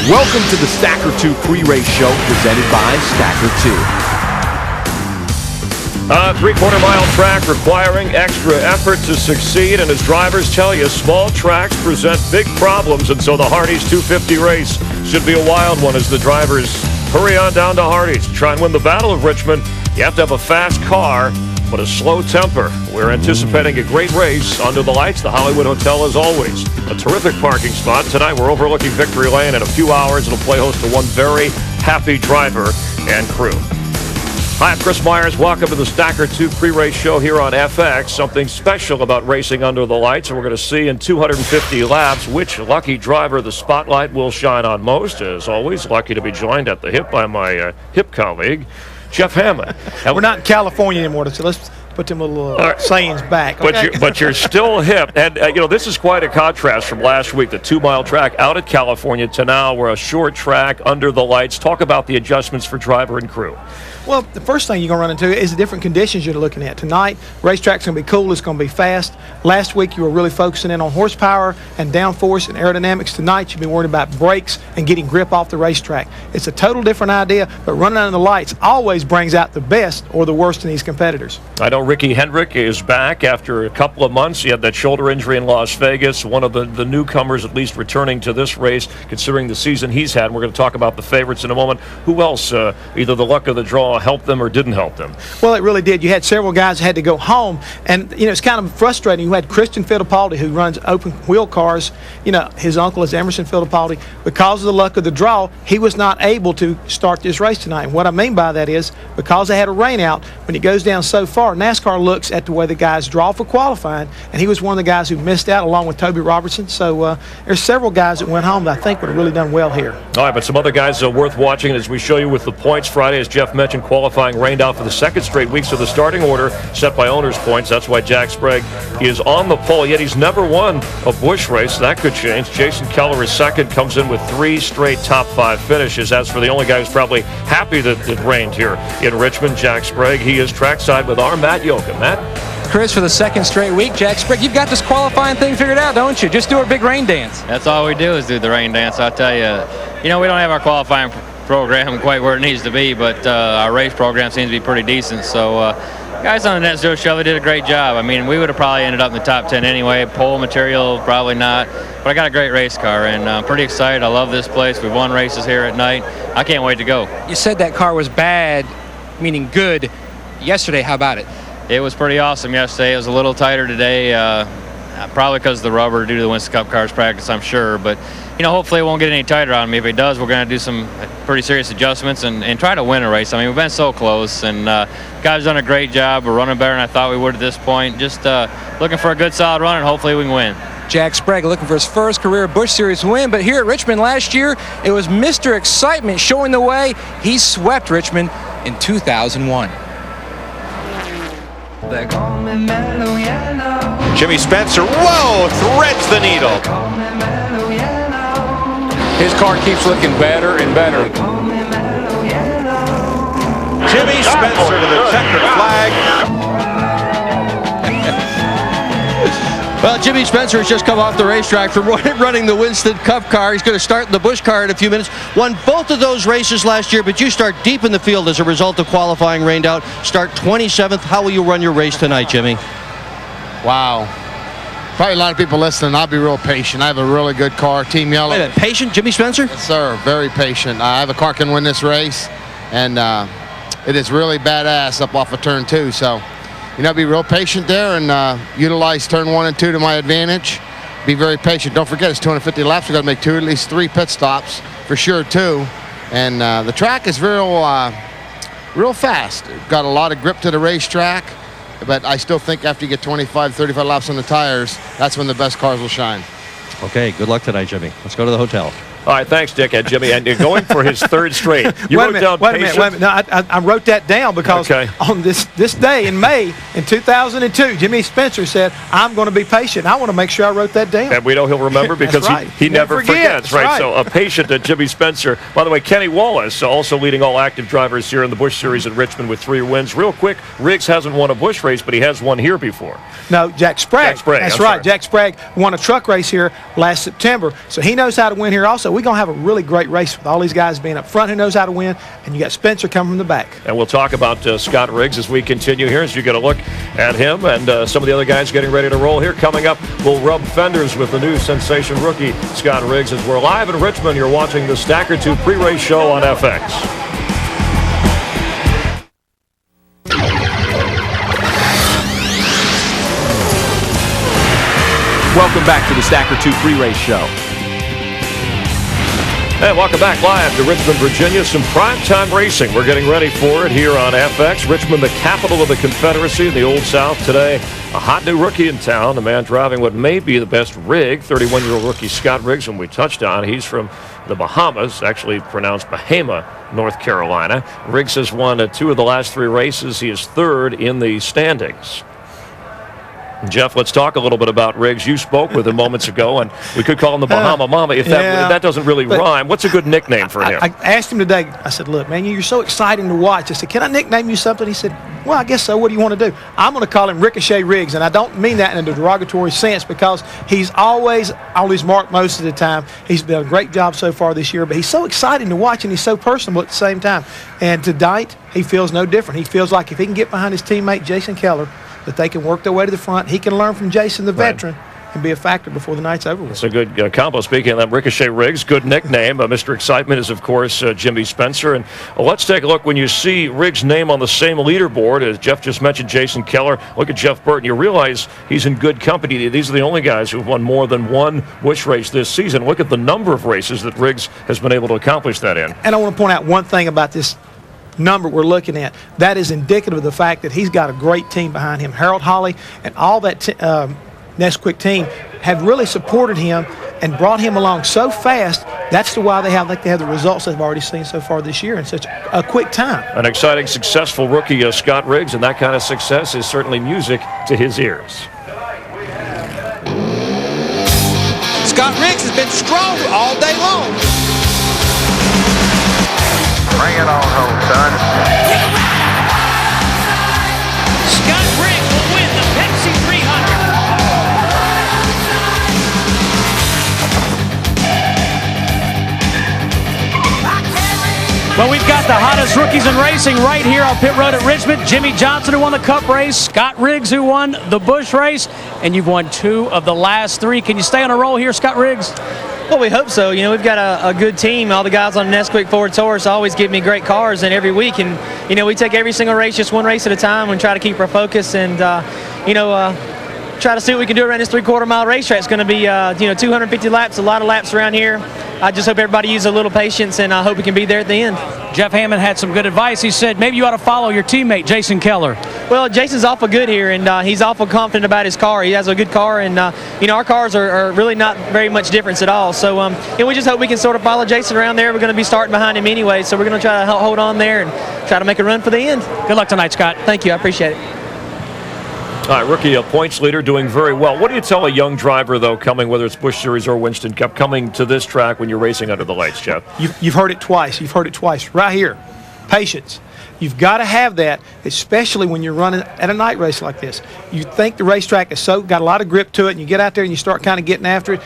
Welcome to the Stacker 2 pre-race show presented by Stacker 2. A three-quarter-mile track requiring extra effort to succeed, and as drivers tell you, small tracks present big problems, and so the Hardee's 250 race should be a wild one as the drivers hurry on down to Hardee's to try and win the Battle of Richmond. You have to have a fast car, but a slow temper. We're anticipating a great race under the lights. The Hollywood Hotel, as always. A terrific parking spot. Tonight, we're overlooking Victory Lane. In a few hours, it'll play host to one very happy driver and crew. Hi, I'm Chris Myers. Welcome to the Stacker 2 pre-race show here on FX. Something special about racing under the lights, and we're going to see in 250 laps which lucky driver the spotlight will shine on most. As always, lucky to be joined at the hip by my hip colleague, Jeff Hammond. We're not in California anymore, so let's put them little sayings back. Okay? But you're still hip. And, this is quite a contrast from last week, the 2-mile track out at California to now we're a short track under the lights. Talk about the adjustments for driver and crew. Well, the first thing you're going to run into is the different conditions you're looking at. Tonight, racetrack's going to be cool. It's going to be fast. Last week, you were really focusing in on horsepower and downforce and aerodynamics. Tonight, you've been worried about brakes and getting grip off the racetrack. It's a total different idea, but running under the lights always brings out the best or the worst in these competitors. I know Ricky Hendrick is back after a couple of months. He had that shoulder injury in Las Vegas. One of the newcomers, at least, returning to this race, considering the season he's had. And we're going to talk about the favorites in a moment. Who else, either the luck of the draw helped them or didn't help them? Well, it really did. You had several guys who had to go home, and it's kind of frustrating. You had Christian Fittipaldi, who runs open wheel cars. His uncle is Emerson Fittipaldi. Because of the luck of the draw, he was not able to start this race tonight. And what I mean by that is because they had a rain out, when it goes down so far, NASCAR looks at the way the guys draw for qualifying, and he was one of the guys who missed out along with Toby Robertson. So there's several guys that went home that I think would have really done well here. All right, but some other guys worth watching as we show you with the points. Friday, as Jeff mentioned, qualifying rained out for the second straight week, so the starting order set by owners' points. That's why Jack Sprague is on the pole, yet he's never won a Busch race. That could change. Jason Keller is second, comes in with 3 straight top 5 finishes. As for the only guy who's probably happy that it rained here in Richmond, Jack Sprague, he is trackside with our Matt Yoakum. Matt? Chris, for the second straight week, Jack Sprague, you've got this qualifying thing figured out, don't you? Just do a big rain dance. That's all we do is do the rain dance. I'll tell you, we don't have our qualifying program quite where it needs to be, but our race program seems to be pretty decent. So guys on the Net Zero Show, they did a great job. I mean, we would have probably ended up in the top 10 anyway. Pole material, probably not. But I got a great race car, and I'm pretty excited. I love this place. We've won races here at night. I can't wait to go. You said that car was bad, meaning good. Yesterday, how about it? It was pretty awesome yesterday. It was a little tighter today, probably because of the rubber due to the Winston Cup cars practice, I'm sure. But, hopefully it won't get any tighter on me. If it does, we're going to do some pretty serious adjustments and try to win a race. I mean, we've been so close, and guys done a great job. We're running better than I thought we would at this point. Just looking for a good, solid run, and hopefully we can win. Jack Sprague looking for his first career Busch Series win, but here at Richmond last year, it was Mr. Excitement showing the way. He swept Richmond in 2001. Jimmy Spencer, threads the needle. His car keeps looking better and better. Jimmy Spencer to the checkered flag. Well, Jimmy Spencer has just come off the racetrack from running the Winston Cup car. He's going to start in the Busch car in a few minutes. Won both of those races last year, but you start deep in the field as a result of qualifying rained out. Start 27th. How will you run your race tonight, Jimmy? Wow. Probably a lot of people listening. I'll be real patient. I have a really good car. Team Yellow. Wait a minute, patient, Jimmy Spencer? Yes, sir. Very patient. I have a car can win this race, and it is really badass up off of turn 2. So, be real patient there and utilize turn 1 and 2 to my advantage. Be very patient. Don't forget, it's 250 laps. We've got to make at least 3 pit stops for sure, too. And the track is real fast. Got a lot of grip to the racetrack. But I still think after you get 25, 35 laps on the tires, that's when the best cars will shine. Okay, good luck tonight, Jimmy. Let's go to the hotel. All right, thanks, Dick and Jimmy. And you're going for his 3rd straight. Wait a minute. No, I wrote that down because on this day in May in 2002, Jimmy Spencer said, I'm going to be patient. I want to make sure I wrote that down. And we know he'll remember because he never forgets. Right. So a patient at Jimmy Spencer. By the way, Kenny Wallace also leading all active drivers here in the Busch Series at Richmond with 3 wins. Real quick, Riggs hasn't won a Busch race, but he has won here before. No, Jack Sprague. That's right. Jack Sprague won a truck race here last September. So he knows how to win here also. So we're going to have a really great race with all these guys being up front who knows how to win, and you got Spencer coming from the back. And we'll talk about Scott Riggs as we continue here, as you get a look at him and some of the other guys getting ready to roll here. Coming up, we'll rub fenders with the new sensation rookie, Scott Riggs, as we're live in Richmond. You're watching the Stacker 2 pre-race show on FX. Welcome back to the Stacker 2 pre-race show. And welcome back live to Richmond, Virginia. Some primetime racing. We're getting ready for it here on FX. Richmond, the capital of the Confederacy in the Old South today. A hot new rookie in town, the man driving what may be the best rig, 31-year-old rookie Scott Riggs, whom we touched on. He's from the Bahamas, actually pronounced Bahama, North Carolina. Riggs has won 2 of the last 3 races. He is 3rd in the standings. Jeff, let's talk a little bit about Riggs. You spoke with him moments ago, and we could call him the Bahama Mama. If that doesn't really rhyme, what's a good nickname for him? I asked him today, I said, look, man, you're so exciting to watch. I said, can I nickname you something? He said, well, I guess so. What do you want to do? I'm going to call him Ricochet Riggs, and I don't mean that in a derogatory sense because he's always marked most of the time. He's done a great job so far this year, but he's so exciting to watch, and he's so personable at the same time. And tonight, he feels no different. He feels like if he can get behind his teammate, Jason Keller, that they can work their way to the front. He can learn from Jason, the veteran, and be a factor before the night's over with. It's a good combo. Speaking of that, Ricochet Riggs, good nickname. Mr. Excitement is, of course, Jimmy Spencer. And let's take a look. When you see Riggs' name on the same leaderboard, as Jeff just mentioned, Jason Keller, look at Jeff Burton. You realize he's in good company. These are the only guys who've won more than one Busch race this season. Look at the number of races that Riggs has been able to accomplish that in. And I want to point out one thing about this number we're looking at. That is indicative of the fact that he's got a great team behind him. Harold Holly and all that Nesquik team have really supported him and brought him along so fast. That's why they have the results they've already seen so far this year in such a quick time. An exciting, successful rookie, Scott Riggs, and that kind of success is certainly music to his ears. Scott Riggs has been strong all day long. Bring it on home, son. Scott Riggs will win the Pepsi 300. Well, we've got the hottest rookies in racing right here on pit road at Richmond. Jimmy Johnson, who won the Cup race. Scott Riggs, who won the Busch race. And you've won 2 of the last 3. Can you stay on a roll here, Scott Riggs? Well, we hope so. You know, we've got a good team. All the guys on Nesquik Ford Taurus always give me great cars, and every week. And, you know, we take every single race just one race at a time and try to keep our focus and, try to see what we can do around this 3/4-mile racetrack. It's going to be, 250 laps, a lot of laps around here. I just hope everybody uses a little patience, and I hope we can be there at the end. Jeff Hammond had some good advice. He said maybe you ought to follow your teammate, Jason Keller. Well, Jason's awful good here, and he's awful confident about his car. He has a good car, and, our cars are really not very much difference at all. So, we just hope we can sort of follow Jason around there. We're going to be starting behind him anyway, so we're going to try to hold on there and try to make a run for the end. Good luck tonight, Scott. Thank you. I appreciate it. All right, rookie, a points leader, doing very well. What do you tell a young driver, though, coming, whether it's Busch Series or Winston Cup, coming to this track when you're racing under the lights, Jeff? You've heard it twice. You've heard it twice right here. Patience. You've got to have that, especially when you're running at a night race like this. You think the racetrack is got a lot of grip to it, and you get out there and you start kind of getting after it.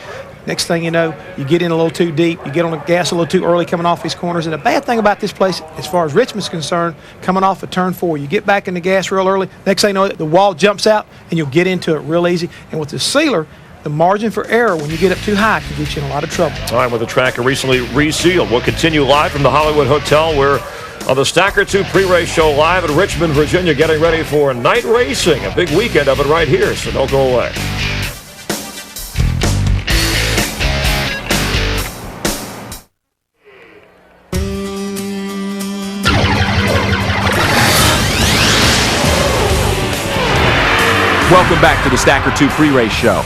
Next thing you know, you get in a little too deep. You get on the gas a little too early coming off these corners. And the bad thing about this place, as far as Richmond's concerned, coming off of turn 4, you get back in the gas real early. Next thing you know, the wall jumps out, and you'll get into it real easy. And with the sealer, the margin for error when you get up too high can get you in a lot of trouble. All right, with the track recently resealed. We'll continue live from the Hollywood Hotel. We're on the Stacker 2 pre-race show live in Richmond, Virginia, getting ready for night racing. A big weekend of it right here, so don't go away. Welcome back to the Stacker 2 pre-race show.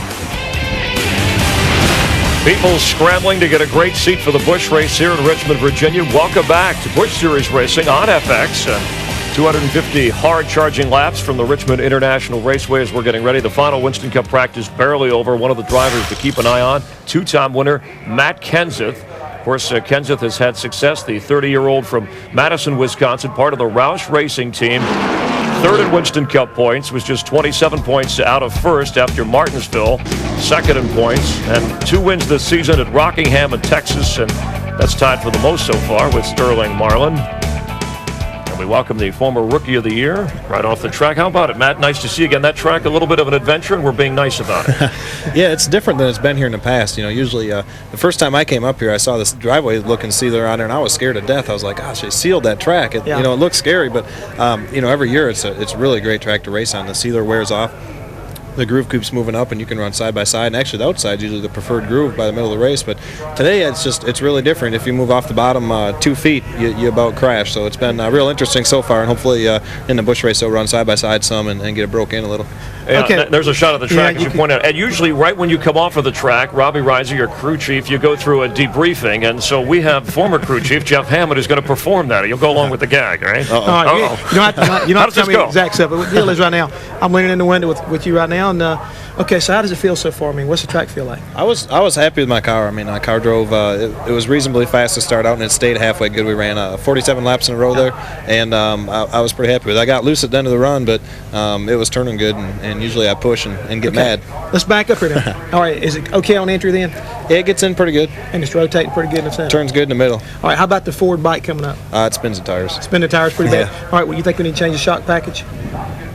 People scrambling to get a great seat for the Busch race here in Richmond, Virginia. Welcome back to Busch Series Racing on FX. 250 hard-charging laps from the Richmond International Raceway as we're getting ready. The final Winston Cup practice barely over. One of the drivers to keep an eye on, 2-time winner Matt Kenseth. Of course, Kenseth has had success. The 30-year-old from Madison, Wisconsin, part of the Roush Racing team. third in Winston Cup points, was just 27 points out of first after Martinsville, second in points, and 2 wins this season at Rockingham and Texas, and that's tied for the most so far with Sterling Marlin. We welcome the former Rookie of the Year right off the track. How about it, Matt? Nice to see you again. That track, a little bit of an adventure, and we're being nice about it. Yeah, it's different than it's been here in the past. You know, usually the first time I came up here, I saw this driveway looking sealer on there, and I was scared to death. I was like, gosh, they sealed that track. You know, it looks scary, but, you know, every year it's a really great track to race on. The sealer wears off. The groove keeps moving up, and you can run side by side. And actually, the outside's usually the preferred groove by the middle of the race. But today, it's really different. If you move off the bottom 2 feet, you about crash. So it's been real interesting so far, and hopefully in the bush race, they'll run side by side some and get it broke in a little. Yeah, okay. There's a shot of the track, as you point out. And usually, right when you come off of the track, Robbie Reiser, your crew chief, you go through a debriefing. And so we have former crew chief Jeff Hammond who's going to perform that. You'll go along with the gag, right? You don't have to tell me the exact stuff. But the deal is right now, I'm leaning in the window with you right now. And okay, so how does it feel so far? I mean, what's the track feel like? I was happy with my car. I mean, my car drove. It was reasonably fast to start out, and it stayed halfway good. We ran 47 laps in a row there, and I was pretty happy with it. I got loose at the end of the run, but it was turning good, and usually I push and get mad. Let's back up here now. All right, is it okay on entry then? Yeah, it gets in pretty good. And it's rotating pretty good in the center? Turns good in the middle. All right, how about the forward bike coming up? It spins the tires. Spin the tires pretty bad? All right, well, you think we need to change the shock package?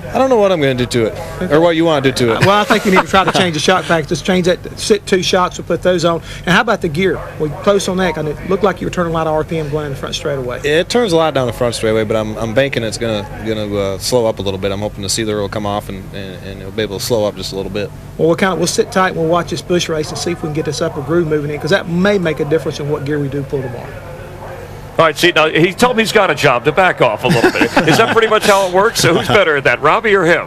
I don't know what I'm going to do to it, or what you want to do to it. Well, I think we need to try to change the shock package. Just change that, sit 2 shocks, we'll put those on. And how about the gear? We close on that, because it looked like you were turning a lot of RPM going in the front straightaway. It turns a lot down the front straightaway, but I'm banking it's going to slow up a little bit. I'm hoping the sealer will come off and it'll be able to slow up just a little bit. Well, we'll sit tight and we'll watch this bush race and see if we can get this upper groove moving in, because that may make a difference in what gear we do pull tomorrow. All right, see, now he told me he's got a job to back off a little bit. Is that pretty much how it works? So who's better at that, Robbie or him?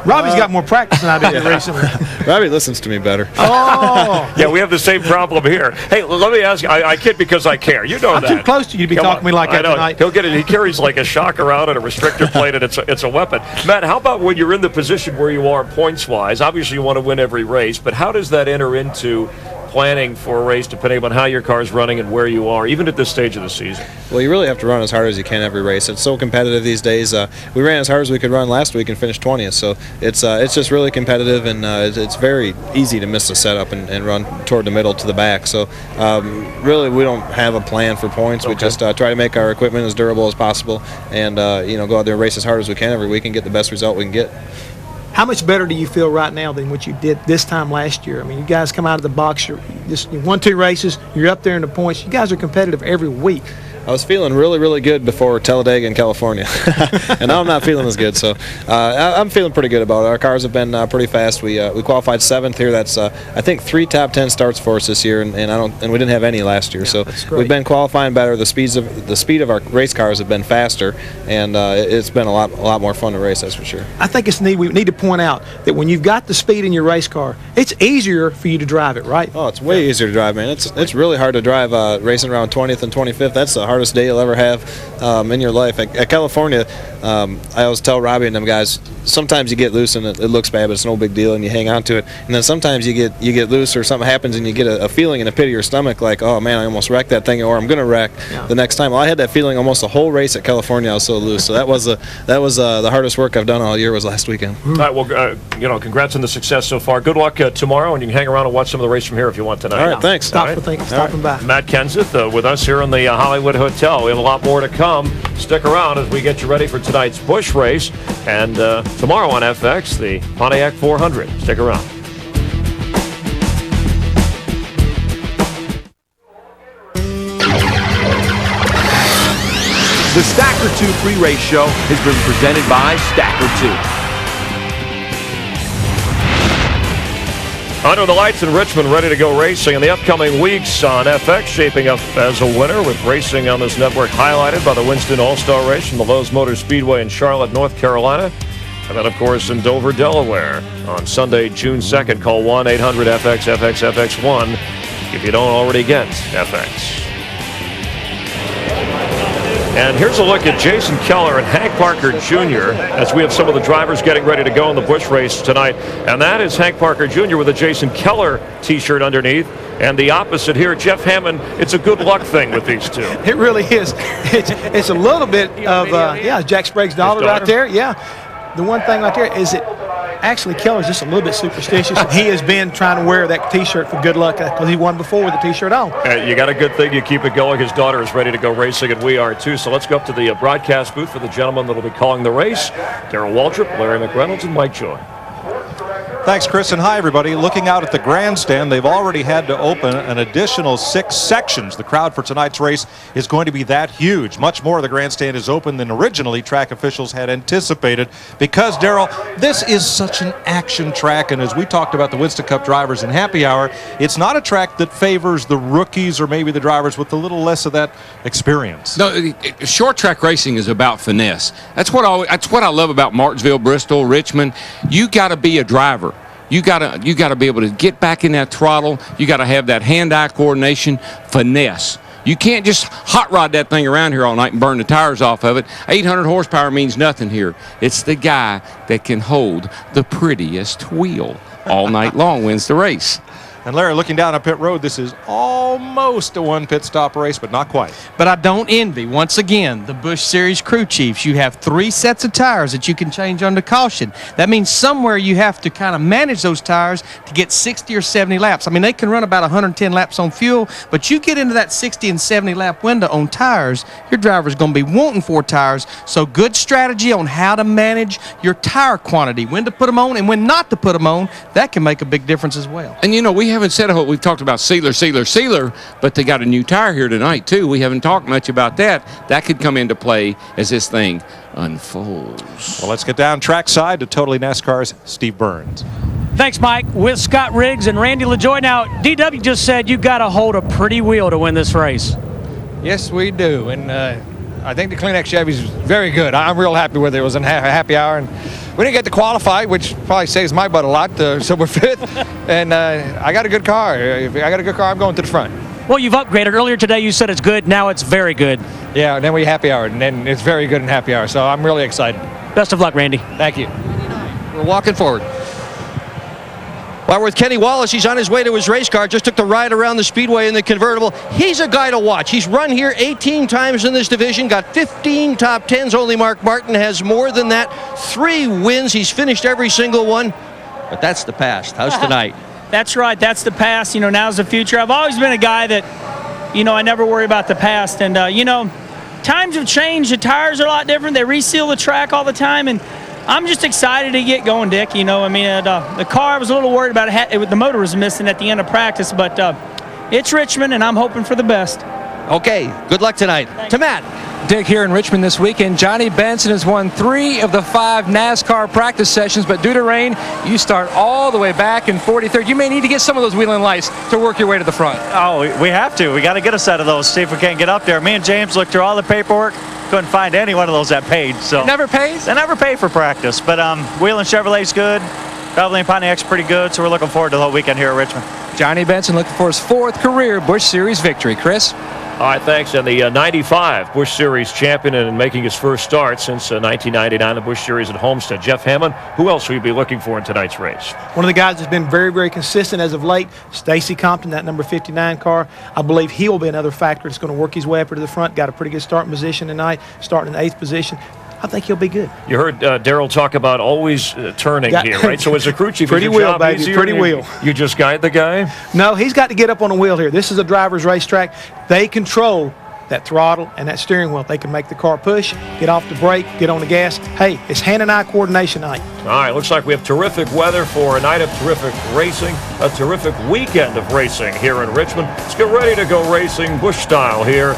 Robbie's got more practice than I do recently. Robbie listens to me better. Oh! Yeah, we have the same problem here. Hey, let me ask you, I kid because I care. You know that. I'm too close to you to be talking to me like that tonight. He'll get it. He carries like a shock around and a restrictor plate, and it's a weapon. Matt, how about when you're in the position where you are points-wise? Obviously, you want to win every race, but how does that enter into planning for a race depending on how your car is running and where you are, even at this stage of the season? Well, you really have to run as hard as you can every race. It's so competitive these days. We ran as hard as we could run last week and finished 20th, so it's just really competitive, and it's very easy to miss a setup and run toward the middle to the back. So really, we don't have a plan for points. We just try to make our equipment as durable as possible, and go out there and race as hard as we can every week and get the best result we can get. How much better do you feel right now than what you did this time last year? I mean, you guys come out of the box, you won 2 races, you're up there in the points. You guys are competitive every week. I was feeling really, really good before Talladega in California, and now I'm not feeling as good. So I'm feeling pretty good about it. Our cars have been pretty fast. We qualified 7th here. That's I think 3 top 10 starts for us this year, and we didn't have any last year. So we've been qualifying better. The speed of our race cars have been faster, and it's been a lot more fun to race. That's for sure. I think it's neat. We need to point out that when you've got the speed in your race car, it's easier for you to drive it, right? Oh, it's way easier to drive, man. It's really hard to drive racing around 20th and 25th. That's the hardest day you'll ever have in your life. At California, I always tell Robbie and them guys, sometimes you get loose and it looks bad, but it's no big deal, and you hang on to it. And then sometimes you get loose or something happens and you get a feeling in the pit of your stomach like, oh man, I almost wrecked that thing, or I'm going to wreck the next time. Well, I had that feeling almost the whole race at California. I was so loose. So that was the hardest work I've done all year was last weekend. All right, well, congrats on the success so far. Good luck tomorrow, and you can hang around and watch some of the race from here if you want tonight. All right, thanks. Stopping by. Matt Kenseth with us here in the Hollywood Hotel. We have a lot more to come. Stick around as we get you ready for tonight's Busch race, and tomorrow on FX, the Pontiac 400. Stick around. The Stacker 2 pre-race show has been presented by Stacker 2. Under the lights in Richmond, ready to go racing in the upcoming weeks on FX, shaping up as a winner with racing on this network highlighted by the Winston All-Star Race from the Lowe's Motor Speedway in Charlotte, North Carolina. And then, of course, in Dover, Delaware on Sunday, June 2nd. Call 1-800-FX-FX-FX1 if you don't already get FX. And here's a look at Jason Keller and Hank Parker Jr. as we have some of the drivers getting ready to go in the Busch race tonight. And that is Hank Parker Jr. with a Jason Keller t-shirt underneath. And the opposite here, Jeff Hammond. It's a good luck thing with these two. It really is. It's a little bit of, Jack Sprague's daughter right there. Yeah. the one thing right there is that actually Keller's just a little bit superstitious, and he has been trying to wear that T-shirt for good luck because he won before with the T-shirt on. You got a good thing. You keep it going. His daughter is ready to go racing, and we are too. So let's go up to the broadcast booth for the gentleman that will be calling the race. Darrell Waltrip, Larry McReynolds, and Mike Joy. Thanks, Chris, and hi, everybody. Looking out at the grandstand, they've already had to open an additional 6 sections. The crowd for tonight's race is going to be that huge. Much more of the grandstand is open than originally track officials had anticipated because, Darrell, this is such an action track, and as we talked about the Winston Cup drivers in happy hour, it's not a track that favors the rookies or maybe the drivers with a little less of that experience. No, short track racing is about finesse. That's what I love about Martinsville, Bristol, Richmond. You got to be a driver. You gotta be able to get back in that throttle. You gotta have that hand-eye coordination, finesse. You can't just hot rod that thing around here all night and burn the tires off of it. 800 horsepower means nothing here. It's the guy that can hold the prettiest wheel all night long wins the race. And Larry, looking down a pit road, this is almost a one pit stop race, but not quite. But I don't envy, once again, the Busch Series crew chiefs. You have 3 sets of tires that you can change under caution. That means somewhere you have to kind of manage those tires to get 60 or 70 laps. I mean, they can run about 110 laps on fuel, but you get into that 60 and 70 lap window on tires, your driver's going to be wanting 4 tires. So good strategy on how to manage your tire quantity, when to put them on and when not to put them on. That can make a big difference as well. And, you know, we haven't said we've talked about sealer, but they got a new tire here tonight, too. We haven't talked much about that. That could come into play as this thing unfolds. Well, let's get down trackside to Totally NASCAR's Steve Burns. Thanks, Mike. With Scott Riggs and Randy LaJoy. Now, DW just said you got to hold a pretty wheel to win this race. Yes, we do. And I think the Kleenex Chevy's very good. I'm real happy with it. It was a happy hour. And we didn't get to qualify, which probably saves my butt a lot, so we're 5th. And I got a good car. If I got a good car, I'm going to the front. Well, you've upgraded. Earlier today you said it's good. Now it's very good. Yeah, and then we happy hour, and then it's very good in happy hour. So I'm really excited. Best of luck, Randy. Thank you. We're walking forward. While we're with Kenny Wallace, he's on his way to his race car, just took the ride around the speedway in the convertible. He's a guy to watch. He's run here 18 times in this division, got 15 top 10s. Only Mark Martin has more than that. 3 wins. He's finished every single one. But that's the past. How's tonight? That's right. That's the past. You know, now's the future. I've always been a guy that, you know, I never worry about the past. And, you know, times have changed. The tires are a lot different. They reseal the track all the time. And I'm just excited to get going, Dick. You know, I mean, the car, I was a little worried about it. The motor was missing at the end of practice. But it's Richmond, and I'm hoping for the best. Okay. Good luck tonight. Thanks. To Matt. Dick, here in Richmond this weekend, Johnny Benson has won 3 of the 5 NASCAR practice sessions, but due to rain, you start all the way back in 43rd. You may need to get some of those wheeling lights to work your way to the front. Oh, we have to. We got to get a set of those, see if we can't get up there. Me and James looked through all the paperwork, couldn't find any one of those that paid. So it never pays? They never pay for practice, but Whelen Chevrolet's good. Valvoline Pontiac's pretty good, so we're looking forward to the whole weekend here at Richmond. Johnny Benson looking for his 4th career Busch Series victory. Chris? All right, thanks. And the 95 Busch Series champion and making his first start since 1999, the Busch Series at Homestead. Jeff Hammond, who else will you be looking for in tonight's race? One of the guys that's been very, very consistent as of late, Stacy Compton, that number 59 car. I believe he will be another factor that's going to work his way up to the front. Got a pretty good starting position tonight, starting in 8th position. I think he'll be good. You heard Darrell talk about always turning here, right? So as a crew chief, pretty wheel, baby, easier? Pretty wheel. You just guide the guy? No, he's got to get up on the wheel here. This is a driver's racetrack. They control that throttle and that steering wheel. They can make the car push, get off the brake, get on the gas. Hey, it's hand and eye coordination night. All right, looks like we have terrific weather for a night of terrific racing, a terrific weekend of racing here in Richmond. Let's get ready to go racing Busch style here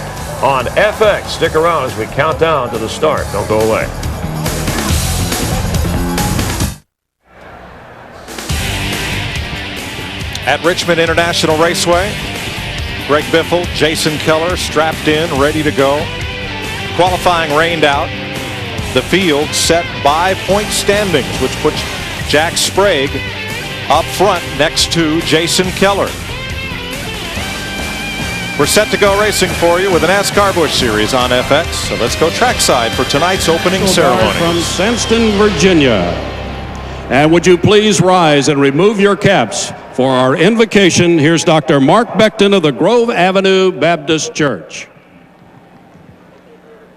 on FX. Stick around as we count down to the start. Don't go away. At Richmond International Raceway, Greg Biffle, Jason Keller strapped in, ready to go. Qualifying rained out. The field set by point standings, which puts Jack Sprague up front next to Jason Keller. We're set to go racing for you with the NASCAR Busch Series on FX. So let's go trackside for tonight's opening ceremony. From Sanston, Virginia. And would you please rise and remove your caps for our invocation? Here's Dr. Mark Beckton of the Grove Avenue Baptist Church.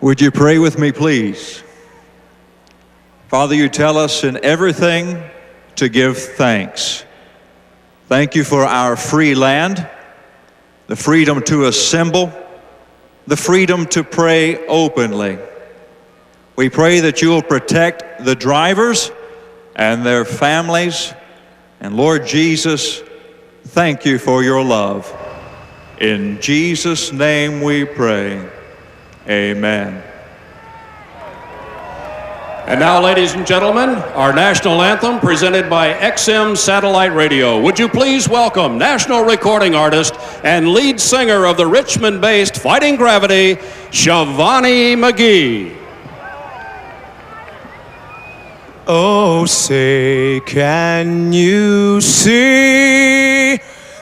Would you pray with me, please? Father, you tell us in everything to give thanks. Thank you for our free land, the freedom to assemble, the freedom to pray openly. We pray that you will protect the drivers and their families. And Lord Jesus, thank you for your love. In Jesus' name we pray. Amen. And now, ladies and gentlemen, our national anthem presented by XM Satellite Radio. Would you please welcome national recording artist and lead singer of the Richmond-based Fighting Gravity, Shivani McGee. Oh, say, can you see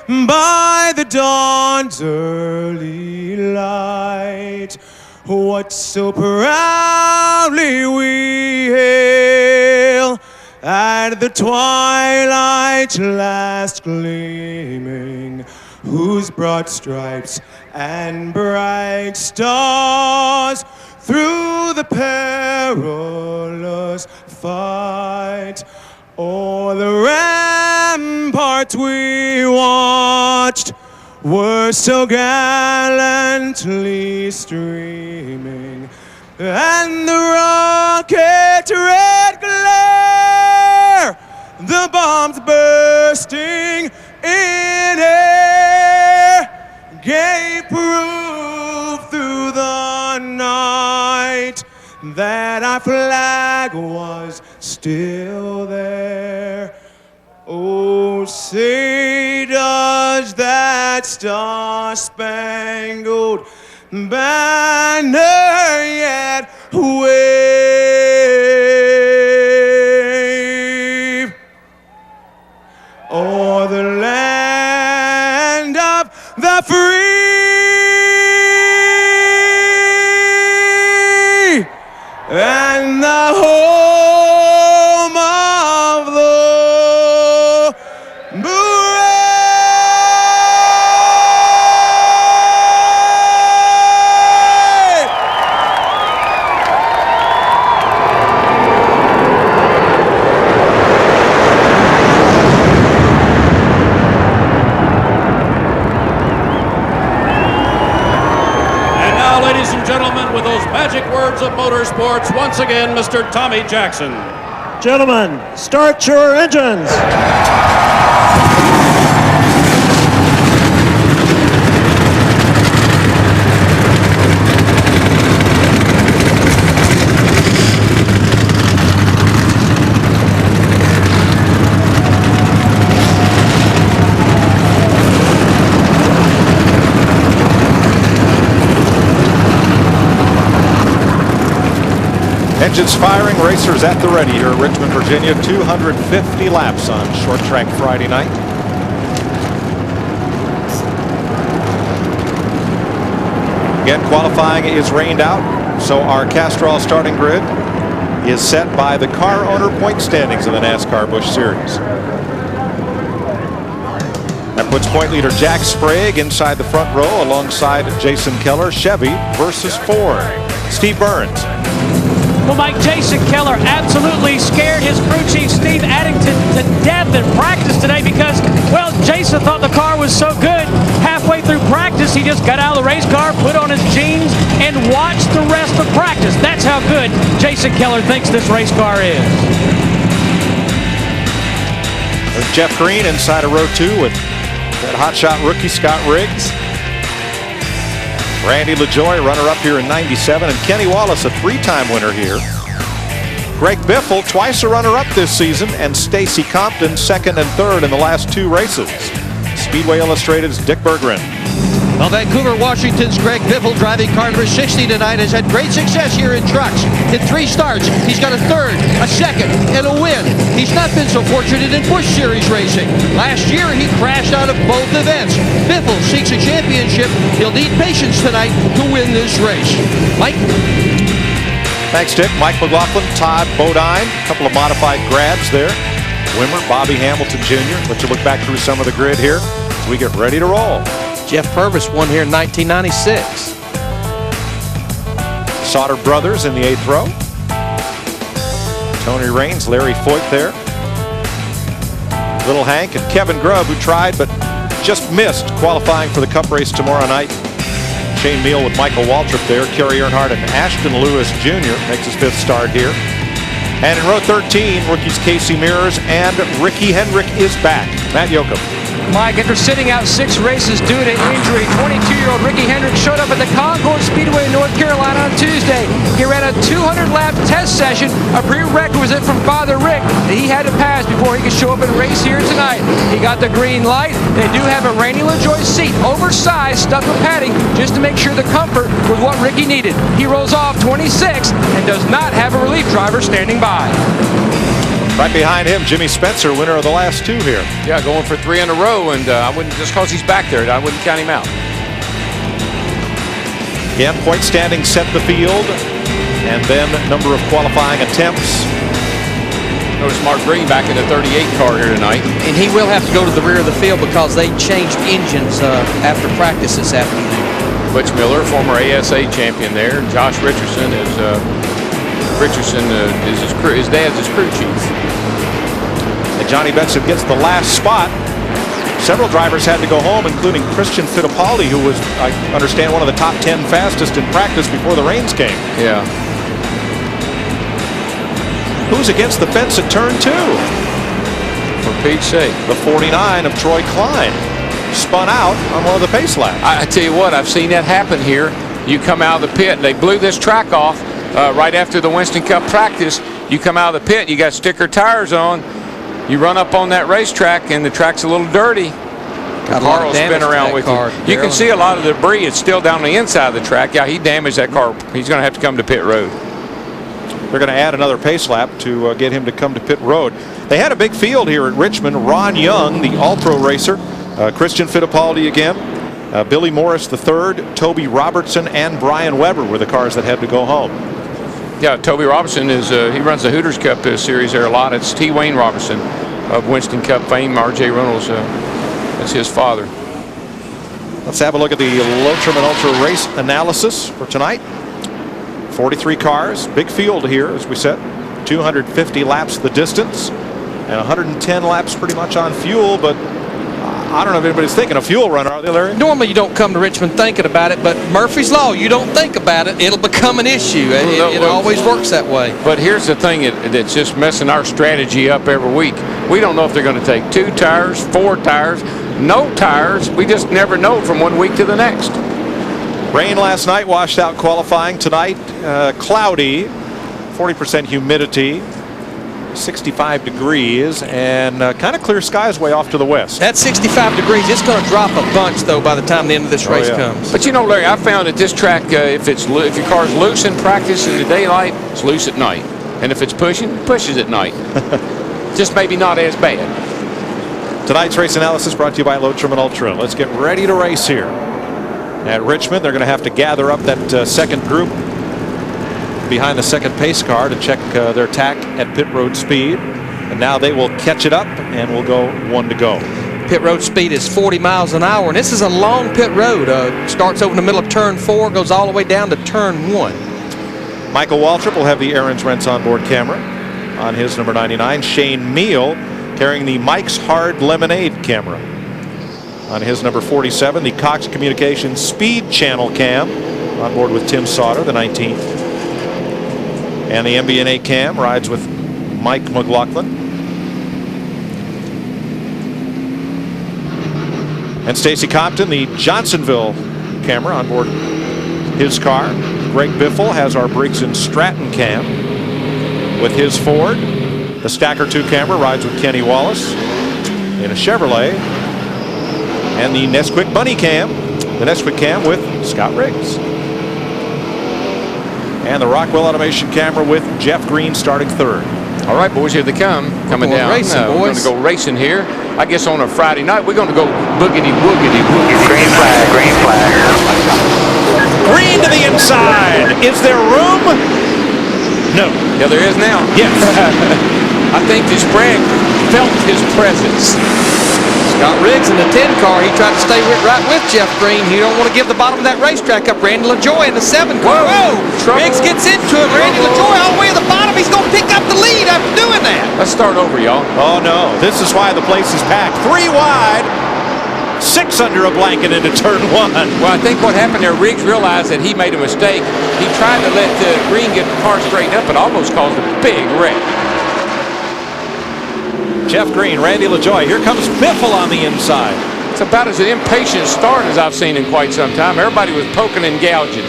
by the dawn's early light what so proudly we hail at the twilight's last gleaming, whose broad stripes and bright stars through the perilous fight o'er the ramparts we watched were so gallantly streaming, and the rocket's red glare, the bombs bursting in air, gave proof through the night that our flag was still there. Oh, say does that star-spangled banner yet wave o'er the land of the free and the home of the with those magic words of motorsports, once again, Mr. Tommy Jackson. Gentlemen, start your engines. Engines firing, racers at the ready here at Richmond, Virginia. 250 laps on short track Friday night. Again, qualifying is rained out, so our Castrol starting grid is set by the car owner point standings in the NASCAR Busch Series. That puts point leader Jack Sprague inside the front row alongside Jason Keller. Chevy versus Ford. Steve Burns. Well, Mike, Jason Keller absolutely scared his crew chief, Steve Addington, to death in practice today because, well, Jason thought the car was so good. Halfway through practice, he just got out of the race car, put on his jeans, and watched the rest of practice. That's how good Jason Keller thinks this race car is. There's Jeff Green inside of row 2 with that hotshot rookie Scott Riggs. Randy LaJoie, runner-up here in '97, and Kenny Wallace, a 3-time winner here. Greg Biffle, twice a runner-up this season, and Stacy Compton, 2nd and 3rd in the last 2 races. Speedway Illustrated's Dick Berggren. Well, Vancouver, Washington's Greg Biffle, driving car number 60 tonight, has had great success here in trucks. In 3 starts, he's got a 3rd, a 2nd, and a win. He's not been so fortunate in Busch Series racing. Last year, he crashed out of both events. Biffle seeks a championship. He'll need patience tonight to win this race. Mike? Thanks, Dick. Mike McLaughlin, Todd Bodine, a couple of modified grabs there. Wimmer, Bobby Hamilton Jr. Let you look back through some of the grid here as we get ready to roll. Jeff Purvis won here in 1996. Sauter brothers in the 8th row. Tony Raines, Larry Foyt there. Little Hank and Kevin Grubb, who tried but just missed qualifying for the Cup race tomorrow night. Shane Meal with Michael Waltrip there. Kerry Earnhardt and Ashton Lewis Jr. makes his 5th start here. And in row 13, rookies Casey Mears and Ricky Hendrick is back. Matt Yoakum. Mike, after sitting out 6 races due to injury, 22-year-old Ricky Hendrick showed up at the Concord Speedway in North Carolina on Tuesday. He ran a 200-lap test session, a prerequisite from Father Rick that he had to pass before he could show up and race here tonight. He got the green light. They do have a Randy LaJoy seat, oversized, stuffed with padding, just to make sure the comfort was what Ricky needed. He rolls off 26 and does not have a relief driver standing by. Right behind him, Jimmy Spencer, winner of the last 2 here. Yeah, going for 3 in a row, and I wouldn't, just because he's back there, I wouldn't count him out. Again, point standing set the field, and then number of qualifying attempts. Notice Mark Green back in the 38 car here tonight. And he will have to go to the rear of the field because they changed engines after practice this afternoon. Butch Miller, former ASA champion there. Josh Richardson is his dad's his crew chief. And Johnny Benson gets the last spot. Several drivers had to go home, including Christian Fittipaldi, who was, I understand, one of the top 10 fastest in practice before the rains came. Yeah. Who's against the fence at turn 2? For Pete's sake. The 49 of Troy Klein spun out on one of the pace laps. I tell you what, I've seen that happen here. You come out of the pit, they blew this track off right after the Winston Cup practice. You come out of the pit, you got sticker tires on. You run up on that racetrack, and the track's a little dirty. The car will spin around with you. You can see a lot of the debris. It's still down the inside of the track. Yeah, he damaged that car. He's going to have to come to pit road. They're going to add another pace lap to get him to come to pit road. They had a big field here at Richmond. Ron Young, the all-pro racer. Christian Fittipaldi again. Billy Morris III, Toby Robertson, and Brian Weber were the cars that had to go home. Yeah, Toby Robertson is he runs the Hooters Cup series there a lot. It's T. Wayne Robertson of Winston Cup fame. R.J. Reynolds, that's his father. Let's have a look at the Lotrom and Ultra race analysis for tonight. 43 cars, big field here, as we said. 250 laps the distance, and 110 laps pretty much on fuel, but I don't know if anybody's thinking a fuel run, are they, Larry? Normally you don't come to Richmond thinking about it, but Murphy's Law, you don't think about it, it'll become an issue. It always works that way. But here's the thing that's just messing our strategy up every week. We don't know if they're going to take 2 tires, 4 tires, no tires. We just never know from one week to the next. Rain last night washed out qualifying. Tonight, cloudy, 40% humidity. 65 degrees and kind of clear skies way off to the west. That 65 degrees, it's going to drop a bunch though by the time the end of this race comes. But you know, Larry, I found that this track, if your car's loose in practice in the daylight, it's loose at night, and if it's pushing, it pushes at night. Just maybe not as bad. Tonight's race analysis brought to you by Lotrom and Ultra. Let's get ready to race here at Richmond. They're going to have to gather up that second group behind the second pace car to check their tack at pit road speed, and now they will catch it up and we'll go 1 to go. Pit road speed is 40 miles an hour, and this is a long pit road. Starts over in the middle of turn 4, goes all the way down to turn 1. Michael Waltrip will have the Aaron's Rents onboard camera on his number 99. Shane Meal carrying the Mike's Hard Lemonade camera on his number 47. The Cox Communications Speed Channel cam on board with Tim Sauter, the 19th. And the MB&A cam rides with Mike McLaughlin. And Stacy Compton, the Johnsonville camera on board his car. Greg Biffle has our Briggs & Stratton cam with his Ford. The Stacker 2 camera rides with Kenny Wallace in a Chevrolet. And the Nesquik Bunny cam, the Nesquik cam with Scott Riggs. And the Rockwell Automation camera with Jeff Green starting 3rd. All right, boys, here they come. Coming down. Racing, We're going to go racing here. I guess on a Friday night, we're going to go boogity-woogity. Green flag, green flag. Green to the inside. Is there room? No. Yeah, there is now. Yes. I think this Bragg felt his presence. Got Riggs in the 10 car. He tried to stay right with Jeff Green. He don't want to give the bottom of that racetrack up. Randy LaJoy in the 7 car. Whoa! Riggs gets into him. Randy LaJoy all the way to the bottom. He's going to pick up the lead after doing that. Let's start over, y'all. Oh, no. This is why the place is packed. 3 wide. 6 under a blanket into turn 1. Well, I think what happened there, Riggs realized that he made a mistake. He tried to let Green get the car straightened up and almost caused a big wreck. Jeff Green, Randy LaJoy. Here comes Biffle on the inside. It's about as an impatient start as I've seen in quite some time. Everybody was poking and gouging.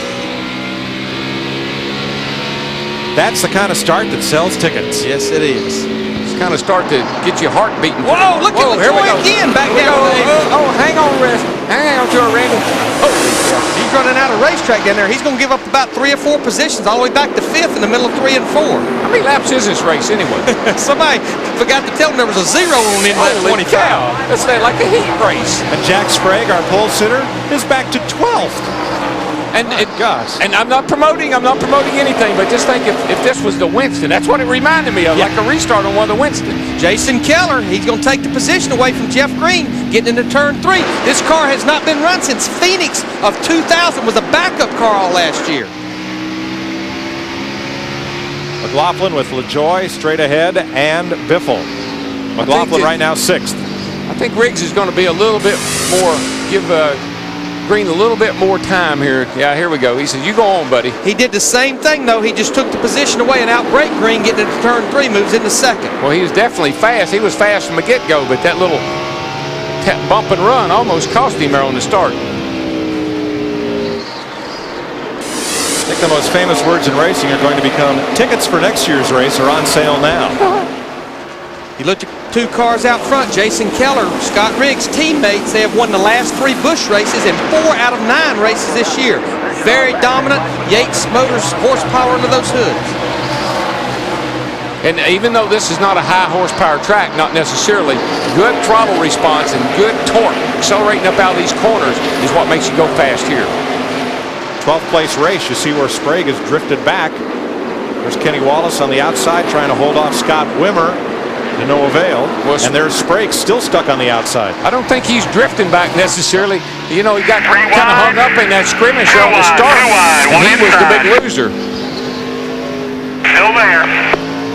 That's the kind of start that sells tickets. Yes, it is. It's kind of start to get your heart beating. Whoa, look at LaJoy again. Back down. Oh, hang on, Rest. Hang on to it, Randy. Holy cow. He's running out of racetrack down there. He's going to give up about 3 or 4 positions all the way back to 5th in the middle of 3 and 4. How many laps is this race anyway? Somebody forgot to tell him there was a 0 on in that 25. That's like a heat race. And Jack Sprague, our pole sitter, is back to 12th. And I'm not promoting anything, but just think if this was the Winston, that's what it reminded me of, like a restart on one of the Winstons. Jason Keller, he's going to take the position away from Jeff Green, getting into turn 3. This car has not been run since Phoenix of 2000, was a backup car all last year. McLaughlin with LaJoy straight ahead and Biffle. McLaughlin right now 6th. I think Riggs is going to be a little bit more, give Green a little bit more time here. Yeah, here we go. He says, you go on, buddy. He did the same thing, though. He just took the position away and outbraked Green, getting into turn 3, moves into 2nd. Well, he was definitely fast. He was fast from the get-go, but that little bump and run almost cost him there on the start. I think the most famous words in racing are going to become tickets for next year's race are on sale now. You looked at 2 cars out front. Jason Keller, Scott Riggs, teammates. They have won the last 3 Busch races and 4 out of 9 races this year. Very dominant. Yates Motors horsepower under those hoods. And even though this is not a high horsepower track, not necessarily, good throttle response and good torque accelerating up out of these corners is what makes you go fast here. 12th place race. You see where Sprague has drifted back. There's Kenny Wallace on the outside trying to hold off Scott Wimmer. To no avail. And there's Sprague still stuck on the outside. I don't think he's drifting back necessarily. You know, he got kind of hung up in that skirmish at the start, and he was the big loser. Still there.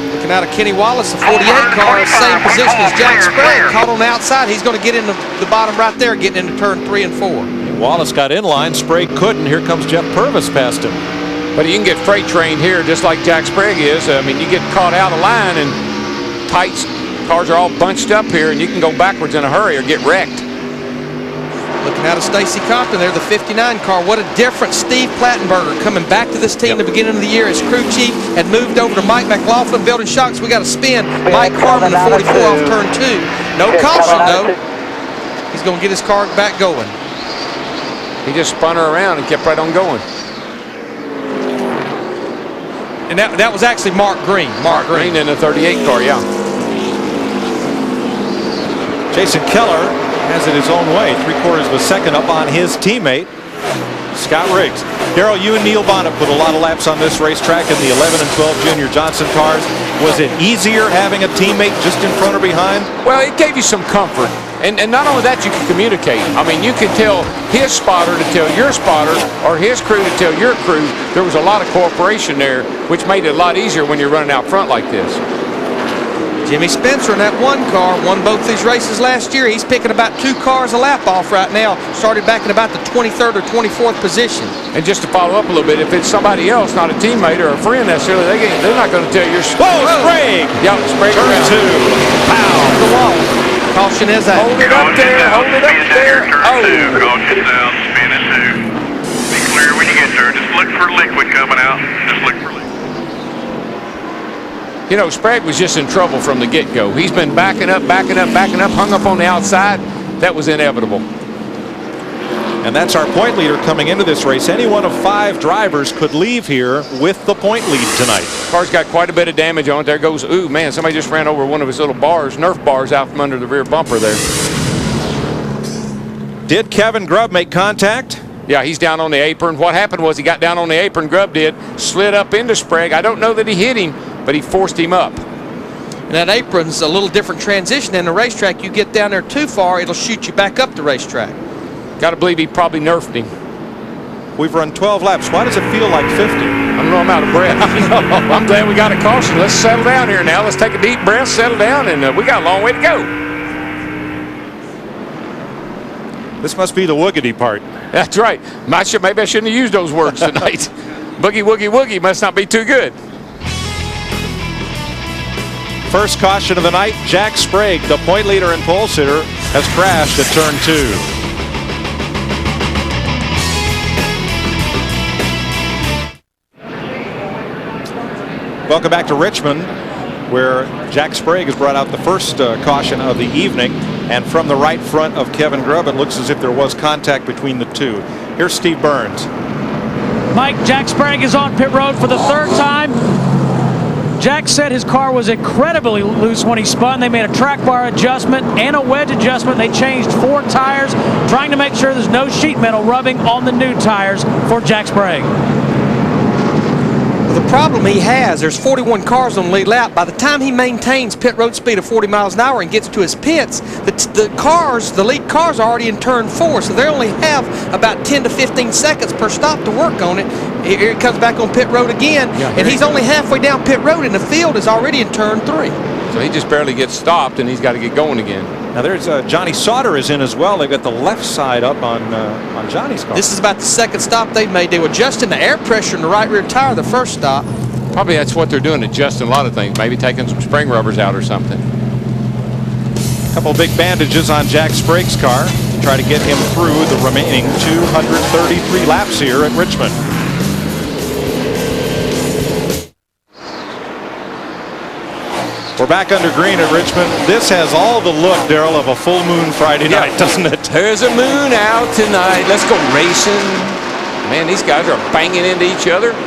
Looking out of Kenny Wallace, the 48 car, same position as Jack Sprague. Caught on the outside. He's going to get in the bottom right there, getting into turn 3 and 4. Wallace got in line. Sprague couldn't. Here comes Jeff Purvis past him. But you can get freight trained here just like Jack Sprague is. I mean, you get caught out of line and tight cars are all bunched up here, and you can go backwards in a hurry or get wrecked. Looking out of Stacy Compton there, the 59 car. What a difference. Steve Plattenberger coming back to this team at the beginning of the year as crew chief, had moved over to Mike McLaughlin building shocks. We got a spin. Mike Harmon, the 44 off turn 2. No caution though. He's going to get his car back going. He just spun her around and kept right on going. And that was actually Mark Green. Mark Green in the 38 car, yeah. Jason Keller has it his own way. 3/4 of a second up on his teammate, Scott Riggs. Darrell, you and Neil Bonnet put a lot of laps on this racetrack in the 11 and 12 Junior Johnson cars. Was it easier having a teammate just in front or behind? Well, it gave you some comfort. And not only that, you could communicate. I mean, you could tell his spotter to tell your spotter, or his crew to tell your crew. There was a lot of cooperation there, which made it a lot easier when you're running out front like this. Jimmy Spencer in that 1 car won both these races last year. He's picking about 2 cars a lap off right now. Started back in about the 23rd or 24th position. And just to follow up a little bit, if it's somebody else, not a teammate or a friend necessarily, they're not going to tell your Sprague! Yep, Sprague turn 2. Pow! The wall. Caution is out. Hold it up there. Hold it up there. Oh. Caution down. Spin it 2. Be clear when you get there. Just look for liquid coming out. Just look for liquid. You know, Sprague was just in trouble from the get-go. He's been backing up, hung up on the outside. That was inevitable. And that's our point leader coming into this race. Any one of 5 drivers could leave here with the point lead tonight. Car's got quite a bit of damage on it. There goes, ooh, man, somebody just ran over one of his little bars, Nerf bars out from under the rear bumper there. Did Kevin Grubb make contact? Yeah, he's down on the apron. What happened was he got down on the apron, Grubb did, slid up into Sprague. I don't know that he hit him, but he forced him up. And that apron's a little different transition than the racetrack. You get down there too far, it'll shoot you back up the racetrack. Got to believe he probably nerfed him. We've run 12 laps. Why does it feel like 50? I don't know, I'm out of breath. I'm glad we got a caution. Let's settle down here now. Let's take a deep breath, settle down, and we got a long way to go. This must be the woogity part. That's right. Maybe I shouldn't have used those words tonight. Boogie, woogie, woogie must not be too good. First caution of the night, Jack Sprague, the point leader and pole sitter, has crashed at turn 2. Welcome back to Richmond, where Jack Sprague has brought out the first caution of the evening. And from the right front of Kevin Grubb, it looks as if there was contact between the two. Here's Steve Burns. Mike, Jack Sprague is on pit road for the third time. Jack said his car was incredibly loose when he spun. They made a track bar adjustment and a wedge adjustment. They changed 4 tires, trying to make sure there's no sheet metal rubbing on the new tires for Jack Sprague. The problem he has, there's 41 cars on the lead lap. By the time he maintains pit road speed of 40 miles an hour and gets to his pits, the lead cars are already in turn 4, so they only have about 10 to 15 seconds per stop to work on it. Here he comes back on pit road again, and he's only halfway down pit road, and the field is already in turn 3. So he just barely gets stopped, and he's got to get going again. Now there's Johnny Sauter is in as well. They've got the left side up on Johnny's car. This is about the second stop they've made. They were adjusting the air pressure in the right rear tire the first stop. Probably that's what they're doing, adjusting a lot of things. Maybe taking some spring rubbers out or something. A couple big bandages on Jack Sprague's car to try to get him through the remaining 233 laps here at Richmond. We're back under green at Richmond. This has all the look, Darrell, of a full moon Friday night, doesn't it? There's a moon out tonight. Let's go racing. Man, these guys are banging into each other.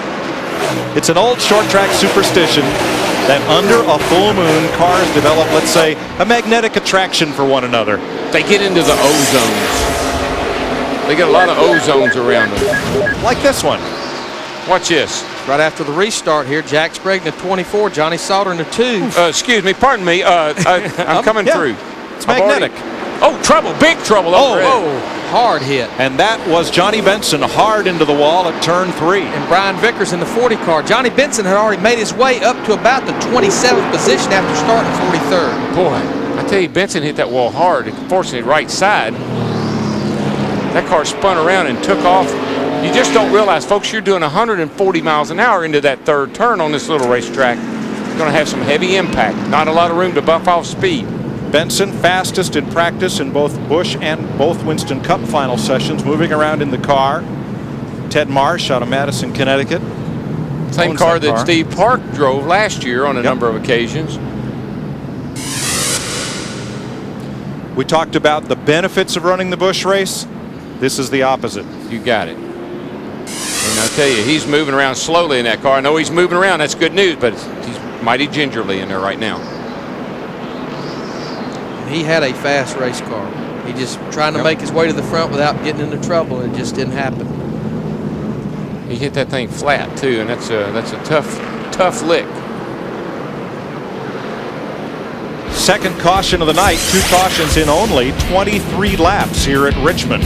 It's an old short track superstition that under a full moon, cars develop, let's say, a magnetic attraction for one another. They get into the O-zones. They get a lot of O-zones around them. Like this one. Watch this. Right after the restart here, Jack Sprague in the 24, Johnny Sauter in the 2. Excuse me, pardon me. I'm coming through. It's magnetic. Trouble, big trouble. Hard hit. And that was Johnny Benson hard into the wall at turn 3. And Brian Vickers in the 40 car. Johnny Benson had already made his way up to about the 27th position after starting 43rd. Boy, I tell you, Benson hit that wall hard. Unfortunately, right side. That car spun around and took off. You just don't realize, folks, you're doing 140 miles an hour into that third turn on this little racetrack. You're going to have some heavy impact. Not a lot of room to buff off speed. Benson, fastest in practice in both Busch and both Winston Cup final sessions, moving around in the car. Ted Marsh out of Madison, Connecticut. Same car that Steve Park drove last year on a number of occasions. We talked about the benefits of running the Busch race. This is the opposite. You got it. And I'll tell you, he's moving around slowly in that car. I know he's moving around. That's good news, but he's mighty gingerly in there right now. He had a fast race car. He just trying to make his way to the front without getting into trouble, and it just didn't happen. He hit that thing flat too, and that's a tough lick. Second caution of the night. 2 cautions in only 23 laps here at Richmond.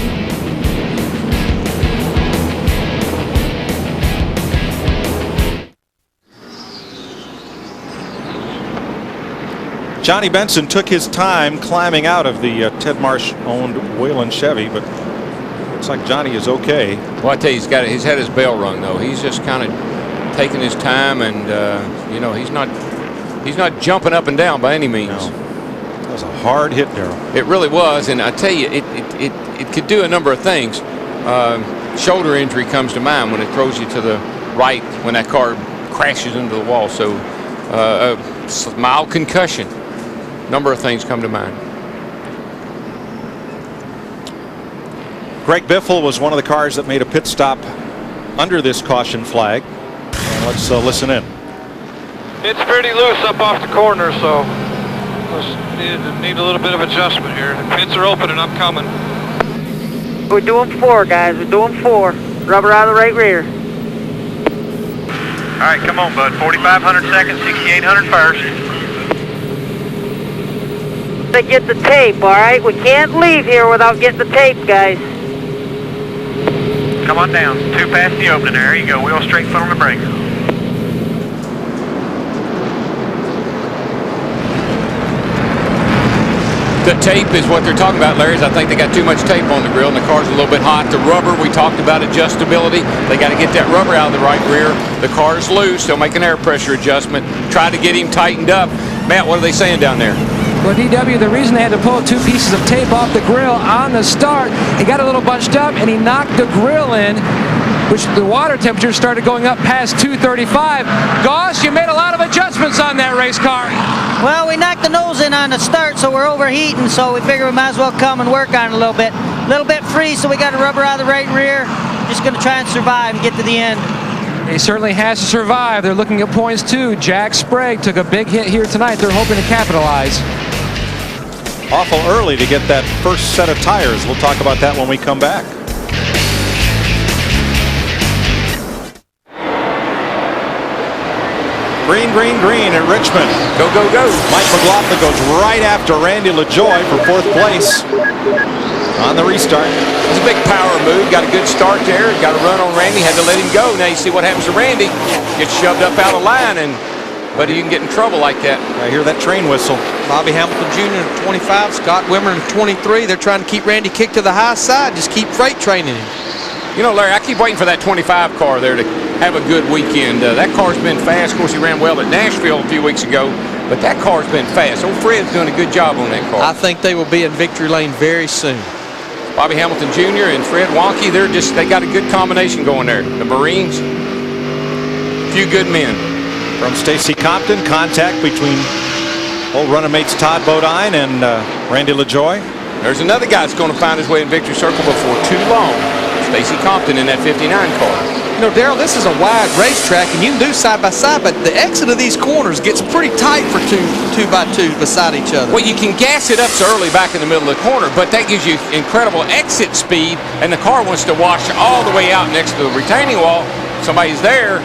Johnny Benson took his time climbing out of the Ted Marsh-owned Wayland Chevy, but looks like Johnny is okay. Well, I tell you, he's had his bell rung though. He's just kind of taking his time, and you know, he's not jumping up and down by any means. No. That was a hard hit, Darrell. It really was, and I tell you, it could do a number of things. Shoulder injury comes to mind when it throws you to the right when that car crashes into the wall. So a mild concussion. Number of things come to mind. Greg Biffle was one of the cars that made a pit stop under this caution flag. And let's listen in. It's pretty loose up off the corner, so need a little bit of adjustment here. The pits are open and I'm coming. We're doing 4, guys. We're doing 4. Rubber out of the right rear. All right, come on, bud. 4,500 seconds, 6,800 first. to get the tape, all right? We can't leave here without getting the tape, guys. Come on down. 2 past the opening. There you go. Wheel straight, foot on the brake. The tape is what they're talking about, Larry. I think they got too much tape on the grill, and the car's a little bit hot. The rubber, we talked about adjustability. They got to get that rubber out of the right rear. The car's loose. They'll make an air pressure adjustment. Try to get him tightened up. Matt, what are they saying down there? Well, DW, the reason they had to pull 2 pieces of tape off the grill on the start, he got a little bunched up and he knocked the grill in, which the water temperature started going up past 235. Goss, you made a lot of adjustments on that race car. Well, we knocked the nose in on the start, so we're overheating, so we figure we might as well come and work on it a little bit. A little bit free, so we got a rubber out of the right and rear. Just going to try and survive and get to the end. He certainly has to survive. They're looking at points too. Jack Sprague took a big hit here tonight. They're hoping to capitalize. Awful early to get that first set of tires. We'll talk about that when we come back. Green, green, green at Richmond. Go, go, go. Mike McLaughlin goes right after Randy LaJoy for 4th place on the restart. It's a big power move. Got a good start there. Got a run on Randy. Had to let him go. Now you see what happens to Randy. Gets shoved up out of line, and buddy, you can get in trouble like that. I hear that train whistle. Bobby Hamilton Jr. in 25, Scott Wimmer in 23. They're trying to keep Randy kicked to the high side. Just keep freight training him. You know, Larry, I keep waiting for that 25 car there to have a good weekend. That car's been fast. Of course, he ran well at Nashville a few weeks ago, but that car's been fast. Old Fred's doing a good job on that car. I think they will be in victory lane very soon. Bobby Hamilton Jr. and Fred Wonky, they got a good combination going there. The Marines, a few good men. From Stacy Compton, contact between old running mates Todd Bodine and Randy LaJoy. There's another guy that's going to find his way in victory circle before too long. Stacy Compton in that 59 car. You know, Darrell, this is a wide racetrack, and you can do side by side, but the exit of these corners gets pretty tight for two by two beside each other. Well, you can gas it up so early back in the middle of the corner, but that gives you incredible exit speed, and the car wants to wash all the way out next to the retaining wall. Somebody's there,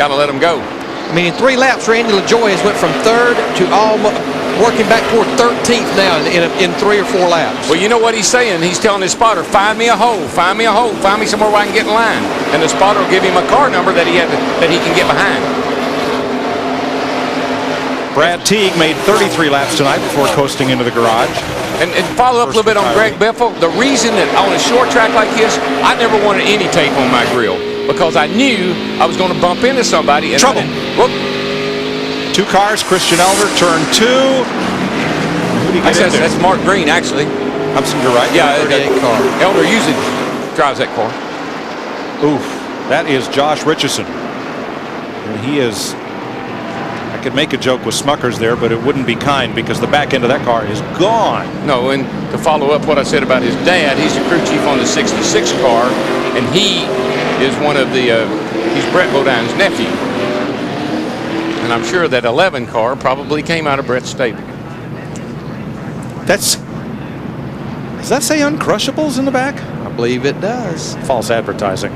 got to let them go. I mean, in 3 laps, Randy LaJoy has went from 3rd to almost working back toward 13th now in 3 or 4 laps. Well, you know what he's saying? He's telling his spotter, find me a hole, find me a hole, find me somewhere where I can get in line. And the spotter will give him a car number that he can get behind. Brad Teague made 33 laps tonight before coasting into the garage. And follow up a little bit on Greg Biffle. The reason that on a short track like this, I never wanted any tape on my grill, because I knew I was going to bump into somebody. And trouble. Whoop. 2 cars, Christian Elder, turn 2. That's Mark Green, actually. You're right. Yeah, 38 car. Elder usually drives that car. Oof. That is Josh Richardson. And he is, I could make a joke with Smuckers there, but it wouldn't be kind because the back end of that car is gone. No, and to follow up what I said about his dad, he's the crew chief on the 66 car, and he is one of the, he's Brett Bodine's nephew. And I'm sure that 11 car probably came out of Brett's stable. Does that say Uncrushables in the back? I believe it does. False advertising.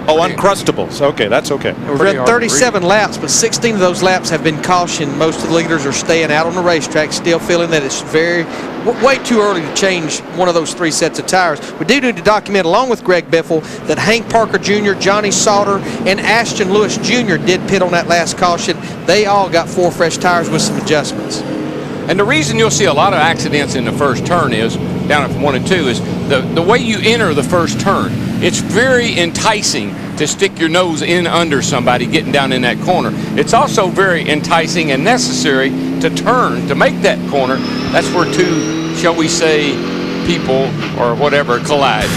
Oh, Uncrustables. Okay, that's okay. We've run 37 laps, but 16 of those laps have been cautioned. Most of the leaders are staying out on the racetrack, still feeling that it's way too early to change one of those 3 sets of tires. We do need to document, along with Greg Biffle, that Hank Parker Jr., Johnny Sauter, and Ashton Lewis Jr. did pit on that last caution. They all got 4 fresh tires with some adjustments. And the reason you'll see a lot of accidents in the first turn is, down at 1 and 2, is the way you enter the first turn. It's very enticing to stick your nose in under somebody getting down in that corner. It's also very enticing and necessary to turn, to make that corner. That's where 2, shall we say, people or whatever collide.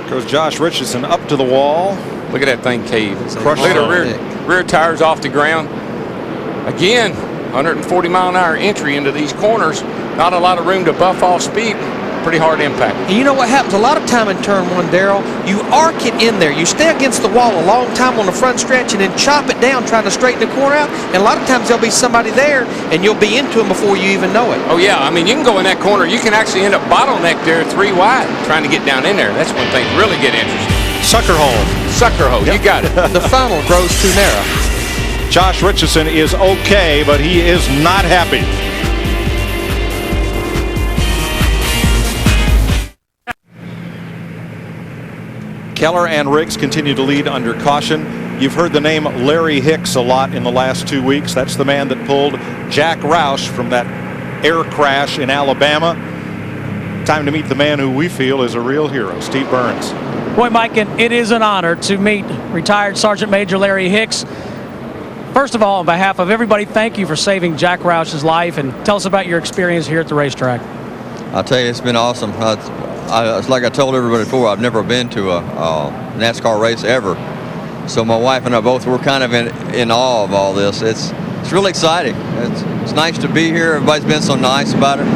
Goes Josh Richardson up to the wall. Look at that thing cave. Look Crushed at the rear tires off the ground. Again, 140 mile an hour entry into these corners. Not a lot of room to buff off speed. Pretty hard impact. And you know what happens a lot of time in turn 1, Darrell? You arc it in there. You stay against the wall a long time on the front stretch and then chop it down trying to straighten the corner out. And a lot of times there'll be somebody there and you'll be into them before you even know it. Oh, yeah. I mean, you can go in that corner. You can actually end up bottleneck there 3 wide trying to get down in there. That's when things really get interesting. Sucker hole. Sucker hole. Yep. You got it. The funnel grows too narrow. Josh Richardson is okay, but he is not happy. Keller and Riggs continue to lead under caution. You've heard the name Larry Hicks a lot in the last 2 weeks. That's the man that pulled Jack Roush from that air crash in Alabama. Time to meet the man who we feel is a real hero, Steve Burns. Boy, Mike, it is an honor to meet retired Sergeant Major Larry Hicks. First of all, on behalf of everybody, thank you for saving Jack Roush's life, and tell us about your experience here at the racetrack. I'll tell you, it's been awesome. It's like I told everybody before, I've never been to a NASCAR race ever. So my wife and I both were kind of in awe of all this. It's really exciting. It's nice to be here. Everybody's been so nice about it.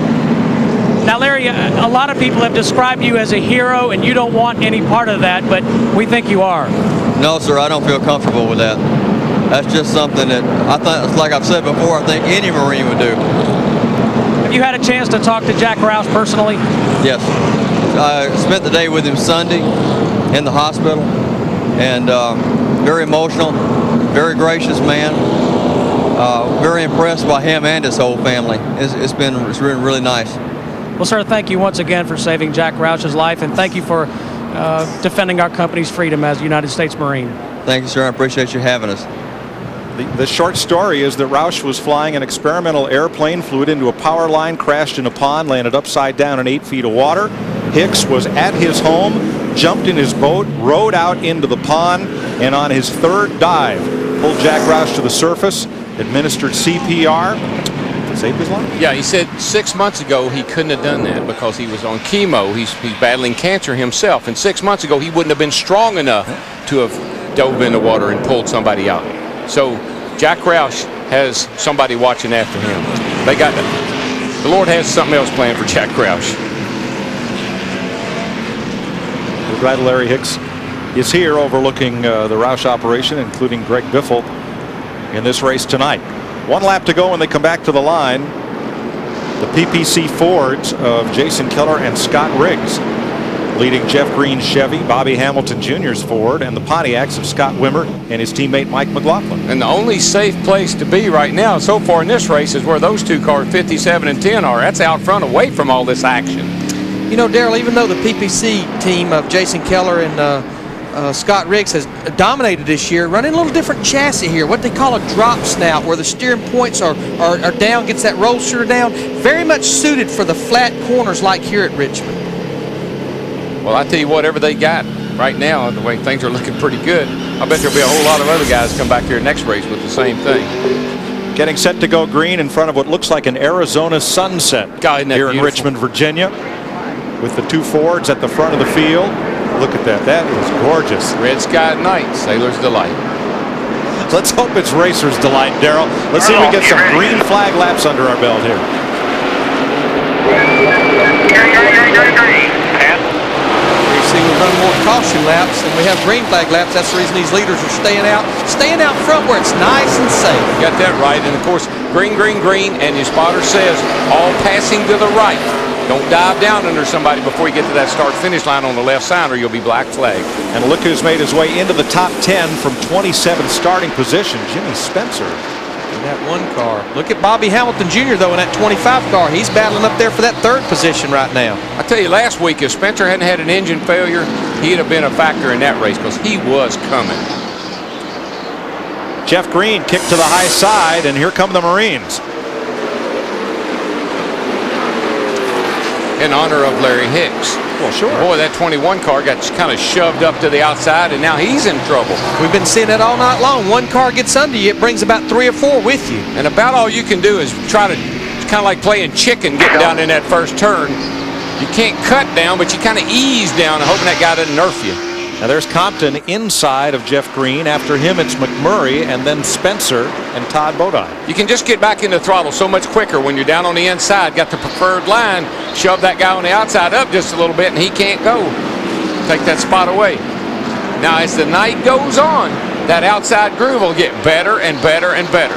Now, Larry, a lot of people have described you as a hero, and you don't want any part of that, but we think you are. No, sir, I don't feel comfortable with that. That's just something that I think, like I've said before, I think any Marine would do. Have you had a chance to talk to Jack Roush personally? Yes. I spent the day with him Sunday in the hospital, and very emotional, very gracious man. Very impressed by him and his whole family. It's been really nice. Well, sir, thank you once again for saving Jack Roush's life, and thank you for defending our company's freedom as a United States Marine. Thank you, sir. I appreciate you having us. The short story is that Roush was flying an experimental airplane, flew it into a power line, crashed in a pond, landed upside down in 8 feet of water. Hicks was at his home, jumped in his boat, rowed out into the pond, and on his third dive, pulled Jack Roush to the surface, administered CPR, saved his life. Yeah, he said 6 months ago he couldn't have done that because he was on chemo. He's battling cancer himself, and 6 months ago he wouldn't have been strong enough to have dove in the water and pulled somebody out. So Jack Roush has somebody watching after him. The Lord has something else planned for Jack Roush. We're glad Larry Hicks is here overlooking the Roush operation, including Greg Biffle in this race tonight. 1 lap to go when they come back to the line. The PPC Fords of Jason Keller and Scott Riggs leading Jeff Green's Chevy, Bobby Hamilton Jr.'s Ford, and the Pontiacs of Scott Wimmer and his teammate Mike McLaughlin. And the only safe place to be right now so far in this race is where those two cars, 57 and 10, are. That's out front, away from all this action. You know, Darrell, even though the PPC team of Jason Keller and Scott Riggs has dominated this year, running a little different chassis here, what they call a drop snout, where the steering points are down, gets that roll shooter down, very much suited for the flat corners like here at Richmond. Well, I tell you, whatever they got right now, the way things are looking pretty good, I bet there'll be a whole lot of other guys come back here next race with the same thing. Getting set to go green in front of what looks like an Arizona sunset here in Richmond, Virginia, with the 2 Fords at the front of the field. Look at that. That is gorgeous. Red sky at night, sailor's delight. Let's hope it's racer's delight, Darrell. Let's see if we get some green flag laps under our belt here. You see, we run more caution laps than we have green flag laps. That's the reason these leaders are staying out front where it's nice and safe. You got that right. And of course, green, green, green, and your spotter says all passing to the right. Don't dive down under somebody before you get to that start-finish line on the left side, or you'll be black flagged. And look who's made his way into the top 10 from 27 starting position, Jimmy Spencer. In that 1 car. Look at Bobby Hamilton Jr., though, in that 25 car. He's battling up there for that 3rd position right now. I tell you, last week, if Spencer hadn't had an engine failure, he'd have been a factor in that race because he was coming. Jeff Green kicked to the high side, and here come the Marines. In honor of Larry Hicks. Well, sure. Boy, that 21 car got kind of shoved up to the outside, and now he's in trouble. We've been seeing that all night long. 1 car gets under you, it brings about 3 or 4 with you. And about all you can do is try to, it's kind of like playing chicken getting down in that first turn. You can't cut down, but you kind of ease down, hoping that guy doesn't nerf you. Now there's Compton inside of Jeff Green. After him, it's McMurray, and then Spencer and Todd Bodine. You can just get back in the throttle so much quicker when you're down on the inside. Got the preferred line. Shove that guy on the outside up just a little bit, and he can't go. Take that spot away. Now, as the night goes on, that outside groove will get better and better and better.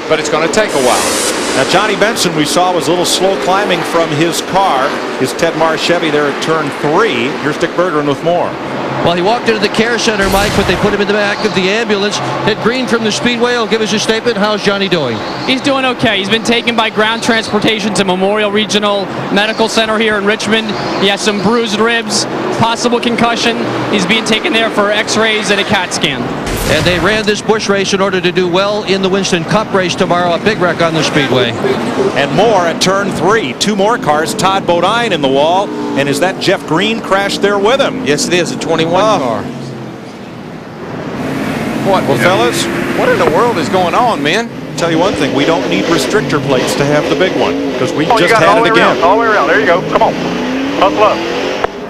But it's going to take a while. Now, Johnny Benson, we saw, was a little slow climbing from his car, his Ted Marr Chevy there at turn 3. Here's Dick Bergeron with more. Well, he walked into the care center, Mike, but they put him in the back of the ambulance. Ed Green from the Speedway will give us a statement. How's Johnny doing? He's doing okay. He's been taken by ground transportation to Memorial Regional Medical Center here in Richmond. He has some bruised ribs, possible concussion. He's being taken there for x-rays and a CAT scan. And they ran this Busch race in order to do well in the Winston Cup race tomorrow. A big wreck on the Speedway. And more at turn 3. 2 more cars. Todd Bodine in the wall. And is that Jeff Green crashed there with him? Yes, it is. A 21 car. What, well, fellas? What in the world is going on, man? Tell you one thing, we don't need restrictor plates to have the big one because we you just got had all it the way again. Around, all the way around. There you go. Come on. Hustle up.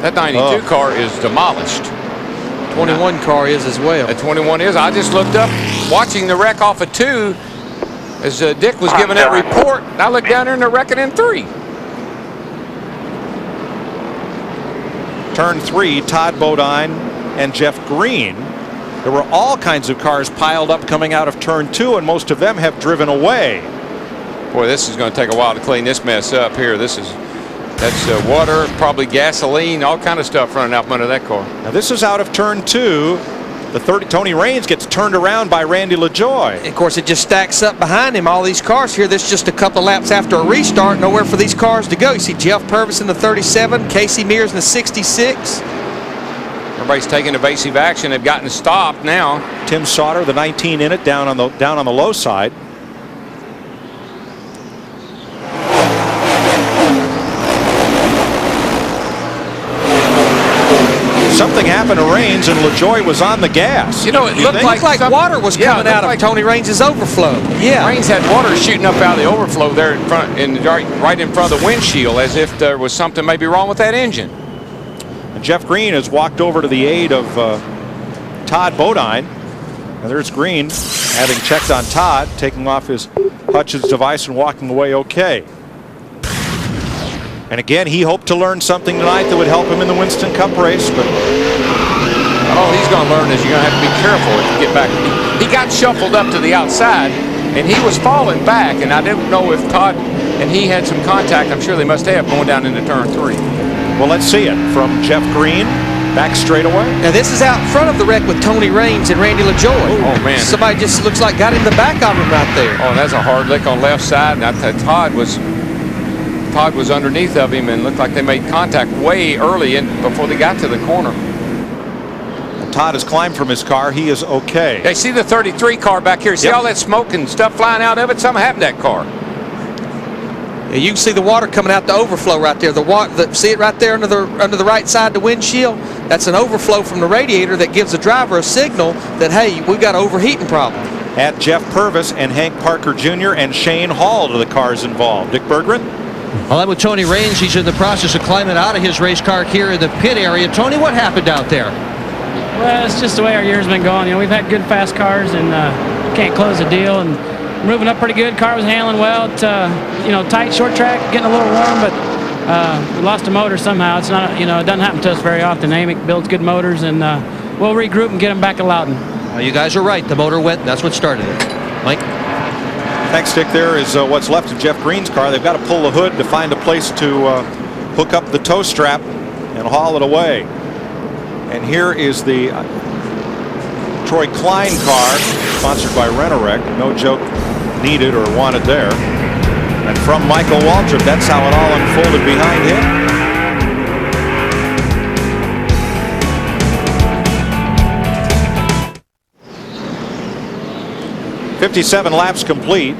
That 92 car is demolished. 21 car is as well. The 21 is. I just looked up, watching the wreck off of 2, as Dick was giving that report. I looked down there and they're wrecking in 3. Turn 3, Todd Bodine and Jeff Green. There were all kinds of cars piled up coming out of turn 2, and most of them have driven away. Boy, this is going to take a while to clean this mess up here. That's water, probably gasoline, all kind of stuff running out from under that car. Now this is out of turn 2. The 30, Tony Raines gets turned around by Randy LaJoie. Of course, it just stacks up behind him. All these cars here. This just a couple laps after a restart. Nowhere for these cars to go. You see Jeff Purvis in the 37, Casey Mears in the 66. Everybody's taking evasive action. They've gotten stopped now. Tim Sauter, the 19 in it, down on the low side. Something happened to Raines, and LaJoie was on the gas. You know, it looked like water was coming out of Tony Raines' overflow. Yeah, Raines had water shooting up out of the overflow there in front, right in front of the windshield, as if there was something maybe wrong with that engine. And Jeff Green has walked over to the aid of Todd Bodine. And there's Green, having checked on Todd, taking off his Hutchins device and walking away okay. And again, he hoped to learn something tonight that would help him in the Winston Cup race, but all he's going to learn is you're going to have to be careful if you get back. He got shuffled up to the outside, and he was falling back, and I didn't know if Todd and he had some contact. I'm sure they must have going down into turn 3. Well, let's see it from Jeff Green, back straightaway. Now this is out front of the wreck with Tony Raines and Randy LaJoie. Oh man! Somebody just looks like got in the back of him right there. Oh, that's a hard lick on left side, and I thought Todd was underneath of him, and looked like they made contact way early before they got to the corner. Todd has climbed from his car. He is okay. Hey, see the 33 car back here? See all that smoke and stuff flying out of it? Something happened to that car. Yeah, you can see the water coming out the overflow right there. See it right there under the right side of the windshield? That's an overflow from the radiator that gives the driver a signal that, hey, we've got an overheating problem. Add Jeff Purvis and Hank Parker Jr. and Shane Hall to the cars involved. Dick Berggren? Well, that with Tony Raines, he's in the process of climbing out of his race car here in the pit area. Tony, what happened out there? Well, it's just the way our year's been going. You know, we've had good fast cars and can't close the deal. And moving up pretty good. Car was handling well. Tight short track, getting a little warm, but we lost a motor somehow. It's not, it doesn't happen to us very often. AMIC builds good motors, and we'll regroup and get them back at Loudon. You guys are right. The motor went, and that's what started it. Mike? Next stick there is what's left of Jeff Green's car. They've got to pull the hood to find a place to hook up the tow strap and haul it away. And here is the Troy Klein car, sponsored by Rent-A-Wreck. No joke needed or wanted there. And from Michael Waltrip, that's how it all unfolded behind him. 57 laps complete.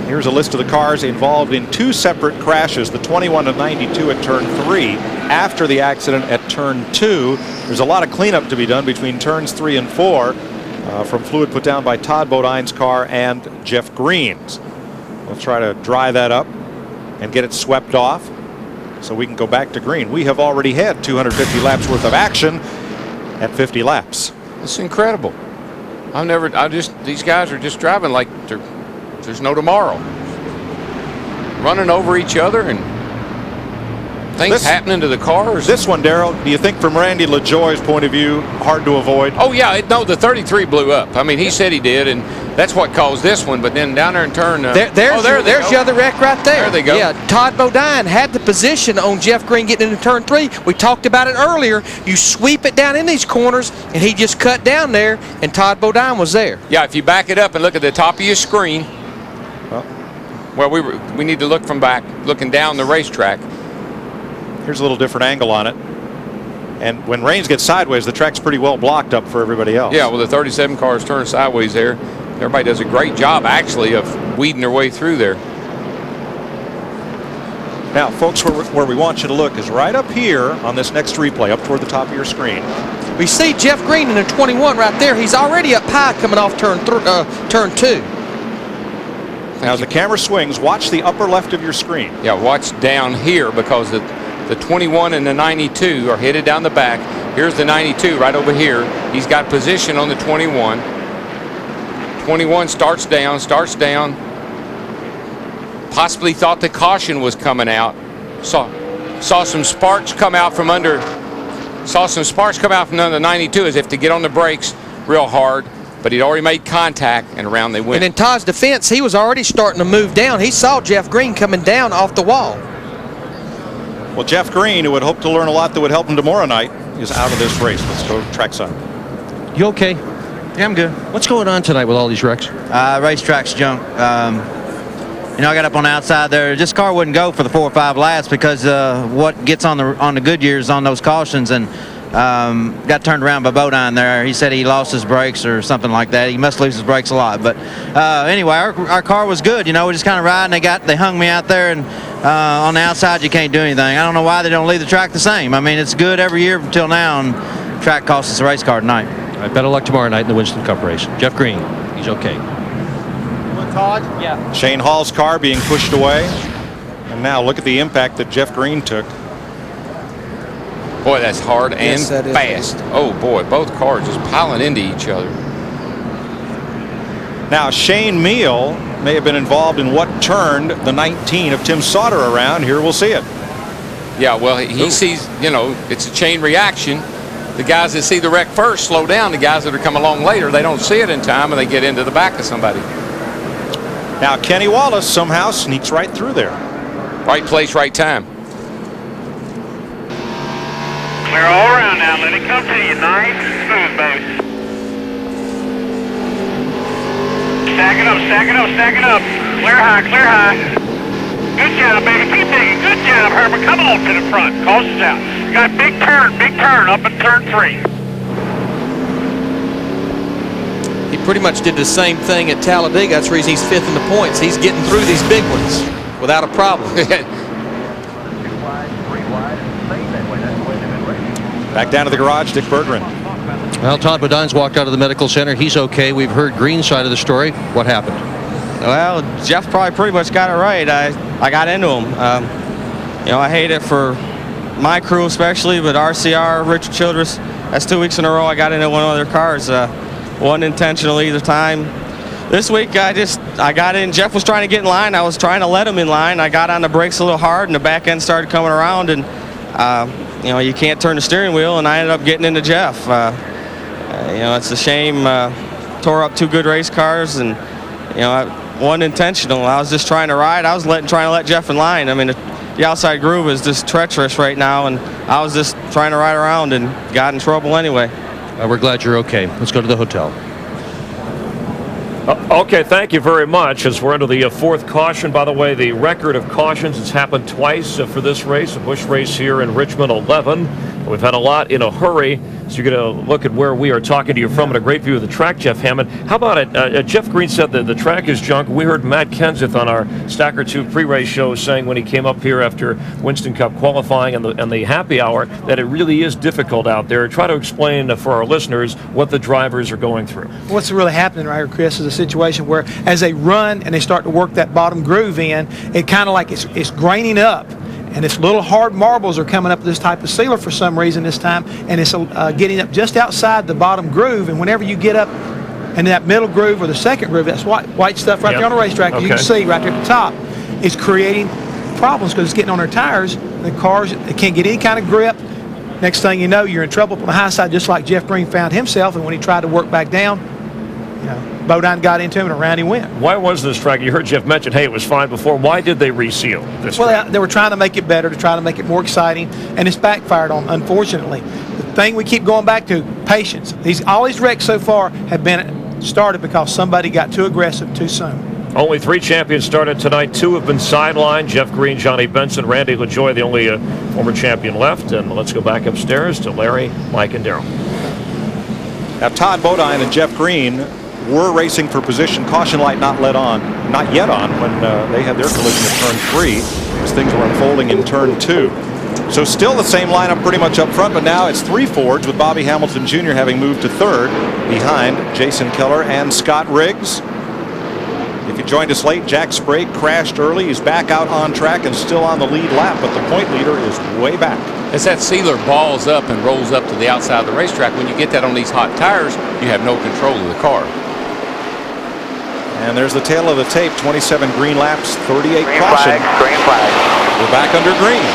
Here's a list of the cars involved in 2 separate crashes, the 21 and 92 at turn 3. After the accident at turn 2, there's a lot of cleanup to be done between turns 3 and 4 from fluid put down by Todd Bodine's car and Jeff Green's. We'll try to dry that up and get it swept off so we can go back to green. We have already had 250 laps worth of action at 50 laps. It's incredible. These guys are just driving like there's no tomorrow. Running over each other, and things happening to the cars. This one, Darrell, do you think from Randy LaJoie's point of view, hard to avoid? Oh, yeah. No, the 33 blew up. I mean, he said he did, and that's what caused this one. But then down there in turn... there's the other wreck right there. There they go. Yeah, Todd Bodine had the position on Jeff Green getting into turn 3. We talked about it earlier. You sweep it down in these corners, and he just cut down there, and Todd Bodine was there. Yeah, if you back it up and look at the top of your screen, well, we need to look from back, looking down the racetrack. Here's a little different angle on it. And when Raines gets sideways, the track's pretty well blocked up for everybody else. Yeah, well, the 37 cars turn sideways there. Everybody does a great job, actually, of weeding their way through there. Now, folks, where we want you to look is right up here on this next replay, up toward the top of your screen. We see Jeff Green in a 21 right there. He's already up high coming off turn 2. Now, as the camera swings, watch the upper left of your screen. Yeah, watch down here because the 21 and the 92 are headed down the back. Here's the 92 right over here. He's got position on the 21. 21 starts down. Possibly thought the caution was coming out. Saw some sparks come out from under. Saw some sparks come out from under the 92 as if to get on the brakes real hard. But he'd already made contact, and around they went. And in Todd's defense, he was already starting to move down. He saw Jeff Green coming down off the wall. Well, Jeff Green, who would hope to learn a lot that would help him tomorrow night, is out of this race. Let's go trackside. You okay? Yeah, I'm good. What's going on tonight with all these wrecks? Racetrack's junk. You know, I got up on the outside there. This car wouldn't go for the 4 or 5 laps because what gets on the Goodyears on those cautions, and got turned around by Bodine there. He said he lost his brakes or something like that. He must lose his brakes a lot. But anyway, our car was good. You know, we just kind of riding. They hung me out there, and on the outside you can't do anything. I don't know why they don't leave the track the same. I mean, it's good every year until now, and the track cost us a race car tonight. All right, better luck tomorrow night in the Winston Cup race. Jeff Green, he's okay. Todd? Yeah. Shane Hall's car being pushed away. And now look at the impact that Jeff Green took. Boy, that's hard and fast. Oh, boy, both cars just piling into each other. Now, Shane Meal may have been involved in what turned the 19 of Tim Sauter around. Here we'll see it. Yeah, well, he sees, you know, it's a chain reaction. The guys that see the wreck first slow down. The guys that are coming along later, they don't see it in time, and they get into the back of somebody. Now, Kenny Wallace somehow sneaks right through there. Right place, right time. Clear all around now. Let it come to you. Nice and smooth, baby. Stack it up. Clear high. Good job, baby. Keep digging. Good job, Herman. Come on to the front. Caution's out. You got a big turn up in turn 3. He pretty much did the same thing at Talladega. That's the reason he's 5th in the points. He's getting through these big ones without a problem. Back down to the garage, Dick Berggren. Well, Todd Bodine's walked out of the medical center. He's okay. We've heard Green's side of the story. What happened? Well, Jeff probably pretty much got it right. I got into him. You know, I hate it for my crew especially, but RCR, Richard Childress, that's 2 weeks in a row I got into one of their cars. One intentional either time. This week I got in. Jeff was trying to get in line. I was trying to let him in line. I got on the brakes a little hard, and the back end started coming around, and you know, you can't turn the steering wheel, and I ended up getting into Jeff. You know, it's a shame. Tore up 2 good race cars, and you know, one intentional. I was just trying to ride. I was trying to let Jeff in line. I mean, the outside groove is just treacherous right now, and I was just trying to ride around and got in trouble anyway. We're glad you're okay. Let's go to the hotel. Okay, thank you very much. As we're under the 4th caution, by the way, the record of cautions has happened twice for this race. A Busch race here in Richmond, 11. We've had a lot in a hurry. So you're going to look at where we are talking to you from and a great view of the track, Jeff Hammond. How about it? Jeff Green said that the track is junk. We heard Matt Kenseth on our Stacker 2 pre-race show saying when he came up here after Winston Cup qualifying and the happy hour that it really is difficult out there. Try to explain for our listeners what the drivers are going through. What's really happening right here, Chris, is a situation where as they run and they start to work that bottom groove in, it kind of like it's graining up. And it's little hard marbles are coming up with this type of sealer for some reason this time, and it's getting up just outside the bottom groove. And whenever you get up in that middle groove or the second groove, that's white stuff right there on the racetrack, you can see right there at the top, it's creating problems because it's getting on their tires. The cars, they can't get any kind of grip. Next thing you know, you're in trouble on the high side, just like Jeff Green found himself. And when he tried to work back down, Bodine got into him and around he went. Why was this track? You heard Jeff mention, hey, it was fine before. Why did they reseal this track? They were trying to make it better, to try to make it more exciting, and it's backfired on, unfortunately. The thing we keep going back to, patience. All these wrecks so far have been started because somebody got too aggressive too soon. Only 3 champions started tonight. 2 have been sidelined. Jeff Green, Johnny Benson, Randy LaJoie, the only former champion left. And let's go back upstairs to Larry, Mike, and Darrell. Now, Todd Bodine and Jeff Green were racing for position. Caution light not yet on when they had their collision at turn 3 as things were unfolding in turn 2. So still the same lineup pretty much up front, but now it's 3 Fords with Bobby Hamilton Jr. having moved to 3rd behind Jason Keller and Scott Riggs. If you joined us late, Jack Sprague crashed early. He's back out on track and still on the lead lap, but the point leader is way back. As that sealer balls up and rolls up to the outside of the racetrack, when you get that on these hot tires, you have no control of the car. And there's the tail of the tape, 27 green laps, 38 caution. Green flag. We're back under green.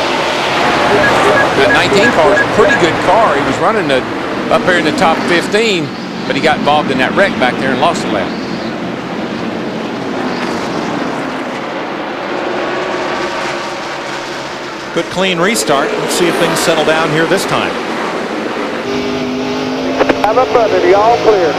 That 19 car is a pretty good car. He was running up here in the top 15, but he got involved in that wreck back there and lost a lap. Good clean restart. Let's see if things settle down here this time. Have up under the all clear.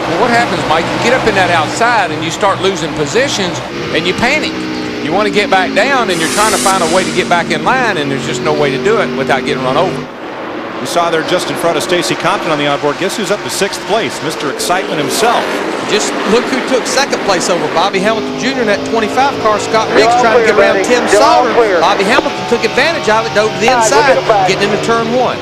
Well, what happens, Mike? You get up in that outside and you start losing positions and you panic. You want to get back down and you're trying to find a way to get back in line, and there's just no way to do it without getting run over. We saw there just in front of Stacy Compton on the onboard. Guess who's up to 6th place? Mr. Excitement himself. Just look who took 2nd place over Bobby Hamilton Jr. in that 25 car. Scott Riggs trying to get around Tim Sauter. Bobby Hamilton took advantage of it, dove to the inside, getting into turn 1.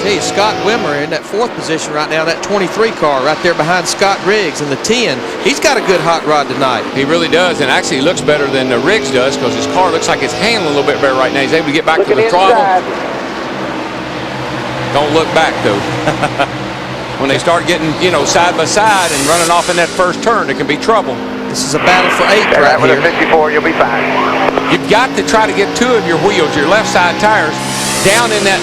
Tell you, Scott Wimmer in that 4th position right now, that 23 car right there behind Scott Riggs in the 10. He's got a good hot rod tonight. He really does, and actually looks better than Riggs does because his car looks like it's handling a little bit better right now. He's able to get back to the throttle. Don't look back, though. When they start getting, side by side and running off in that first turn, there can be trouble. This is a battle for 8 right with here. a 54, you'll be fine. You've got to try to get 2 of your wheels, your left side tires, down in that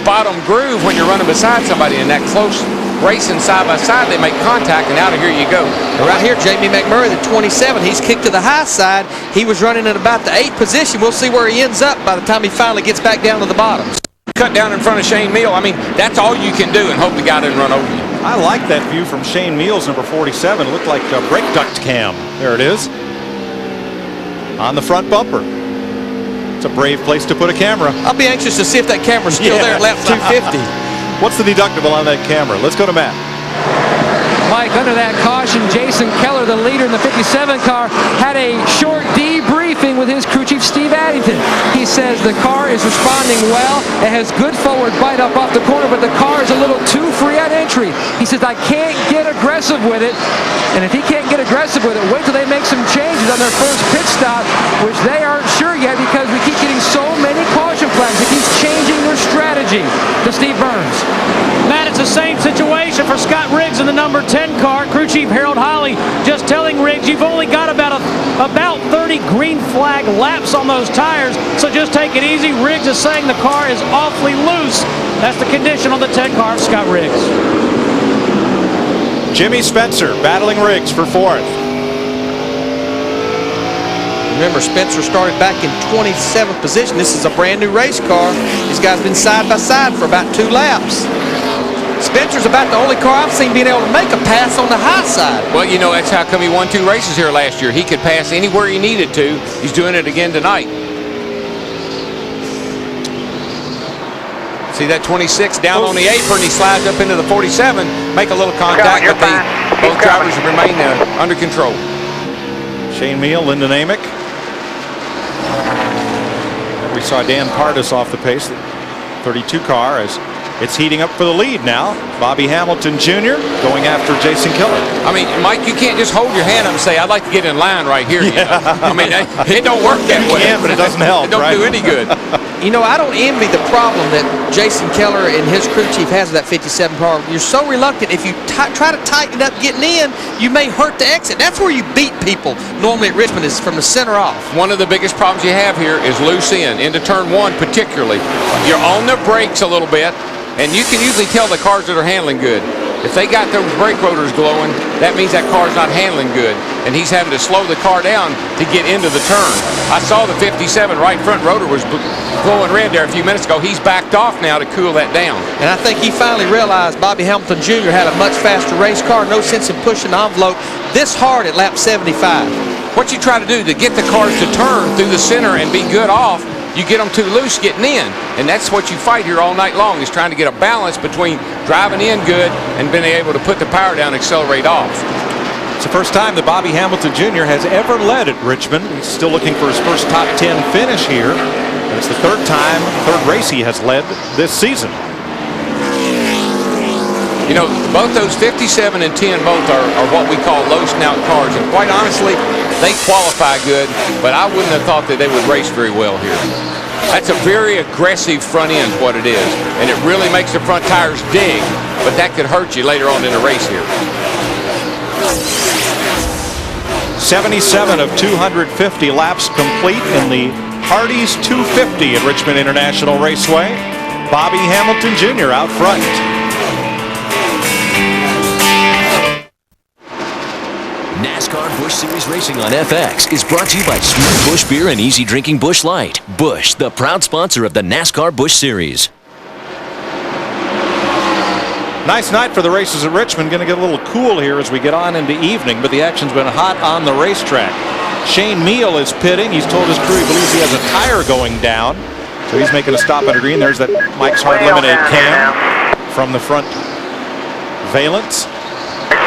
bottom groove when you're running beside somebody in that close racing side by side. They make contact, and out of here you go. And right here, Jamie McMurray, the 27, he's kicked to the high side. He was running at about the 8th position. We'll see where he ends up by the time he finally gets back down to the bottom. Cut down in front of Shane Meal. I mean, that's all you can do, and hope the guy doesn't run over you. I like that view from Shane Meals, number 47. It looked like a brake duct cam. There it is. On the front bumper. It's a brave place to put a camera. I'll be anxious to see if that camera's still there at lap 250. What's the deductible on that camera? Let's go to Matt. Mike, under that caution, Jason Keller, the leader in the 57 car, had a short debriefing with his crew chief, Steve Addington. He says the car is responding well. It has good forward bite up off the corner, but the car is a little too free at entry. He says, I can't get aggressive with it. And if he can't get aggressive with it, wait till they make some changes on their first pit stop, which they aren't sure yet because we keep getting so many caution flags. It keeps changing their strategy to Steve Burns. Matt, it's the same situation for Scott Riggs in the number 10 car. Crew Chief Harold Holly just telling Riggs, you've only got about 30 green flag laps on those tires, so just take it easy. Riggs is saying the car is awfully loose. That's the condition on the 10 car of Scott Riggs. Jimmy Spencer battling Riggs for 4th. Remember, Spencer started back in 27th position. This is a brand new race car. These guys have been side by side for about 2 laps. Spencer's about the only car I've seen being able to make a pass on the high side. Well, that's how come he won 2 races here last year. He could pass anywhere he needed to. He's doing it again tonight. See that 26 down on the apron. He slides up into the 47, make a little contact, but both drivers remain under control. Shane Meal, Lyndon Amick. We saw Dan Pardis off the pace, the 32 car, as it's heating up for the lead now. Bobby Hamilton Jr. going after Jason Keller. I mean, Mike, you can't just hold your hand up and say, I'd like to get in line right here. Yeah. I mean, it don't work that way. It can, but it doesn't help. It don't do any good. You know, I don't envy the problem that Jason Keller and his crew chief has with that 57 car. You're so reluctant. If you try to tighten it up getting in, you may hurt the exit. That's where you beat people normally at Richmond, is from the center off. One of the biggest problems you have here is loose into turn one particularly. You're on the brakes a little bit, and you can usually tell the cars that are handling good. If they got those brake rotors glowing, that means that car's not handling good, and he's having to slow the car down to get into the turn. I saw the 57 right front rotor was glowing red there a few minutes ago. He's backed off now to cool that down. And I think he finally realized Bobby Hamilton Jr. had a much faster race car. No sense in pushing the envelope this hard at lap 75. What you try to do to get the cars to turn through the center and be good off, you get them too loose getting in, and that's what you fight here all night long, is trying to get a balance between driving in good and being able to put the power down and accelerate off. It's the first time that Bobby Hamilton Jr. has ever led at Richmond. He's still looking for his first top 10 finish here, and it's the third race he has led this season. You know, both those 57 and 10 both are what we call low snout cars, and quite honestly, they qualify good, but I wouldn't have thought that they would race very well here. That's a very aggressive front end, what it is, and it really makes the front tires dig, but that could hurt you later on in the race here. 77 of 250 laps complete in the Hardee's 250 at Richmond International Raceway. Bobby Hamilton Jr. out front. NASCAR Busch Series Racing on FX is brought to you by Sweet Busch Beer and Easy Drinking Busch Light. Busch, the proud sponsor of the NASCAR Busch Series. Nice night for the races at Richmond. Going to get a little cool here as we get on into evening, but the action's been hot on the racetrack. Shane Meal is pitting. He's told his crew he believes he has a tire going down, so he's making a stop under green. There's that Mike's Hard Lemonade can from the front valence.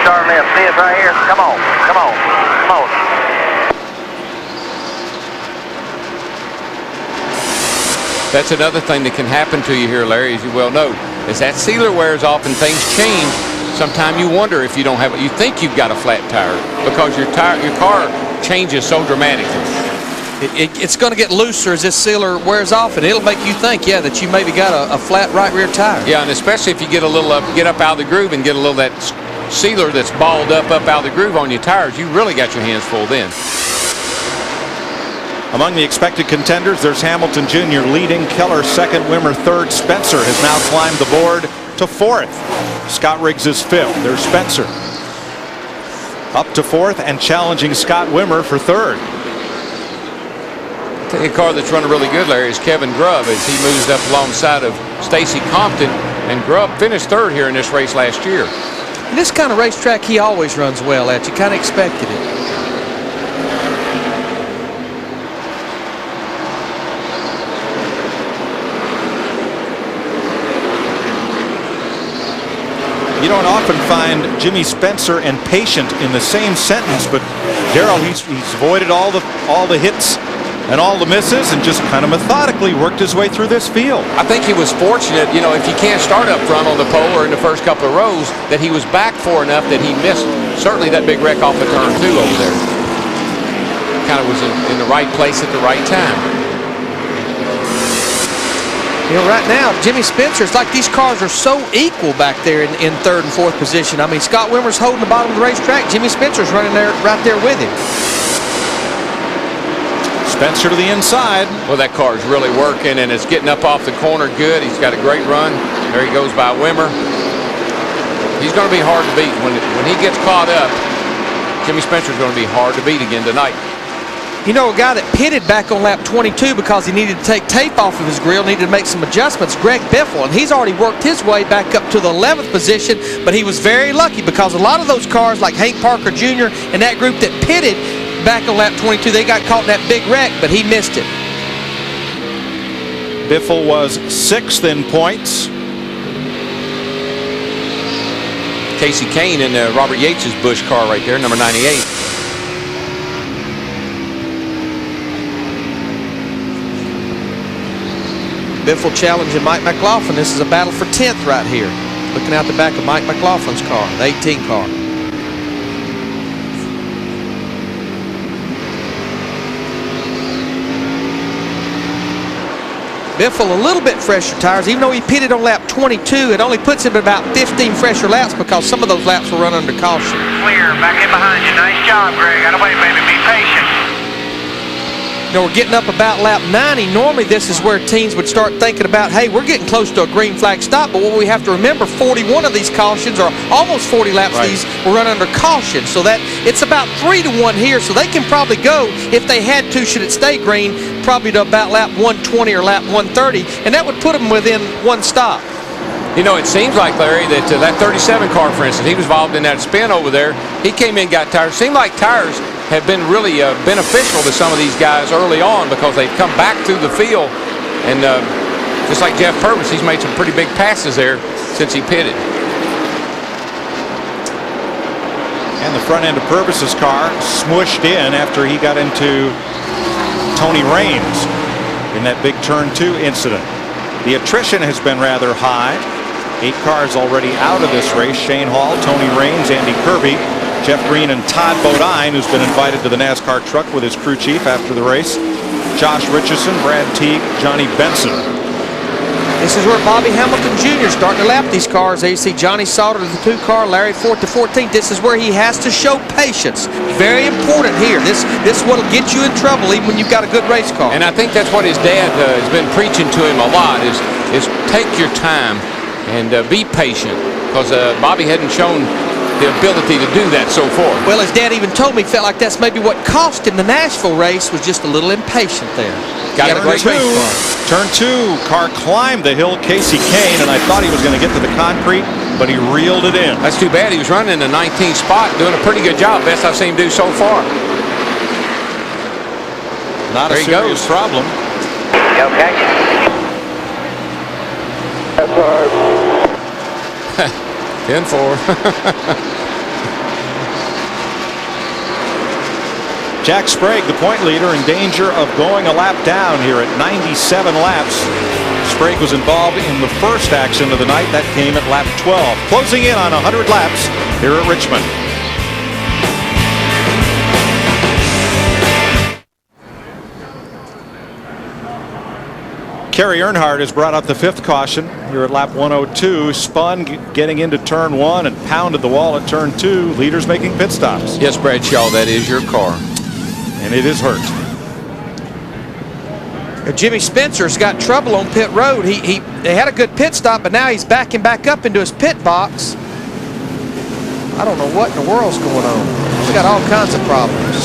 Start left, see us right here. Come on, come on, come on. That's another thing that can happen to you here, Larry, as you well know, is that sealer wears off and things change. Sometimes you wonder if you don't have it. You think you've got a flat tire because your car changes so dramatically. It's going to get looser as this sealer wears off, and it'll make you think, yeah, that you maybe got a flat right rear tire. Yeah, and especially if you get a little get up out of the groove and get a little of that sealer that's balled up out of the groove on your tires, you really got your hands full then. Among the expected contenders, there's Hamilton Jr. leading, Keller second, Wimmer third. Spencer has now climbed the board to fourth. Scott Riggs is fifth. There's Spencer up to fourth and challenging Scott Wimmer for third. I think a car that's running really good, Larry, is Kevin Grubb as he moves up alongside of Stacy Compton, and Grubb finished third here in this race last year. And this kind of racetrack he always runs well at. You kind of expected it. You don't often find Jimmy Spencer and patient in the same sentence, but Darrell, he's avoided all the hits and all the misses and just kind of methodically worked his way through this field. I think he was fortunate, you know, if you can't start up front on the pole or in the first couple of rows, that he was back far enough that he missed certainly that big wreck off of turn 2 over there. Kind of was in the right place at the right time. You know, right now, Jimmy Spencer, it's like these cars are so equal back there in third and fourth position. I mean, Scott Wimmer's holding the bottom of the racetrack. Jimmy Spencer's running there right there with him. Spencer to the inside. Well, that car is really working, and it's getting up off the corner good. He's got a great run. There he goes by Wimmer. He's going to be hard to beat. When he gets caught up, Jimmy Spencer's going to be hard to beat again tonight. You know, a guy that pitted back on lap 22 because he needed to take tape off of his grill, needed to make some adjustments, Greg Biffle, and he's already worked his way back up to the 11th position, but he was very lucky because a lot of those cars like Hank Parker Jr. and that group that pitted back on lap 22, they got caught in that big wreck, but he missed it. Biffle was 6th in points. Casey Kane in Robert Yates' Busch car right there, number 98. Biffle challenging Mike McLaughlin. This is a battle for 10th right here. Looking out the back of Mike McLaughlin's car, the 18 car. Biffle a little bit fresher tires. Even though he pitted on lap 22, it only puts him at about 15 fresher laps because some of those laps were run under caution. Clear, back in behind you. Nice job, Greg. Out of the way, baby. Be patient. You know, we're getting up about lap 90. Normally, this is where teams would start thinking about, hey, we're getting close to a green flag stop. But what we have to remember, 41 of these cautions, or almost 40 laps, these were run under caution. So that it's about 3-1 here. So they can probably go, if they had to, should it stay green, probably to about lap 120 or lap 130. And that would put them within one stop. You know, it seems like, Larry, that that 37 car, for instance, he was involved in that spin over there. He came in, got tires. Seemed like tires have been really beneficial to some of these guys early on because they've come back through the field. And just like Jeff Purvis, he's made some pretty big passes there since he pitted. And the front end of Purvis's car smushed in after he got into Tony Raines in that big turn 2 incident. The attrition has been rather high. 8 cars already out of this race. Shane Hall, Tony Raines, Andy Kirby, Jeff Green, and Todd Bodine, who's been invited to the NASCAR truck with his crew chief after the race. Josh Richardson, Brad Teague, Johnny Benson. This is where Bobby Hamilton Jr. is starting to lap these cars. There you see Johnny Sauter to the 2 car, Larry Ford to 14th. This is where he has to show patience. Very important here. This is what will get you in trouble even when you've got a good race car. And I think that's what his dad has been preaching to him a lot is take your time and be patient because Bobby hadn't shown the ability to do that so far. Well, his dad even told me he felt like that's maybe what cost him the Nashville race, was just a little impatient there. Got a great race car. Turn 2, car climbed the hill, Casey Kane, and I thought he was going to get to the concrete, but he reeled it in. That's too bad. He was running in the 19th spot, doing a pretty good job. Best I've seen him do so far. Not a serious problem. You okay? That's hard. 10-4. Jack Sprague, the point leader, in danger of going a lap down here at 97 laps. Sprague was involved in the first accident of the night. That came at lap 12. Closing in on 100 laps here at Richmond. Kerry Earnhardt has brought out the 5th caution here at lap 102. Spun getting into turn 1 and pounded the wall at turn 2. Leaders making pit stops. Yes, Bradshaw, that is your car. And it is hurt. Jimmy Spencer's got trouble on pit road. They had a good pit stop, but now he's backing back up into his pit box. I don't know what in the world's going on. He's got all kinds of problems.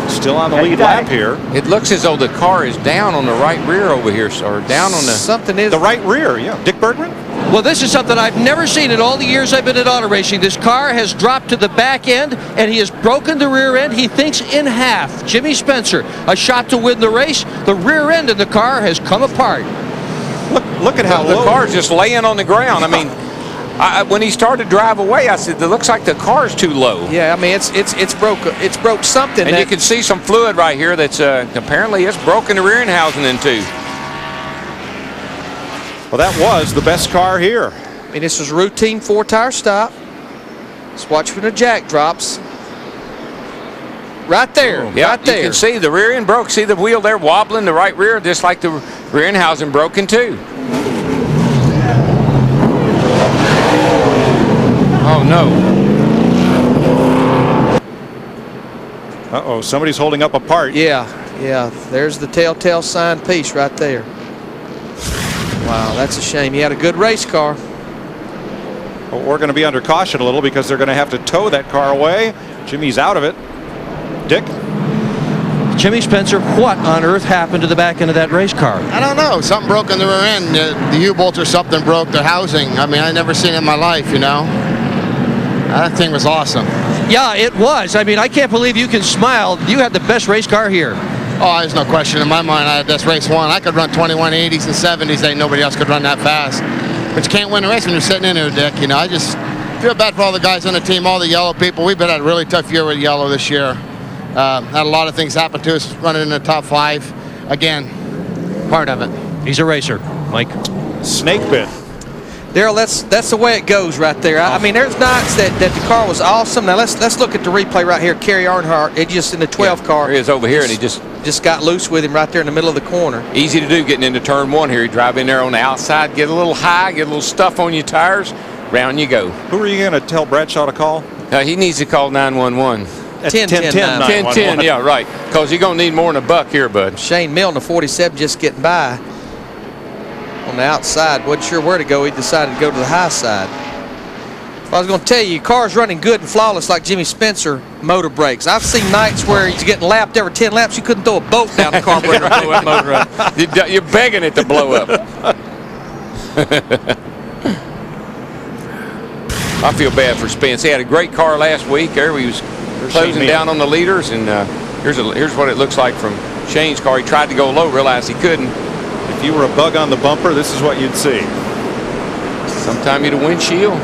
Still on the lead lap here. It looks as though the car is down on the right rear over here, or down on the... Something is... The right rear, yeah. Dick Bergman? Well, this is something I've never seen in all the years I've been at auto racing. This car has dropped to the back end, and he has broken the rear end, he thinks, in half. Jimmy Spencer, a shot to win the race. The rear end of the car has come apart. Look at how the car's just laying on the ground. I mean, when he started to drive away, I said, it looks like the car's too low. Yeah, I mean, it's broke something. And you can see some fluid right here that's apparently it's broken the rear end housing in two. Well, that was the best car here. I mean, this was a routine 4-tire stop. Let's watch when the jack drops. Right there, right there. You can see the rear end broke. See the wheel there wobbling, the right rear, just like the rear end housing broken too. Oh, no. Uh-oh, somebody's holding up a part. Yeah. There's the telltale sign piece right there. Wow, that's a shame. He had a good race car. Well, we're going to be under caution a little because they're going to have to tow that car away. Jimmy's out of it. Dick? Jimmy Spencer, what on earth happened to the back end of that race car? I don't know. Something broke in the rear end. The U-bolts or something broke the housing. I mean, I never seen it in my life, you know. That thing was awesome. Yeah, it was. I mean, I can't believe you can smile. You had the best race car here. Oh, there's no question in my mind. I had this race won. I could run 21 80s and 70s. Ain't nobody else could run that fast. But you can't win a race when you're sitting in there, Dick. You know, I just feel bad for all the guys on the team, all the yellow people. We've been at a really tough year with yellow this year. Had a lot of things happen to us running in the top 5. Again, part of it. He's a racer, Mike. Snake bit. Daryl, that's the way it goes right there. I mean, there's nights that the car was awesome. Now let's look at the replay right here. Kerry Earnhardt, it just in the 12 car. He is over here, and he just just got loose with him right there in the middle of the corner. Easy to do getting into turn one here. You drive in there on the outside, get a little high, get a little stuff on your tires, round you go. Who are you going to tell Bradshaw to call? He needs to call 911. 10-10, yeah, right. Because you're going to need more than a buck here, bud. Shane Milne, the 47, just getting by on the outside. Wasn't sure where to go. He decided to go to the high side. I was going to tell you, your car's running good and flawless like Jimmy Spencer, motor brakes. I've seen nights where he's getting lapped every 10 laps. You couldn't throw a bolt down the carburetor and blow that motor up. You're begging it to blow up. I feel bad for Spence. He had a great car last week. There he was closing down on the leaders, and here's what it looks like from Shane's car. He tried to go low, realized he couldn't. If you were a bug on the bumper, this is what you'd see. Sometime you'd a windshield,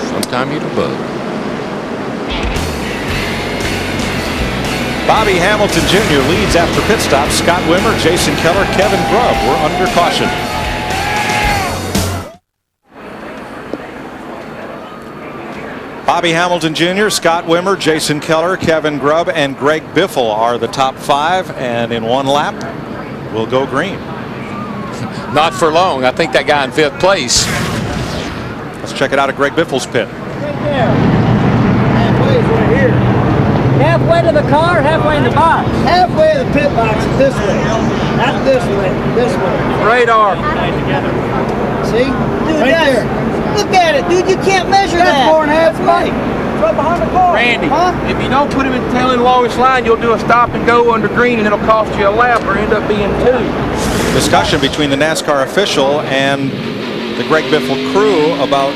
sometime you'd a bug. Bobby Hamilton Jr. leads after pit stop. Scott Wimmer, Jason Keller, Kevin Grubb were under caution. Bobby Hamilton Jr., Scott Wimmer, Jason Keller, Kevin Grubb, and Greg Biffle are the top 5, and in one lap will go green. Not for long. I think that guy in 5th place. Let's check it out at Greg Biffle's pit. Right there. Halfway is right here. Halfway to the car, halfway in the box. Halfway to the pit box is this way. Not this way, this way. Radar. See? Dude, right there. Look at it, dude. You can't measure that. That's 4.5 feet. It's right behind the car. Randy, if you don't put him in tail in the longest line, you'll do a stop and go under green, and it'll cost you a lap or end up being 2. Discussion between the NASCAR official and the Greg Biffle crew about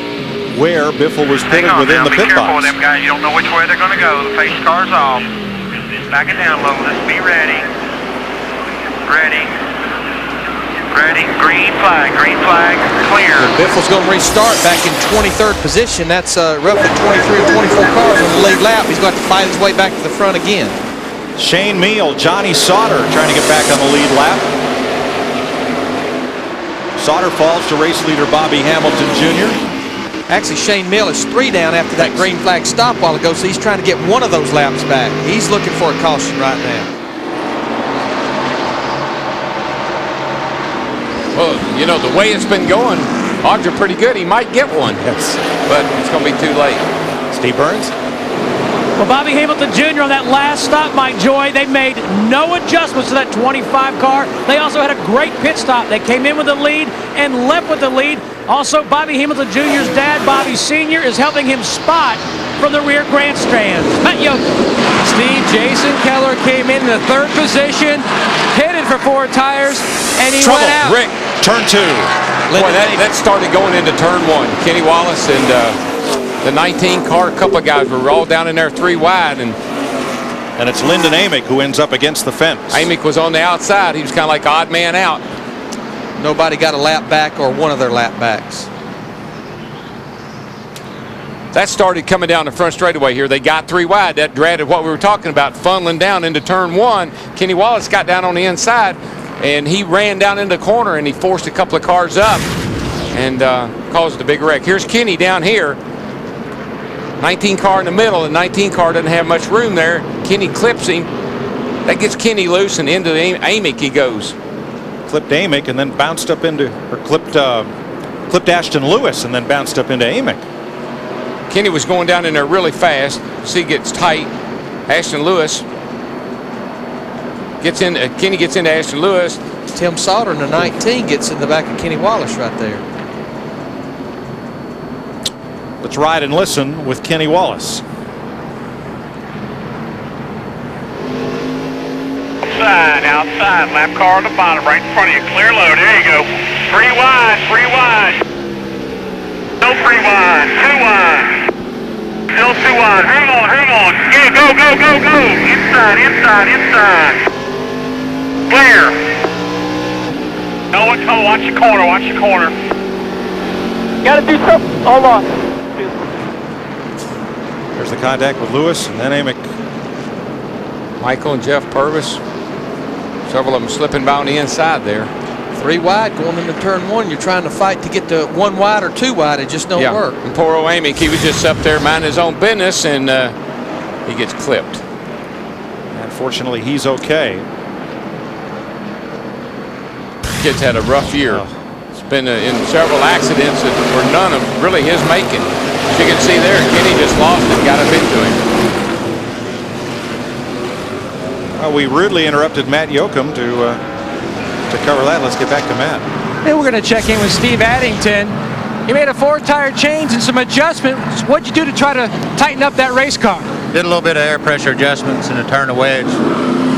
where Biffle was pitted within the pit box. Be careful of them guys. You don't know which way they're going to go. The face car's off. Back it down low. Let's be ready. Ready. Ready. Green flag. Green flag. Clear. Biffle's going to restart back in 23rd position. That's roughly 23 or 24 cars on the lead lap. He's going to have to fight his way back to the front again. Shane Meal, Johnny Sauter trying to get back on the lead lap. Sauter falls to race leader Bobby Hamilton Jr. Actually, Shane Mill is 3 down after that green flag stop a while ago, so he's trying to get one of those laps back. He's looking for a caution right now. Well, you know, the way it's been going, odds are pretty good. He might get one. Yes. But it's going to be too late. Steve Burns? Well, Bobby Hamilton Jr. on that last stop, Mike Joy, they made no adjustments to that 25 car. They also had a great pit stop. They came in with the lead and left with the lead. Also, Bobby Hamilton Jr.'s dad, Bobby Sr., is helping him spot from the rear grandstands. Matt Yoder. Steve, Jason Keller came in the 3rd position, pitted for 4 tires, and he went out. Rick, turn 2. Boy, that started going into turn 1. Kenny Wallace and the 19 car, a couple of guys were all down in there 3 wide, and it's Lyndon Amick who ends up against the fence. Amick was on the outside. He was kind of like odd man out. Nobody got a lap back or one of their lap backs. That started coming down the front straightaway here. They got 3 wide. That dreaded what we were talking about, funneling down into turn 1. Kenny Wallace got down on the inside, and he ran down into the corner, and he forced a couple of cars up and caused a big wreck. Here's Kenny down here. 19 car in the middle, and 19 car doesn't have much room there. Kenny clips him. That gets Kenny loose, and into the Amick he goes. Clipped Amick and then bounced up into, or clipped Ashton Lewis and then bounced up into Amick. Kenny was going down in there really fast. See, gets tight. Ashton Lewis gets in. Kenny gets into Ashton Lewis. Tim Sauter in the 19 gets in the back of Kenny Wallace right there. Let's ride and listen with Kenny Wallace. Outside, lap car on the bottom, right in front of you, clear low, there you go. 3 wide, 3 wide. Still 3 wide, 2 wide. Still 2 wide, hang on. Yeah, go. Inside. Clear. No one come, watch the corner. Gotta do something. Hold on. There's the contact with Lewis and then Amick. Michael and Jeff Purvis. Several of them slipping by on the inside there. 3 wide going into turn 1. You're trying to fight to get to 1 wide or 2 wide. It just don't work. And poor old Amick, he was just up there minding his own business, and he gets clipped. Unfortunately, he's okay. kid's had a rough year. It's been in several accidents that were none of really his making. As you can see there, Kenny just lost and got up into him. We rudely interrupted Matt Yoakum to cover that. Let's get back to Matt. And we're going to check in with Steve Addington. He made a 4-tire change and some adjustments. What'd you do to try to tighten up that race car? Did a little bit of air pressure adjustments and a turn of wedge.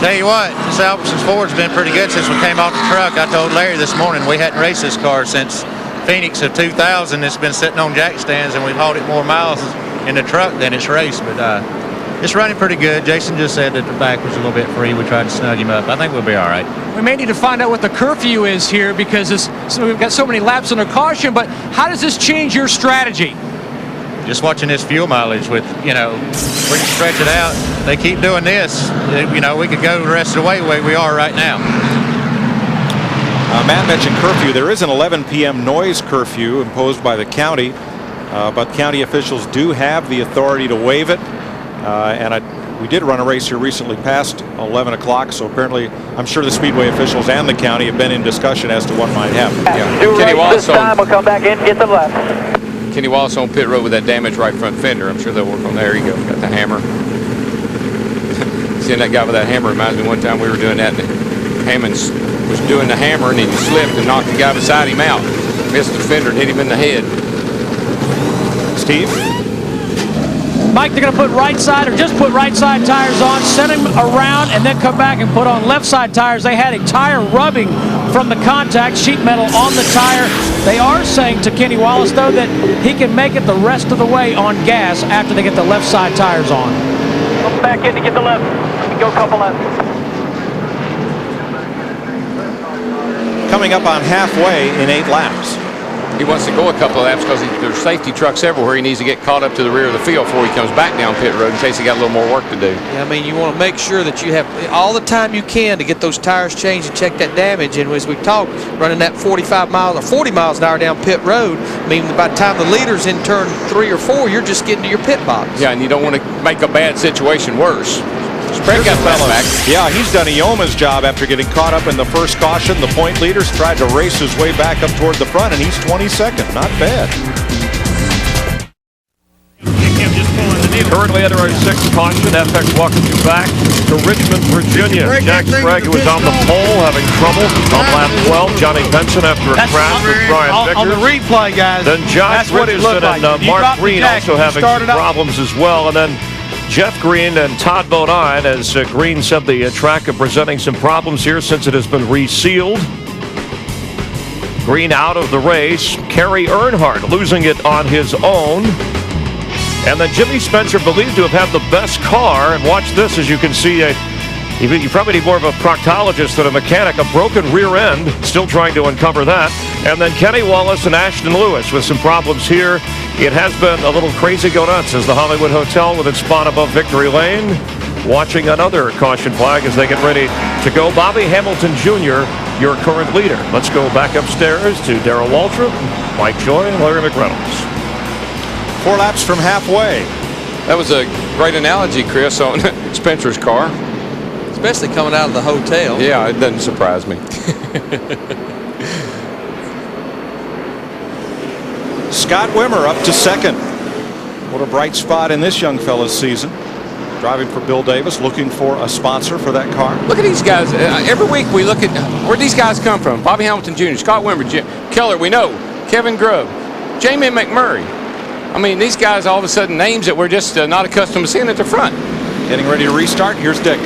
Tell you what, this Albertsons Ford's been pretty good since we came off the truck. I told Larry this morning we hadn't raced this car since Phoenix of 2000. It's been sitting on jack stands, and we've hauled it more miles in the truck than it's raced. But it's running pretty good. Jason just said that the back was a little bit free. We tried to snug him up. I think we'll be all right. We may need to find out what the curfew is here because we've got so many laps under caution, but how does this change your strategy? Just watching this fuel mileage with, we can stretch it out. They keep doing this. We could go the rest of the way we are right now. Matt mentioned curfew. There is an 11 p.m. noise curfew imposed by the county, but county officials do have the authority to waive it. We did run a race here recently past 11 o'clock, so apparently I'm sure the Speedway officials and the county have been in discussion as to what might happen. Yeah. Kenny Wallace this time. We'll come back in and get the left. Kenny Wallace on pit road with that damaged right front fender. I'm sure they'll work on that. There you go. Got the hammer. Seeing that guy with that hammer reminds me one time we were doing that. And Hammonds was doing the hammer and he slipped and knocked the guy beside him out. Missed the fender and hit him in the head. Steve? Mike, they're going to put right side or just put right side tires on, send him around, and then come back and put on left side tires. They had a tire rubbing from the contact, sheet metal on the tire. They are saying to Kenny Wallace, though, that he can make it the rest of the way on gas after they get the left side tires on. Come back in to get the left. Go a couple left. Coming up on halfway in 8 laps. He wants to go a couple of laps because there's safety trucks everywhere. He needs to get caught up to the rear of the field before he comes back down pit road in case he got a little more work to do. Yeah, I mean, you want to make sure that you have all the time you can to get those tires changed and check that damage. And as we talked, running that 45 miles or 40 miles an hour down pit road, I mean, by the time the leader's in turn 3 or 4, you're just getting to your pit box. Yeah, and you don't want to make a bad situation worse. Spread got back. Yeah, he's done a yeoman's job after getting caught up in the first caution. The point leader's tried to race his way back up toward the front, and he's 22nd. Not bad. Currently under our 6th caution, FX welcomes you back to Richmond, Virginia. Jack Sprague, who was on the pole having trouble on lap 12. Johnny Benson after a crash with Brian Vickers. On the replay, guys. Then Josh Whitterson and Mark Green also having some problems as well. And then Jeff Green and Todd Bodine, as Green said, the track presenting some problems here since it has been resealed. Green out of the race. Kerry Earnhardt losing it on his own. And then Jimmy Spencer believed to have had the best car. And watch this, as you can see, you probably need more of a proctologist than a mechanic. A broken rear end, still trying to uncover that. And then Kenny Wallace and Ashton Lewis with some problems here. It has been a little crazy go nuts as the Hollywood Hotel with its spot above Victory Lane, watching another caution flag as they get ready to go. Bobby Hamilton Jr., your current leader. Let's go back upstairs to Darrell Waltrip, Mike Joy, and Larry McReynolds. 4 laps from halfway. That was a great analogy, Chris, on Spencer's car. Especially coming out of the hotel. Yeah, it doesn't surprise me. Scott Wimmer up to 2nd. What a bright spot in this young fella's season. Driving for Bill Davis, looking for a sponsor for that car. Look at these guys. Every week we look at where these guys come from. Bobby Hamilton Jr., Scott Wimmer, Jim Keller, we know, Kevin Grubb, Jamie McMurray. I mean, these guys all of a sudden names that we're just not accustomed to seeing at the front. Getting ready to restart. Here's Dick.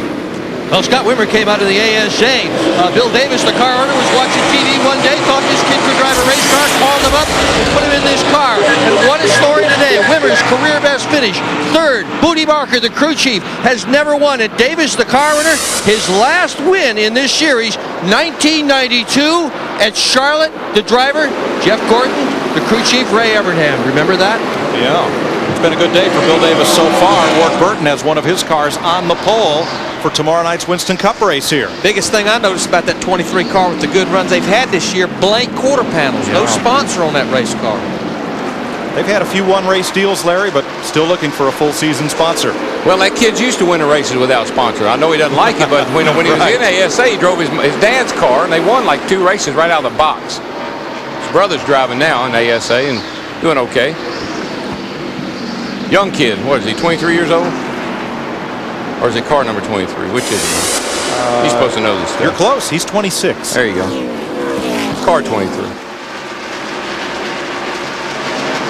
Well, Scott Wimmer came out of the ASA. Bill Davis, the car owner, was watching TV one day, thought this kid could drive a race car, called him up, and put him in this car. And what a story today. Wimmer's career best finish. 3rd, Booty Barker, the crew chief, has never won it. Davis, the car owner, his last win in this series, 1992 at Charlotte. The driver, Jeff Gordon, the crew chief, Ray Evernham. Remember that? Yeah. It's been a good day for Bill Davis so far. Ward Burton has one of his cars on the pole for tomorrow night's Winston Cup race here. Biggest thing I noticed about that 23 car with the good runs they've had this year, blank quarter panels. Yeah. No sponsor on that race car. They've had a few one-race deals, Larry, but still looking for a full season sponsor. Well, that kid's used to winning races without sponsor. I know he doesn't like it, but when he was in ASA, he drove his dad's car, and they won like 2 races right out of the box. His brother's driving now in ASA and doing okay. Young kid, what is he, 23 years old? Or is it car number 23? Which is it? He's supposed to know this stuff. You're close. He's 26. There you go. Car 23.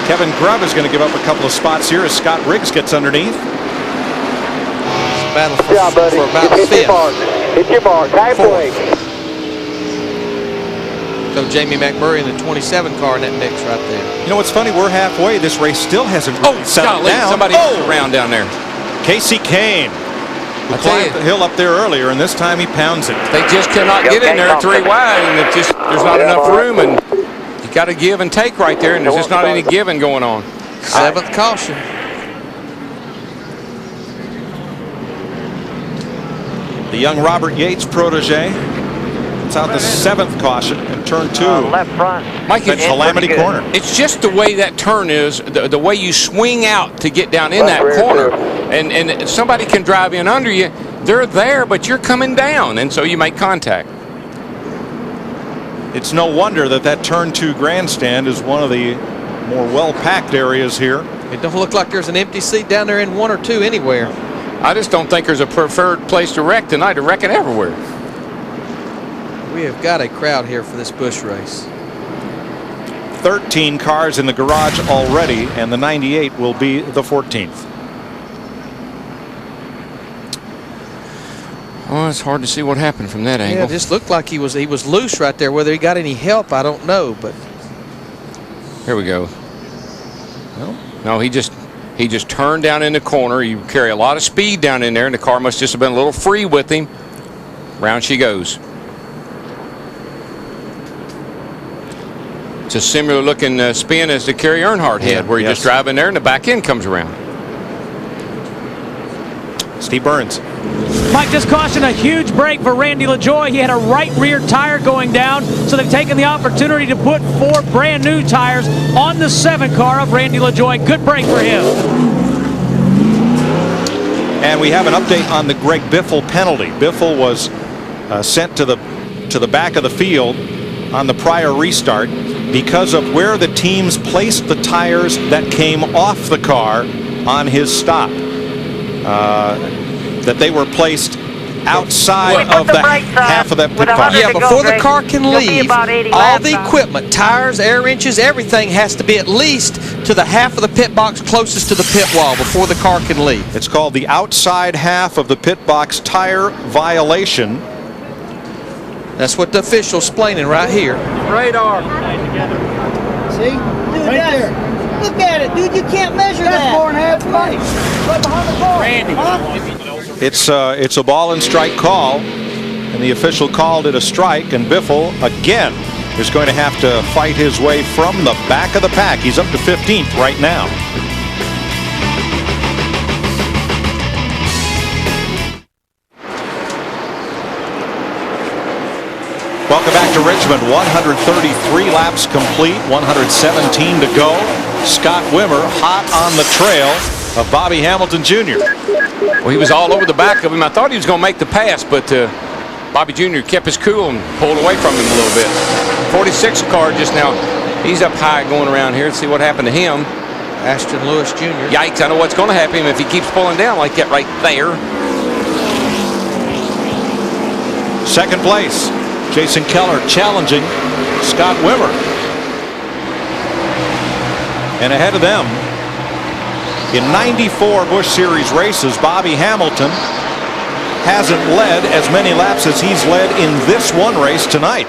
Kevin Grubb is going to give up a couple of spots here as Scott Riggs gets underneath. Battle for about fifth. Hit your mark. Halfway. So Jamie McMurray in the 27 car in that mix right there. You know what's funny? We're halfway. This race still hasn't settled down. Somebody around down there. Casey Kane, who climbed the hill up there earlier, and this time he pounds it. They just cannot get in there 3 wide, and it just there's not enough room, and you got to give and take right there, and there's just not any giving going on. 7th caution. The young Robert Yates protege. It's out the 7th caution in turn 2. Left front. Mike, it's Calamity Corner. It's just the way that turn is, the way you swing out to get down in that corner, and somebody can drive in under you. They're there, but you're coming down, and so you make contact. It's no wonder that turn 2 grandstand is one of the more well-packed areas here. It don't look like there's an empty seat down there in 1 or 2 anywhere. I just don't think there's a preferred place to wreck tonight. To wreck it everywhere. We have got a crowd here for this Busch race. 13 cars in the garage already, and the 98 will be the 14th. Oh, it's hard to see what happened from that angle. Yeah, it just looked like he was loose right there. Whether he got any help, I don't know. But here we go. Well, no, he just turned down in the corner. You carry a lot of speed down in there, and the car must just have been a little free with him. Round she goes. It's a similar looking spin as the Kerry Earnhardt had, where you just drive in there and the back end comes around. Steve Burns. Mike, this caution a huge break for Randy LaJoie. He had a right rear tire going down, so they've taken the opportunity to put 4 brand new tires on the 7 car of Randy LaJoie. Good break for him. And we have an update on the Greg Biffle penalty. Biffle was sent to the back of the field on the prior restart because of where the teams placed the tires that came off the car on his stop. That they were placed outside of the half of that pit box. Yeah, before the car can leave, all the equipment, tires, air inches, everything has to be at least to the half of the pit box closest to the pit wall before the car can leave. It's called the outside half of the pit box tire violation. That's what the official's explaining right here. Radar. See? Dude, right there. Look at it, dude. You can't measure that. 4.5 feet. Right behind the car. Randy. It's a ball and strike call, and the official called it a strike, and Biffle again is going to have to fight his way from the back of the pack. He's up to 15th right now. Welcome back to Richmond. 133 laps complete, 117 to go. Scott Wimmer hot on the trail of Bobby Hamilton Jr. Well, he was all over the back of him. I thought he was going to make the pass, but Bobby Jr. kept his cool and pulled away from him a little bit. 46 car just now. He's up high going around here. Let's see what happened to him. Ashton Lewis Jr. Yikes, I know what's going to happen if he keeps pulling down like that right there. Second place, Jason Keller challenging Scott Wimmer. And ahead of them, in 94 Busch Series races, Bobby Hamilton hasn't led as many laps as he's led in this one race tonight.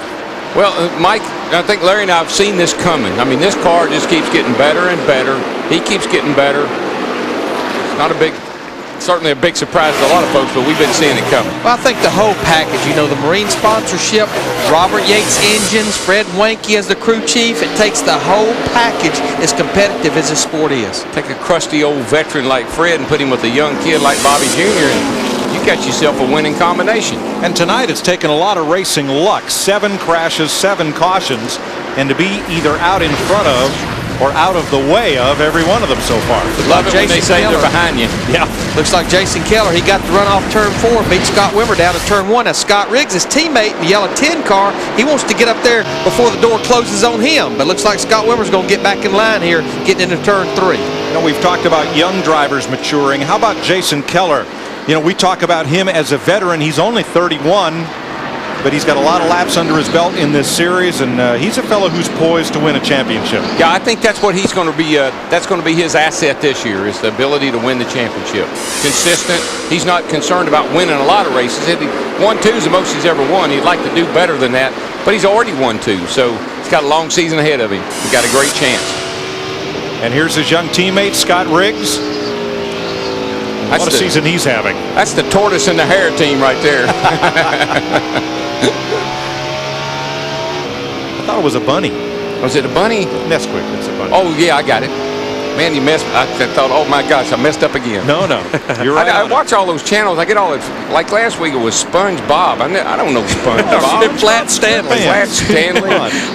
Well, Mike, I think Larry and I have seen this coming. I mean, this car just keeps getting better and better. He keeps getting better. It's not certainly a big surprise to a lot of folks, but we've been seeing it coming. Well, I think the whole package, you know, the Marine sponsorship, Robert Yates engines, Fred Wanke as the crew chief, it takes the whole package as competitive as this sport is. Take a crusty old veteran like Fred and put him with a young kid like Bobby Jr. and you got yourself a winning combination. And tonight it's taken a lot of racing luck. 7 crashes, 7 cautions, and to be either out in front of or out of the way of every one of them so far. Love it when they say they're behind you. Yeah. Looks like Jason Keller, he got the run off turn 4, beat Scott Wimmer down to turn 1. Now Scott Riggs, his teammate in the yellow 10 car, he wants to get up there before the door closes on him. But looks like Scott Wimmer's going to get back in line here, getting into turn 3. You know, we've talked about young drivers maturing. How about Jason Keller? You know, we talk about him as a veteran. He's only 31. But he's got a lot of laps under his belt in this series, and he's a fellow who's poised to win a championship. Yeah, I think that's what he's going to be. That's going to be his asset this year, is the ability to win the championship. Consistent. He's not concerned about winning a lot of races. 1-2 is the most he's ever won. He'd like to do better than that, but he's already won 2, so he's got a long season ahead of him. He's got a great chance. And here's his young teammate, Scott Riggs. What a season he's having. That's the tortoise and the hare team right there. I thought it was a bunny. Was it a bunny? Nesquik, it's a bunny. Oh, yeah, I got it. Man, you messed. I thought, oh my gosh, I messed up again. No, you're right. I watch all those channels. I get all it. Like last week, it was SpongeBob. I don't know SpongeBob. Flat Stanley. Flat Stanley.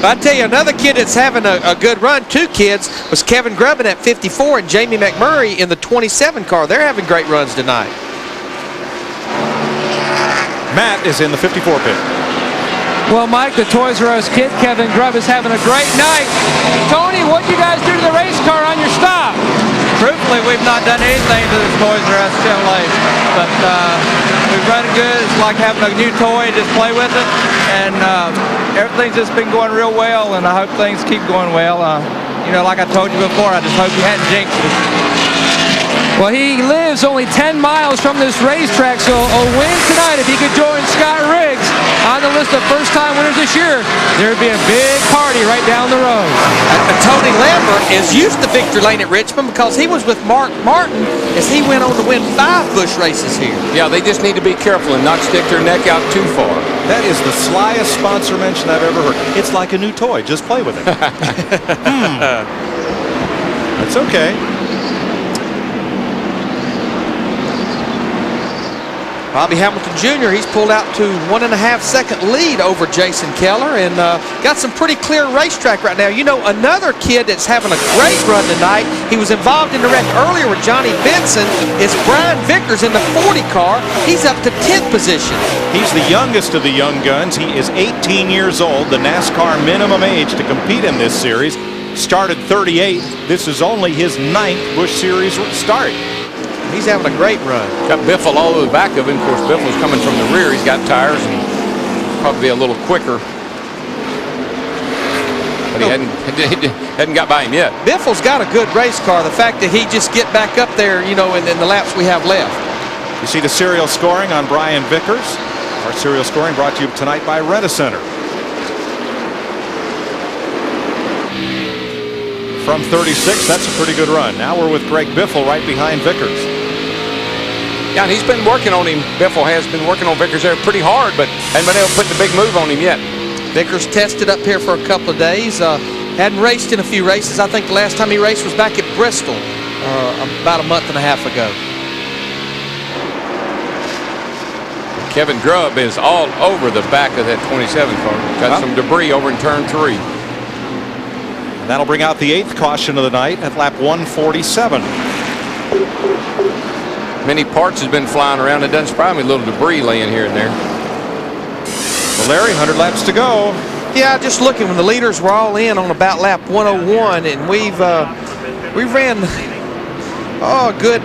I tell you, another kid that's having a good run, 2 kids, was Kevin Grubbin at 54 and Jamie McMurray in the 27 car. They're having great runs tonight. Matt is in the 54 pit. Well, Mike, the Toys R Us kid, Kevin Grubb, is having a great night. Tony, what you guys do to the race car on your stop? Truthfully, we've not done anything to the Toys R Us Chevrolet, but we've run it good. It's like having a new toy, just play with it, and everything's just been going real well, and I hope things keep going well. You know, like I told you before, I just hope you hadn't jinxed it. Well, he lives only 10 miles from this racetrack, so a win tonight, if he could join Scott Riggs on the list of first-time winners this year, there'd be a big party right down the road. Tony Lambert is used to victory lane at Richmond because he was with Mark Martin as he went on to win 5 Busch races here. Yeah, they just need to be careful and not stick their neck out too far. That is the slyest sponsor mention I've ever heard. It's like a new toy. Just play with it. It's okay. Bobby Hamilton Jr., he's pulled out to 1.5-second lead over Jason Keller and got some pretty clear racetrack right now. You know, another kid that's having a great run tonight, he was involved in the wreck earlier with Johnny Benson, is Brian Vickers in the 40 car. He's up to 10th position. He's the youngest of the young guns. He is 18 years old, the NASCAR minimum age to compete in this series. Started 38. This is only his 9th Busch Series start. He's having a great run. Got Biffle all over the back of him. Of course, Biffle's coming from the rear. He's got tires and probably be a little quicker. But he hadn't got by him yet. Biffle's got a good race car. The fact that he just get back up there, you know, in the laps we have left. You see the serial scoring on Brian Vickers. Our serial scoring brought to you tonight by Rent-A-Center. From 36, that's a pretty good run. Now we're with Greg Biffle right behind Vickers. Yeah, and he's been working on him. Biffle has been working on Vickers there pretty hard, but hadn't been able to put the big move on him yet. Vickers tested up here for a couple of days. Hadn't raced in a few races. I think the last time he raced was back at Bristol about a month and a half ago. Kevin Grubb is all over the back of that 27 car. Got some debris over in turn 3. And that'll bring out the 8th caution of the night at lap 147. Many parts has been flying around. It doesn't surprise me, a little debris laying here and there. Well, Larry, 100 laps to go. Yeah, just looking when the leaders were all in on about lap 101, and we ran a good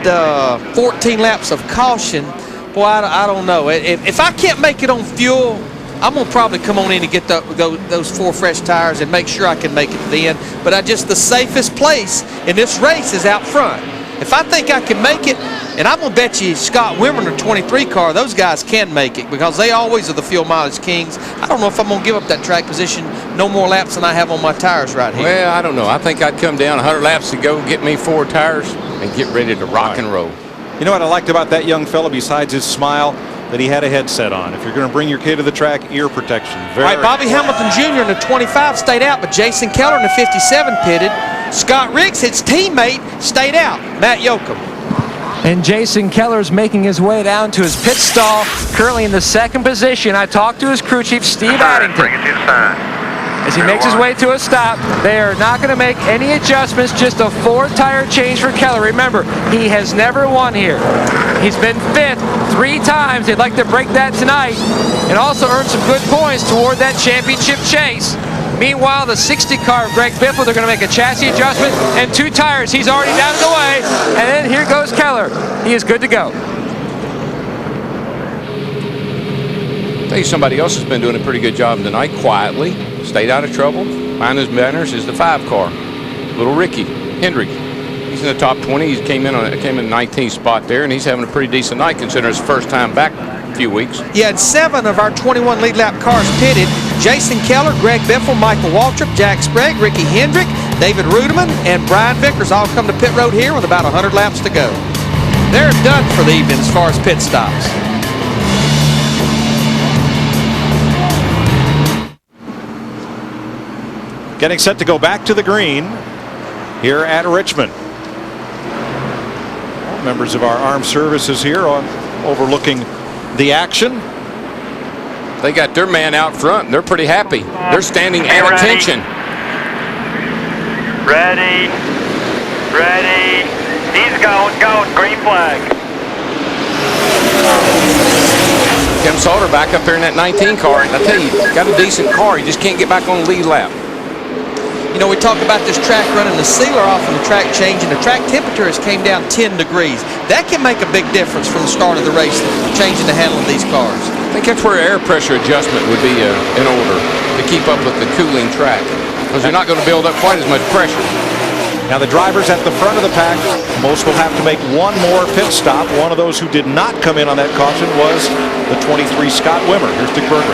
14 laps of caution. Boy, I don't know. If I can't make it on fuel, I'm going to probably come on in and get those 4 fresh tires and make sure I can make it to the end. But the safest place in this race is out front. If I think I can make it, and I'm going to bet you Scott Wimmer in the 23 car, those guys can make it because they always are the fuel mileage kings. I don't know if I'm going to give up that track position no more laps than I have on my tires right here. Well, I don't know. I think I'd come down 100 laps to go, get me 4 tires, and get ready to rock and roll. You know what I liked about that young fella besides his smile? That he had a headset on. If you're going to bring your kid to the track, ear protection. All right, Bobby Hamilton Jr. in the 25 stayed out, but Jason Keller in the 57 pitted. Scott Riggs, his teammate, stayed out. Matt Yoakum. And Jason Keller's making his way down to his pit stall, currently in the 2nd position. I talked to his crew chief, Steve Addington. Bring it to the side. as he makes his way to a stop. They are not going to make any adjustments, just a 4-tire change for Keller. Remember, he has never won here. He's been 5th 3 times. They'd like to break that tonight and also earn some good points toward that championship chase. Meanwhile, the 60 car of Greg Biffle, they're going to make a chassis adjustment and 2 tires. He's already down and away. And then here goes Keller. He is good to go. I'll tell you, somebody else has been doing a pretty good job tonight, quietly, stayed out of trouble. Behind his banners is the 5 car, little Ricky Hendrick. He's in the top 20. He came in 19th spot there, and he's having a pretty decent night considering his first time back a few weeks. Yeah, and 7 of our 21 lead lap cars pitted. Jason Keller, Greg Biffle, Michael Waltrip, Jack Sprague, Ricky Hendrick, David Rudeman, and Brian Vickers all come to pit road here with about 100 laps to go. They're done for the evening as far as pit stops. Getting set to go back to the green here at Richmond. Members of our armed services here overlooking the action. They got their man out front, and they're pretty happy. They're standing at attention. Ready. Ready. He's going. Green flag. Tim Salter back up there in that 19 car. And I tell you, got a decent car. He just can't get back on the lead lap. You know, we talk about this track running the sealer off and the track change, and the track temperature has came down 10 degrees. That can make a big difference from the start of the race, changing the handle of these cars. I think that's where air pressure adjustment would be in order to keep up with the cooling track, because you're not going to build up quite as much pressure. Now the drivers at the front of the pack, most will have to make one more pit stop. One of those who did not come in on that caution was the 23 Scott Wimmer. Here's Dick Berger.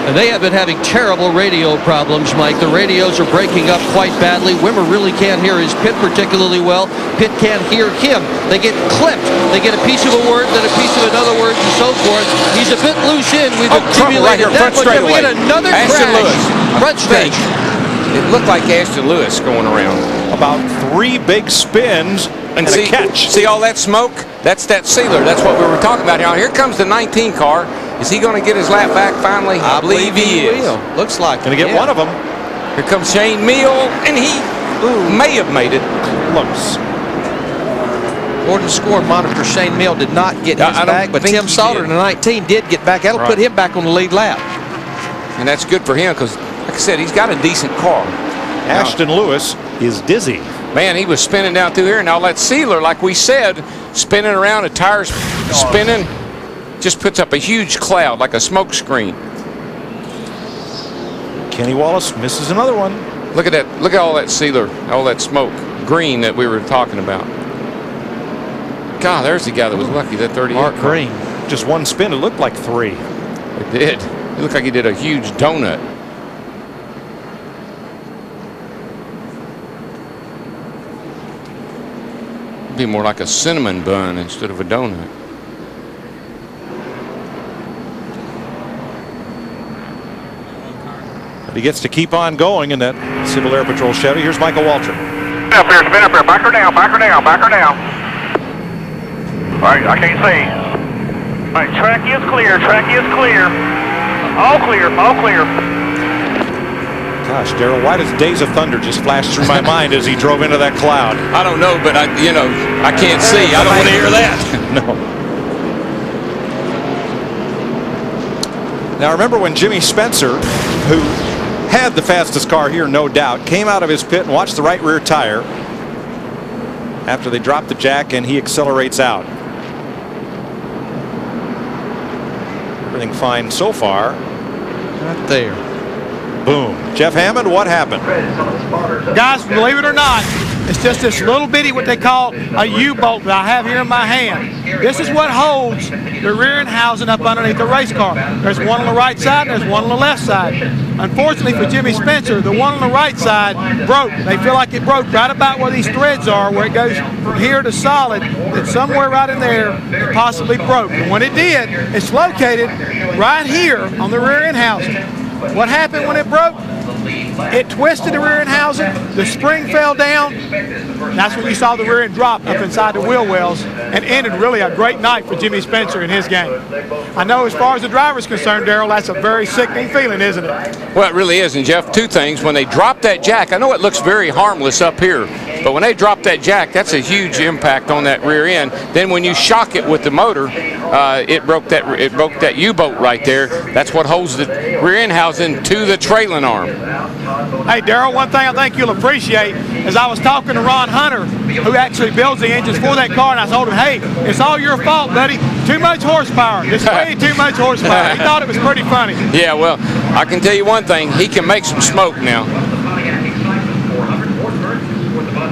And they have been having terrible radio problems, Mike. The radios are breaking up quite badly. Wimmer really can't hear his pit particularly well. Pit can't hear him. They get clipped. They get a piece of a word, then a piece of another word, and so forth. He's a bit loose in. We've accumulated that much, and we get another crash. Front stretch. It looked like Ashton Lewis going around. About 3 big spins and see, a catch. See all that smoke? That's that sealer. That's what we were talking about. Now here comes the 19 car. Is he going to get his lap back finally? I believe he is. Will. Looks like going to get one of them. Here comes Shane Meal, and he may have made it. Close. Gordon score monitor Shane Meal did not get his back, but Tim Salter in the 19 did get back. That'll put him back on the lead lap. And that's good for him because, like I said, he's got a decent car. Ashton Lewis is dizzy. Man, he was spinning down through here, and now that sealer, like we said, spinning around, the tires spinning, just puts up a huge cloud like a smoke screen. Kenny Wallace misses another one. Look at that. Look at all that sealer, all that smoke, green that we were talking about. God, there's the guy that was lucky, that 38. Mark Green. Just one spin, it looked like 3. It did. It looked like he did a huge donut. It'd be more like a cinnamon bun instead of a donut. But he gets to keep on going in that Civil Air Patrol Chevy. Here's Michael Waltrip. Spin up here, back her down, back her down, back her down. All right, I can't see. All right, track is clear, All clear, all clear. Gosh, Darrell, why does Days of Thunder just flash through my mind as he drove into that cloud? I don't know, but I can't see. I don't want to hear that. No. Now remember when Jimmy Spencer, who had the fastest car here, no doubt, came out of his pit and watched the right rear tire after they dropped the jack, and he accelerates out. Everything fine so far. Right there. Boom. Jeff Hammond, what happened? Guys, believe it or not, it's just this little bitty, what they call a U-bolt that I have here in my hand. This is what holds the rear end housing up underneath the race car. There's one on the right side and there's one on the left side. Unfortunately for Jimmy Spencer, the one on the right side broke. They feel like it broke right about where these threads are, where it goes from here to solid. That somewhere right in there it possibly broke. And when it did, it's located right here on the rear end housing. What happened when it broke? It twisted the rear end housing, the spring fell down. That's when you saw the rear end drop up inside the wheel wells, and ended really a great night for Jimmy Spencer in his game. I know as far as the driver's concerned, Darrell, that's a very sickening feeling, isn't it? Well, it really is. And Jeff, two things. When they drop that jack, I know it looks very harmless up here, but when they drop that jack, that's a huge impact on that rear end. Then when you shock it with the motor, it broke that U-bolt right there. That's what holds the rear end housing to the trailing arm. Hey, Darrell, one thing I think you'll appreciate is I was talking to Ron Hunter, who actually builds the engines for that car, and I told him, hey, it's all your fault, buddy. Too much horsepower. It's way too much horsepower. He thought it was pretty funny. Yeah, well, I can tell you one thing. He can make some smoke now.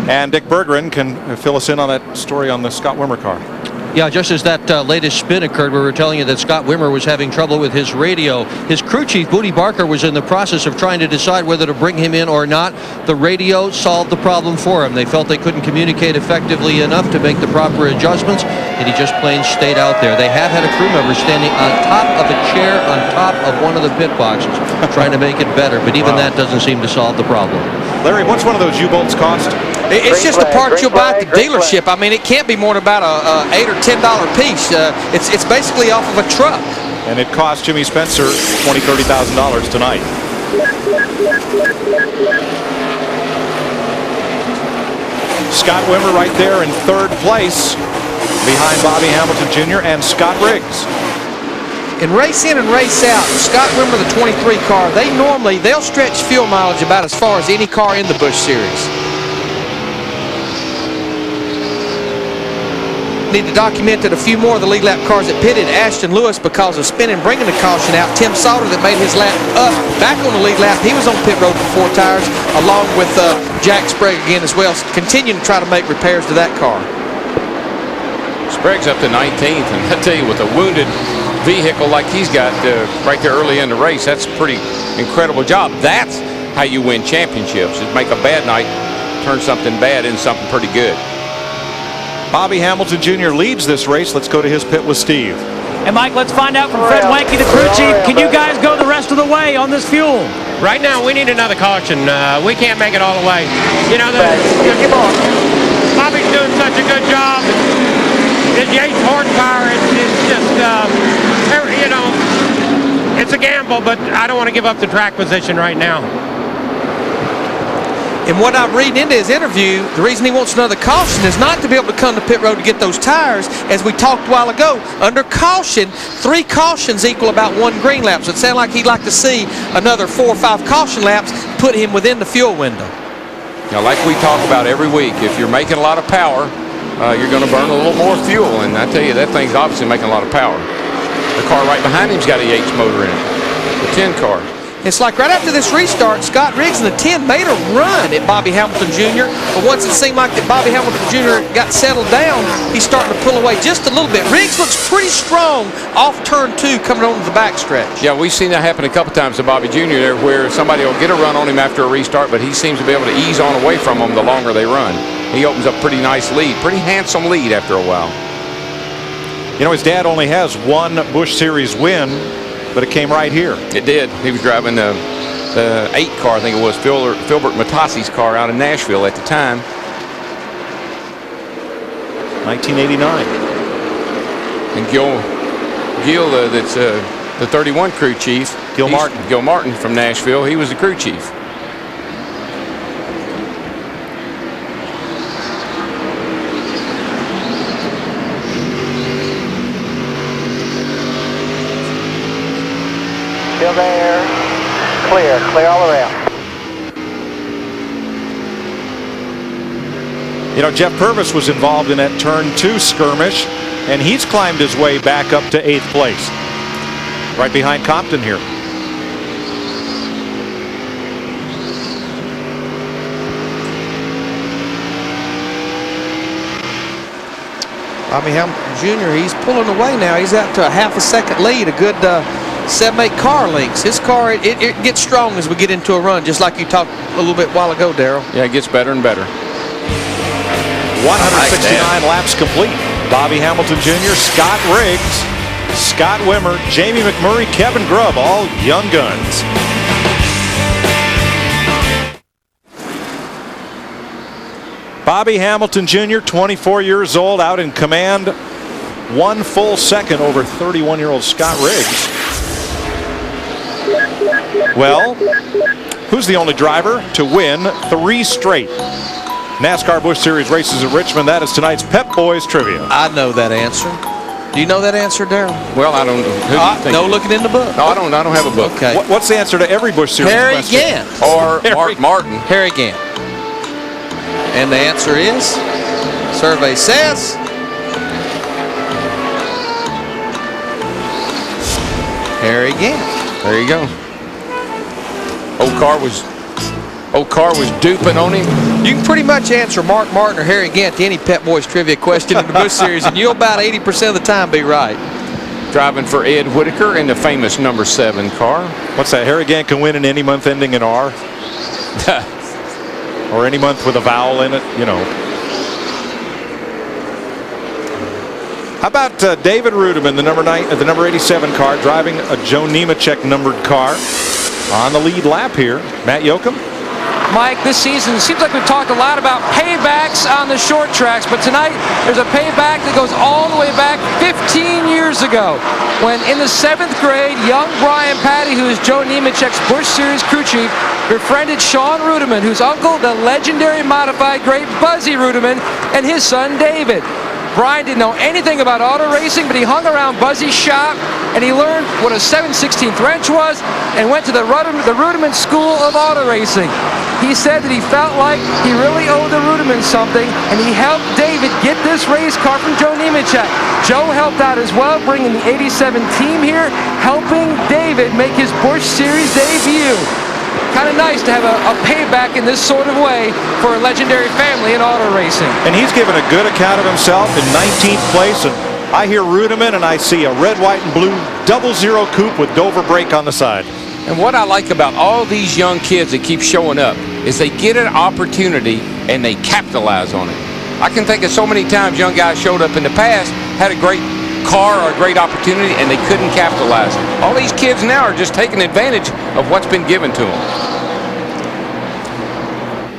And Dick Berggren can fill us in on that story on the Scott Wimmer car. Yeah, just as that latest spin occurred, we were telling you that Scott Wimmer was having trouble with his radio. His crew chief, Booty Barker, was in the process of trying to decide whether to bring him in or not. The radio solved the problem for him. They felt they couldn't communicate effectively enough to make the proper adjustments, and he just plain stayed out there. They have had a crew member standing on top of a chair on top of one of the pit boxes trying to make it better, but even that doesn't seem to solve the problem. Larry, what's one of those U-bolts cost? It's just the parts you'll buy at the dealership. I mean, it can't be more than about a $8 or $10 piece. It's basically off of a truck. And it cost Jimmy Spencer $20,000, $30,000 tonight. Scott Wimmer right there in third place behind Bobby Hamilton Jr. and Scott Riggs. In race in and race out, Scott Wimmer, the 23 car, they'll stretch fuel mileage about as far as any car in the Busch Series. Need to document that a few more of the lead lap cars that pitted Ashton Lewis because of spinning, bringing the caution out. Tim Sauter that made his lap up back on the lead lap. He was on pit road for 4 tires along with Jack Sprague again as well, continuing to try to make repairs to that car. Sprague's up to 19th, and I tell you, with a wounded vehicle like he's got right there early in the race, that's a pretty incredible job. That's how you win championships, is make a bad night turn something bad into something pretty good. Bobby Hamilton Jr. leads this race. Let's go to his pit with Steve. And Mike, let's find out from Fred Wanke, the crew chief. Can you guys go the rest of the way on this fuel? Right now, we need another caution. We can't make it all the way. You know, Bobby's doing such a good job. His Yates horsepower is just, you know, it's a gamble, but I don't want to give up the track position right now. And what I'm reading into his interview, the reason he wants another caution is not to be able to come to pit road to get those tires. As we talked a while ago, under caution, 3 cautions equal about 1 green lap. So it sounds like he'd like to see another 4 or 5 caution laps, put him within the fuel window. Now, like we talk about every week, if you're making a lot of power, you're going to burn a little more fuel. And I tell you, that thing's obviously making a lot of power. The car right behind him's got a Yates motor in it, the 10 car. It's like right after this restart, Scott Riggs and the 10 made a run at Bobby Hamilton Jr. But once it seemed like that Bobby Hamilton Jr. got settled down, he's starting to pull away just a little bit. Riggs looks pretty strong off turn 2 coming onto the backstretch. Yeah, we've seen that happen a couple times to Bobby Jr. there, where somebody will get a run on him after a restart, but he seems to be able to ease on away from them the longer they run. He opens up a pretty nice lead, pretty handsome lead after a while. You know, his dad only has 1 Busch Series win, but it came right here. It did. He was driving the 8 car, I think it was, Filbert Matassi's car out in Nashville at the time. 1989. And Gil, that's the 31 crew chief. Gil Martin from Nashville. He was the crew chief. Still there. Clear all around. You know, Jeff Purvis was involved in that turn 2 skirmish, and he's climbed his way back up to 8th place. Right behind Compton here. Bobby Hamilton Jr., he's pulling away now. He's out to a half a second lead, a good 7-8 car lengths. His car, it gets strong as we get into a run, just like you talked a little bit while ago, Darrell. Yeah, it gets better and better. 169 laps complete. Bobby Hamilton Jr., Scott Riggs, Scott Wimmer, Jamie McMurray, Kevin Grubb, all young guns. Bobby Hamilton Jr., 24 years old, out in command 1 full second over 31-year-old Scott Riggs. Well, who's the only driver to win 3 straight NASCAR Busch Series races at Richmond? That is tonight's Pep Boys Trivia. I know that answer. Do you know that answer, Darrell? Well, I don't. Who do you think no looking in the book. No, I don't have a book. Okay. What's the answer to every Busch Series Harry question? Gant. Or Mark Martin. Harry Gant. And the answer is, survey says, Harry Gant. There you go. Old car was duping on him. You can pretty much answer Mark Martin or Harry Gant to any Pep Boys trivia question in the Busch Series, and you'll about 80% of the time be right. Driving for Ed Whitaker in the famous number 7 car. What's that? Harry Gant can win in any month ending in R. Or any month with a vowel in it, you know. How about David Rudiman, the number 87 car, driving a Joe Nemechek numbered car on the lead lap here. Matt Yoakum. Mike, this season, it seems like we've talked a lot about paybacks on the short tracks, but tonight there's a payback that goes all the way back 15 years ago when in the 7th grade, young Brian Patty, who is Joe Nemechek's Busch Series crew chief, befriended Sean Rudiman, whose uncle, the legendary modified great Buzzy Rudiman, and his son David. Brian didn't know anything about auto racing, but he hung around Buzzy's shop and he learned what a 7/16 wrench was and went to the Rudiman School of Auto Racing. He said that he felt like he really owed the Rudiman something, and he helped David get this race car from Joe Nemechek. Joe helped out as well, bringing the 87 team here, helping David make his Busch Series debut. Kind of nice to have a payback in this sort of way for a legendary family in auto racing. And he's given a good account of himself in 19th place. And I hear Rudiman and I see a red, white, and blue 00 coupe with Dover brake on the side. And what I like about all these young kids that keep showing up is they get an opportunity and they capitalize on it. I can think of so many times young guys showed up in the past, had a great car or a great opportunity, and they couldn't capitalize. All these kids now are just taking advantage of what's been given to them.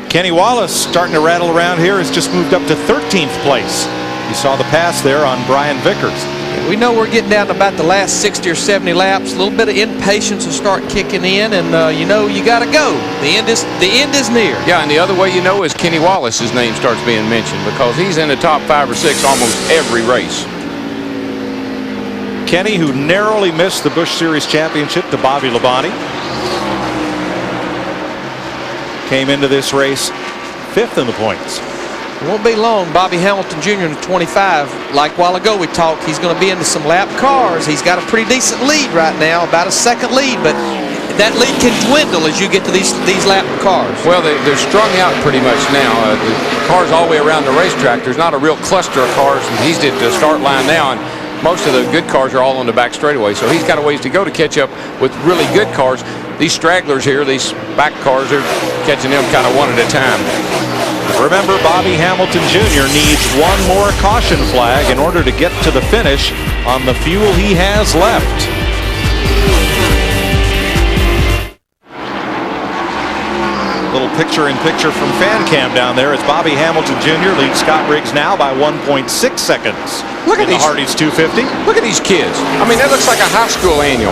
Kenny Wallace, starting to rattle around here, has just moved up to 13th place. You saw the pass there on Brian Vickers. We know we're getting down to about the last 60 or 70 laps. A little bit of impatience will start kicking in, and you know you got to go. The end is near. Yeah, and the other way you know is Kenny Wallace's name starts being mentioned because he's in the top 5 or 6 almost every race. Kenny, who narrowly missed the Busch Series championship to Bobby Labonte, came into this race 5th in the points. It won't be long. Bobby Hamilton Jr. in 25. Like a while ago we talked, he's going to be into some lap cars. He's got a pretty decent lead right now, about a 2nd lead, but that lead can dwindle as you get to these lap cars. Well, they're strung out pretty much now. The cars all the way around the racetrack. There's not a real cluster of cars, and he's at the start line now, and most of the good cars are all on the back straightaway, so he's got a ways to go to catch up with really good cars. These stragglers here, these back cars, are catching them kind of one at a time. Remember, Bobby Hamilton Jr. needs one more caution flag in order to get to the finish on the fuel he has left. Little picture-in-picture from fan cam down there as Bobby Hamilton Jr. leads Scott Riggs now by 1.6 seconds. Look at these Hardee's 250. Look at these kids. I mean, that looks like a high school annual.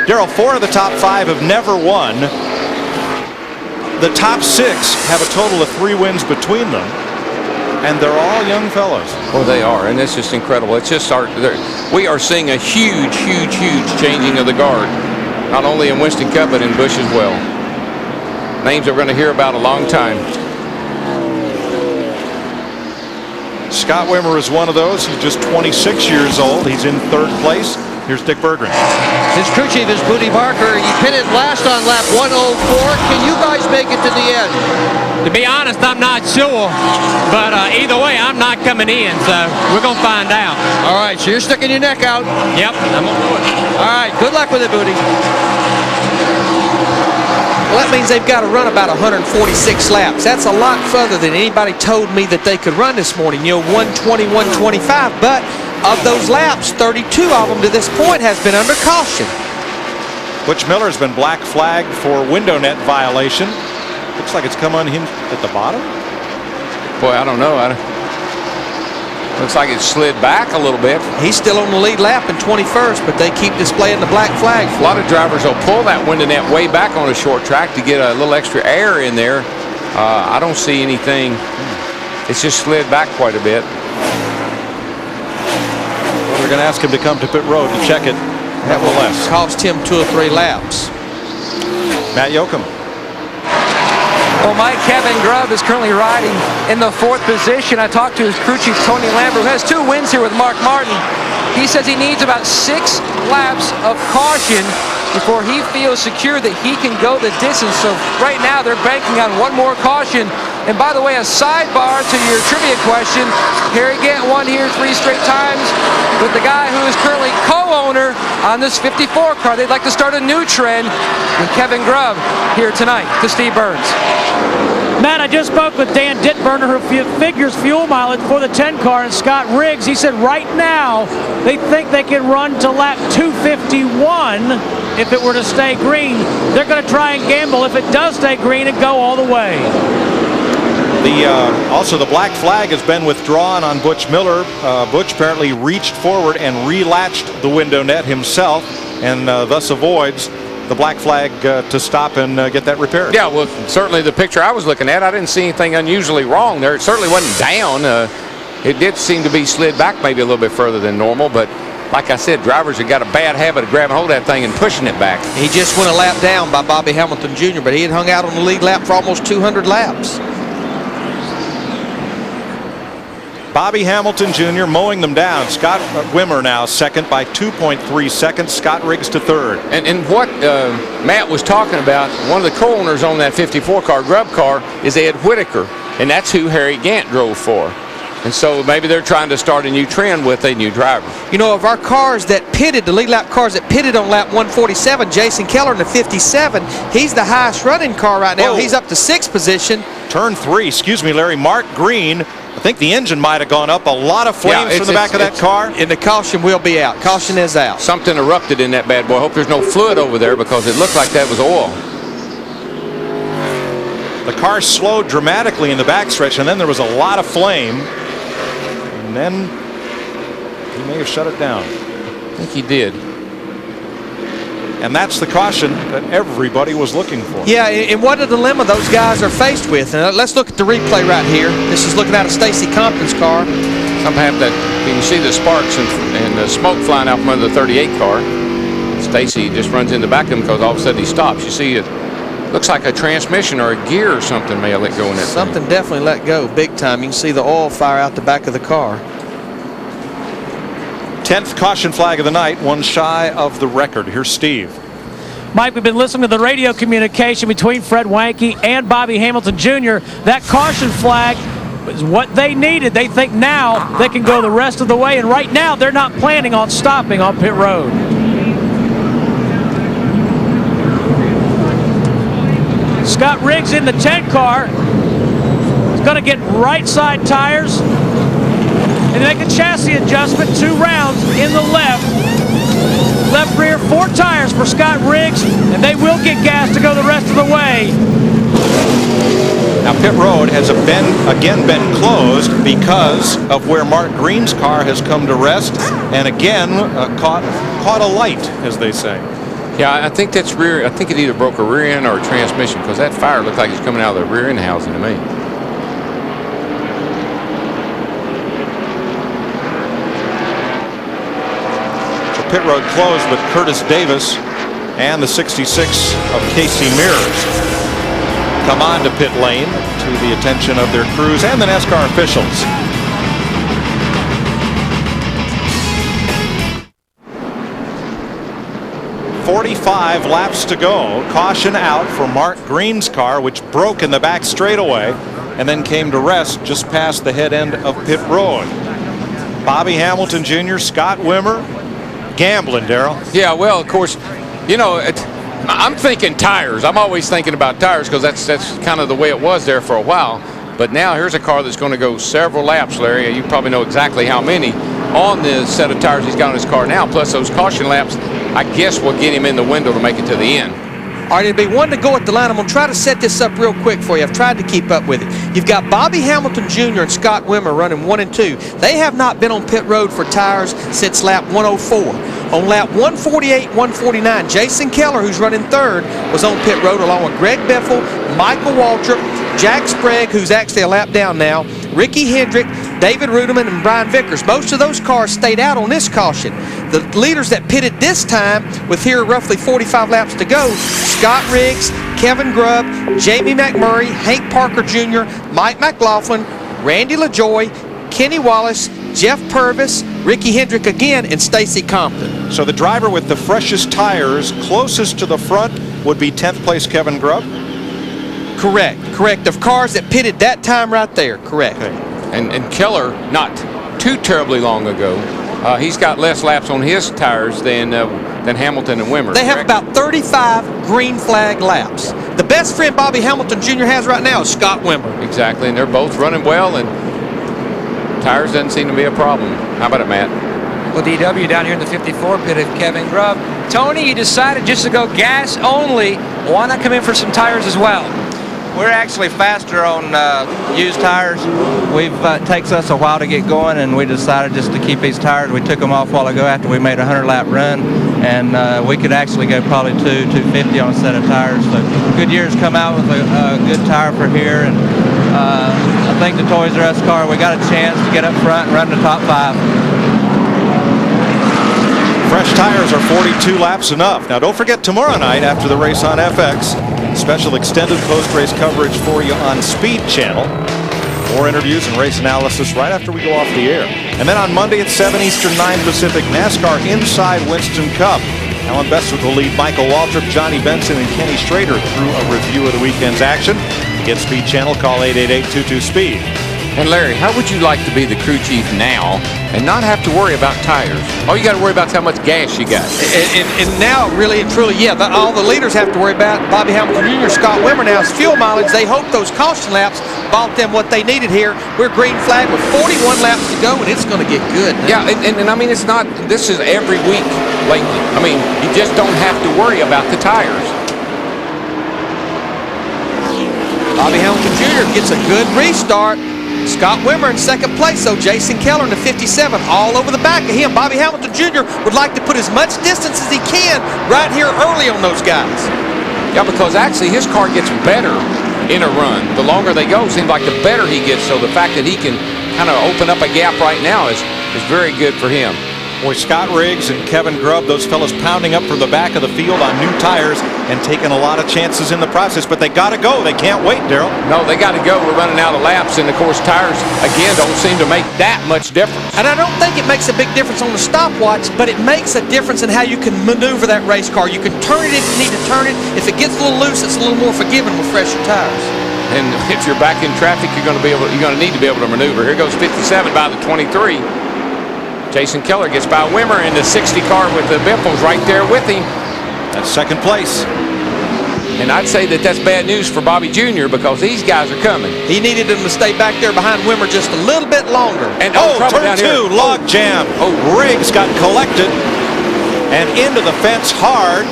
Darrell, 4 of the top 5 have never won. The top 6 have a total of 3 wins between them, and they're all young fellows. Well, they are, and it's just incredible. It's just we are seeing a huge changing of the guard, not only in Winston Cup but in Busch as well. Names that we're going to hear about a long time. Scott Wimmer is one of those. He's just 26 years old. He's in 3rd place. Here's Dick Berggren. His crew chief is Booty Barker. He pitted last on lap 104. Can you guys make it to the end? To be honest, I'm not sure, but either way, I'm not coming in, so we're going to find out. All right, so you're sticking your neck out. Yep, I'm going to do it. All right, good luck with it, Booty. Well, that means they've got to run about 146 laps. That's a lot further than anybody told me that they could run this morning. You know, 120, 125, but of those laps, 32 of them to this point has been under caution. Butch Miller's been black flagged for window net violation. Looks like it's come unhinged at the bottom. Boy, I don't know. Looks like it slid back a little bit. He's still on the lead lap in 21st, but they keep displaying the black flag. A lot of drivers will pull that window net way back on a short track to get a little extra air in there. I don't see anything. It's just slid back quite a bit. Well, we're going to ask him to come to pit road to check it. That will cost him 2 or 3 laps. Matt Yoakum. Well, Mike, Kevin Grubb is currently riding in the 4th position. I talked to his crew chief, Tony Lambert, who has 2 wins here with Mark Martin. He says he needs about 6 laps of caution before he feels secure that he can go the distance. So right now they're banking on 1 more caution. And by the way, a sidebar to your trivia question, Harry Gant won here 3 straight times with the guy who is currently co-owner on this 54 car. They'd like to start a new trend with Kevin Grubb here tonight to Steve Burns. Matt, I just spoke with Dan Dittburner, who figures fuel mileage for the 10 car, and Scott Riggs. He said right now they think they can run to lap 251 if it were to stay green. They're going to try and gamble if it does stay green and go all the way. Also, the black flag has been withdrawn on Butch Miller. Butch apparently reached forward and relatched the window net himself, and thus avoids the black flag to stop and get that repaired. Yeah, well, certainly the picture I was looking at, I didn't see anything unusually wrong there. It certainly wasn't down. It did seem to be slid back maybe a little bit further than normal, but like I said, drivers have got a bad habit of grabbing hold of that thing and pushing it back. He just went a lap down by Bobby Hamilton Jr., but he had hung out on the lead lap for almost 200 laps. Bobby Hamilton Jr. mowing them down. Scott Wimmer now second by 2.3 seconds. Scott Riggs to third. And what Matt was talking about, one of the co-owners on that 54 car, Grubb car, is Ed Whitaker, and that's who Harry Gant drove for. And so maybe they're trying to start a new trend with a new driver. You know, of our cars that pitted, the lead lap cars that pitted on lap 147, Jason Keller in the 57, he's the highest running car right now. Oh. He's up to 6th position. Turn 3, excuse me, Larry. Mark Green, I think the engine might have gone up. A lot of flames from the back of that car. And the caution will be out. Caution is out. Something erupted in that bad boy. I hope there's no fluid over there because it looked like that was oil. The car slowed dramatically in the backstretch, and then there was a lot of flame. And then he may have shut it down. I think he did. And that's the caution that everybody was looking for. Yeah, and what a dilemma those guys are faced with. And let's look at the replay right here. This is looking out of Stacy Compton's car. Somehow that you can see the sparks and the smoke flying out from under the 38 car. Stacy just runs in the back of him because all of a sudden he stops. You see it looks like a transmission or a gear or something may have let go in that Something definitely let go big time. You can see the oil fire out the back of the car. 10th caution flag of the night, one shy of the record. Here's Steve. Mike, we've been listening to the radio communication between Fred Wanke and Bobby Hamilton Jr. That caution flag is what they needed. They think now they can go the rest of the way, and right now they're not planning on stopping on pit road. Scott Riggs in the 10 car. He's going to get right side tires and make a chassis adjustment, 2 rounds in the left. Left rear, 4 tires for Scott Riggs, and they will get gas to go the rest of the way. Now pit road has again been closed because of where Mark Green's car has come to rest, and again caught a light, as they say. Yeah, I think that's rear. I think it either broke a rear end or a transmission because that fire looked like it's coming out of the rear end housing to me. So pit road closed with Curtis Davis and the 66 of Casey Mears come on to pit lane to the attention of their crews and the NASCAR officials. .45 laps to go. Caution out for Mark Green's car, which broke in the back straightaway and then came to rest just past the head end of pit road. Bobby Hamilton Jr., Scott Wimmer, gambling, Darrell. Yeah, well, of course, you know, I'm thinking tires. I'm always thinking about tires because that's kind of the way it was there for a while. But now here's a car that's going to go several laps, Larry. You probably know exactly how many on the set of tires he's got on his car now, plus those caution laps. I guess will get him in the window to make it to the end. All right, it'll be 1 to go at the line. I'm going to try to set this up real quick for you. I've tried to keep up with it. You've got Bobby Hamilton Jr. and Scott Wimmer running 1 and 2. They have not been on pit road for tires since lap 104. On lap 148, 149, Jason Keller, who's running third, was on pit road along with Greg Biffle, Michael Waltrip, Jack Sprague, who's actually a lap down now, Ricky Hendrick, David Rudeman, and Brian Vickers. Most of those cars stayed out on this caution. The leaders that pitted this time, with here roughly 45 laps to go, Scott Riggs, Kevin Grubb, Jamie McMurray, Hank Parker Jr., Mike McLaughlin, Randy LaJoy, Kenny Wallace, Jeff Purvis, Ricky Hendrick again, and Stacy Compton. So the driver with the freshest tires closest to the front would be 10th place Kevin Grubb? Correct. Of cars that pitted that time right there, correct. Okay. And Keller, not too terribly long ago, he's got less laps on his tires than Hamilton and Wimmer. They have about 35 green flag laps. The best friend Bobby Hamilton Jr. has right now is Scott Wimmer. Exactly, and they're both running well, and tires doesn't seem to be a problem. How about it, Matt? Well, DW down here in the 54 pit of Kevin Grubb. Tony, you decided just to go gas only. Why not come in for some tires as well? We're actually faster on used tires. It takes us a while to get going, and we decided just to keep these tires. We took them off a while ago after we made a 100-lap run, and we could actually go probably 250 on a set of tires. So Goodyear's come out with a good tire for here, and I think the Toys R Us car, we got a chance to get up front and run the top 5. Fresh tires are 42 laps enough. Now don't forget tomorrow night after the race on FX, special extended post-race coverage for you on Speed Channel. More interviews and race analysis right after we go off the air. And then on Monday at 7 Eastern, 9 Pacific, NASCAR Inside Winston Cup. Alan Bestwick will lead Michael Waltrip, Johnny Benson, and Kenny Schrader through a review of the weekend's action. To get Speed Channel, call 888-22-SPEED. And Larry, how would you like to be the crew chief now and not have to worry about tires? All you got to worry about is how much gas you got. And now, really and truly, yeah, all the leaders have to worry about Bobby Hamilton Jr., Scott Wimmer now is fuel mileage. They hope those caution laps bought them what they needed here. We're green flag with 41 laps to go, and it's going to get good now. Yeah, and I mean, it's not, this is every week lately. I mean, you just don't have to worry about the tires. Bobby Hamilton Jr. gets a good restart. Scott Wimmer in second place, so Jason Keller in the 57, all over the back of him. Bobby Hamilton Jr. would like to put as much distance as he can right here early on those guys. Yeah, because actually his car gets better in a run. The longer they go, it seems like the better he gets. So the fact that he can kind of open up a gap right now is very good for him. Boy, Scott Riggs and Kevin Grubb, those fellas pounding up from the back of the field on new tires and taking a lot of chances in the process. But they got to go. They can't wait, Darrell. No, they got to go. We're running out of laps. And, of course, tires, again, don't seem to make that much difference. And I don't think it makes a big difference on the stopwatch, but it makes a difference in how you can maneuver that race car. You can turn it if you need to turn it. If it gets a little loose, it's a little more forgiving with fresher tires. And if you're back in traffic, you're going to need to be able to maneuver. Here goes 57 by the 23. Jason Keller gets by Wimmer in the 60 car with the Biffles right there with him. That's second place. And I'd say that that's bad news for Bobby Jr. because these guys are coming. He needed him to stay back there behind Wimmer just a little bit longer. And turn 2, log jam. Riggs got collected and into the fence hard.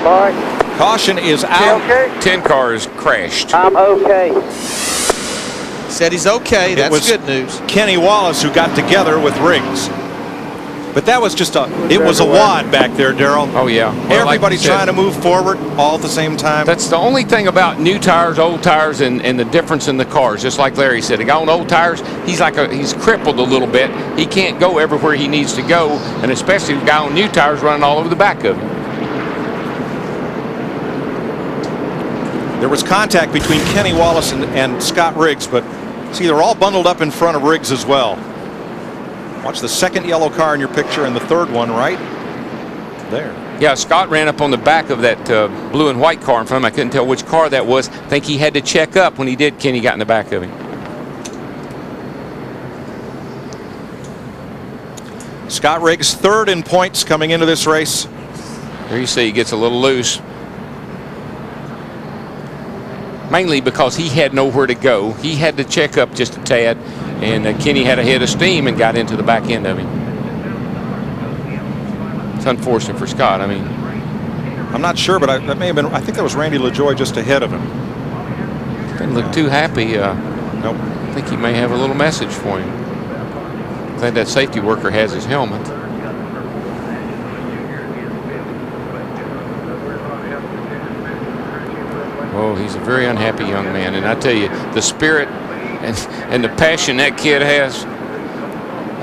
Mark. Caution is out. Okay? 10 cars crashed. I'm okay. Said he's okay. That's good news. Kenny Wallace who got together with Riggs. But that was just it was a wad back there, Darrell. Oh, yeah. Well, everybody like trying to move forward all at the same time. That's the only thing about new tires, old tires, and the difference in the cars. Just like Larry said, a guy on old tires, he's crippled a little bit. He can't go everywhere he needs to go, and especially the guy on new tires running all over the back of him. There was contact between Kenny Wallace and Scott Riggs, but see, they're all bundled up in front of Riggs as well. Watch the second yellow car in your picture and the third one right there. Yeah, Scott ran up on the back of that blue and white car in front of him. I couldn't tell which car that was. I think he had to check up. When he did, Kenny got in the back of him. Scott Riggs third in points coming into this race. Here you see he gets a little loose. Mainly because he had nowhere to go. He had to check up just a tad, and Kenny had a head of steam and got into the back end of him. It's unfortunate for Scott. I mean, I'm not sure, but that may have been. I think that was Randy LaJoie just ahead of him. Didn't look too happy. Nope. I think he may have a little message for him. Glad that safety worker has his helmet. Oh, he's a very unhappy young man, and I tell you, the spirit and the passion that kid has.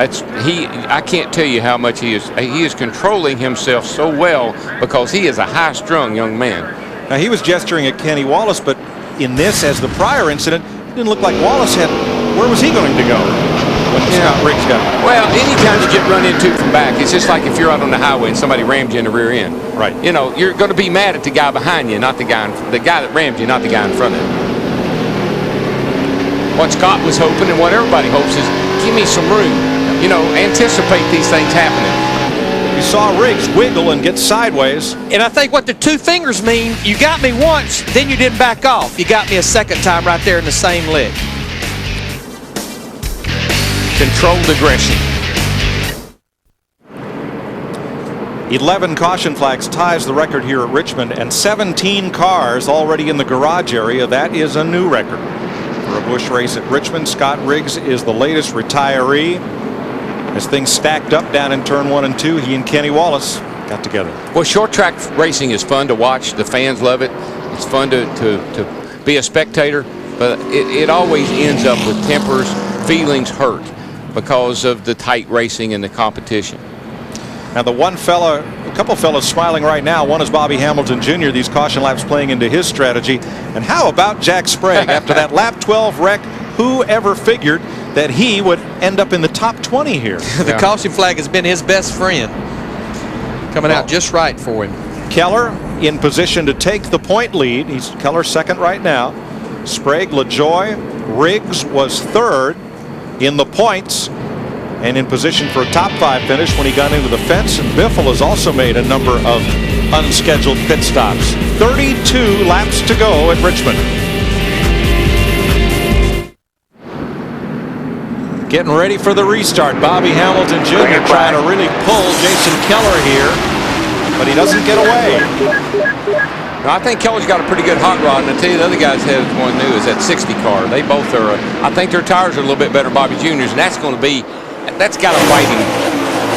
I can't tell you how much he is controlling himself so well, because he is a high-strung young man. Now, he was gesturing at Kenny Wallace, but in this, as the prior incident, it didn't look like Wallace had. Where was he going to go when Scott Riggs got him? Well, anytime you get run into from back, it's just like if you're out on the highway and somebody rammed you in the rear end. Right. You know, you're going to be mad at the guy behind you, not the guy that rammed you, not the guy in front of you. What Scott was hoping and what everybody hopes is, give me some room. You know, anticipate these things happening. You saw Riggs wiggle and get sideways. And I think what the two fingers mean, you got me once, then you didn't back off. You got me a second time right there in the same leg. Controlled aggression. 11 caution flags ties the record here at Richmond, and 17 cars already in the garage area. That is a new record for a Busch race at Richmond. Scott Riggs is the latest retiree. As things stacked up down in turn 1 and 2, he and Kenny Wallace got together. Well, short track racing is fun to watch. The fans love it. It's fun to be a spectator, but it always ends up with tempers, feelings hurt because of the tight racing and the competition. Now, a couple fellas smiling right now. One is Bobby Hamilton Jr. These caution laps playing into his strategy. And how about Jack Sprague after that lap 12 wreck? Who ever figured that he would end up in the top 20 here? The caution flag has been his best friend. Coming out just right for him. Keller in position to take the point lead. He's Keller second right now. Sprague, LaJoie, Riggs was third in the points and in position for a top 5 finish when he got into the fence. And Biffle has also made a number of unscheduled pit stops. 32 laps to go at Richmond. Getting ready for the restart. Bobby Hamilton Jr. trying to really pull Jason Keller here, but he doesn't get away. Now, I think Keller's got a pretty good hot rod, and I tell you, the other guys have one new is that 60 car. They both are. I think their tires are a little bit better, Bobby Jr.'s, and that's got to fight him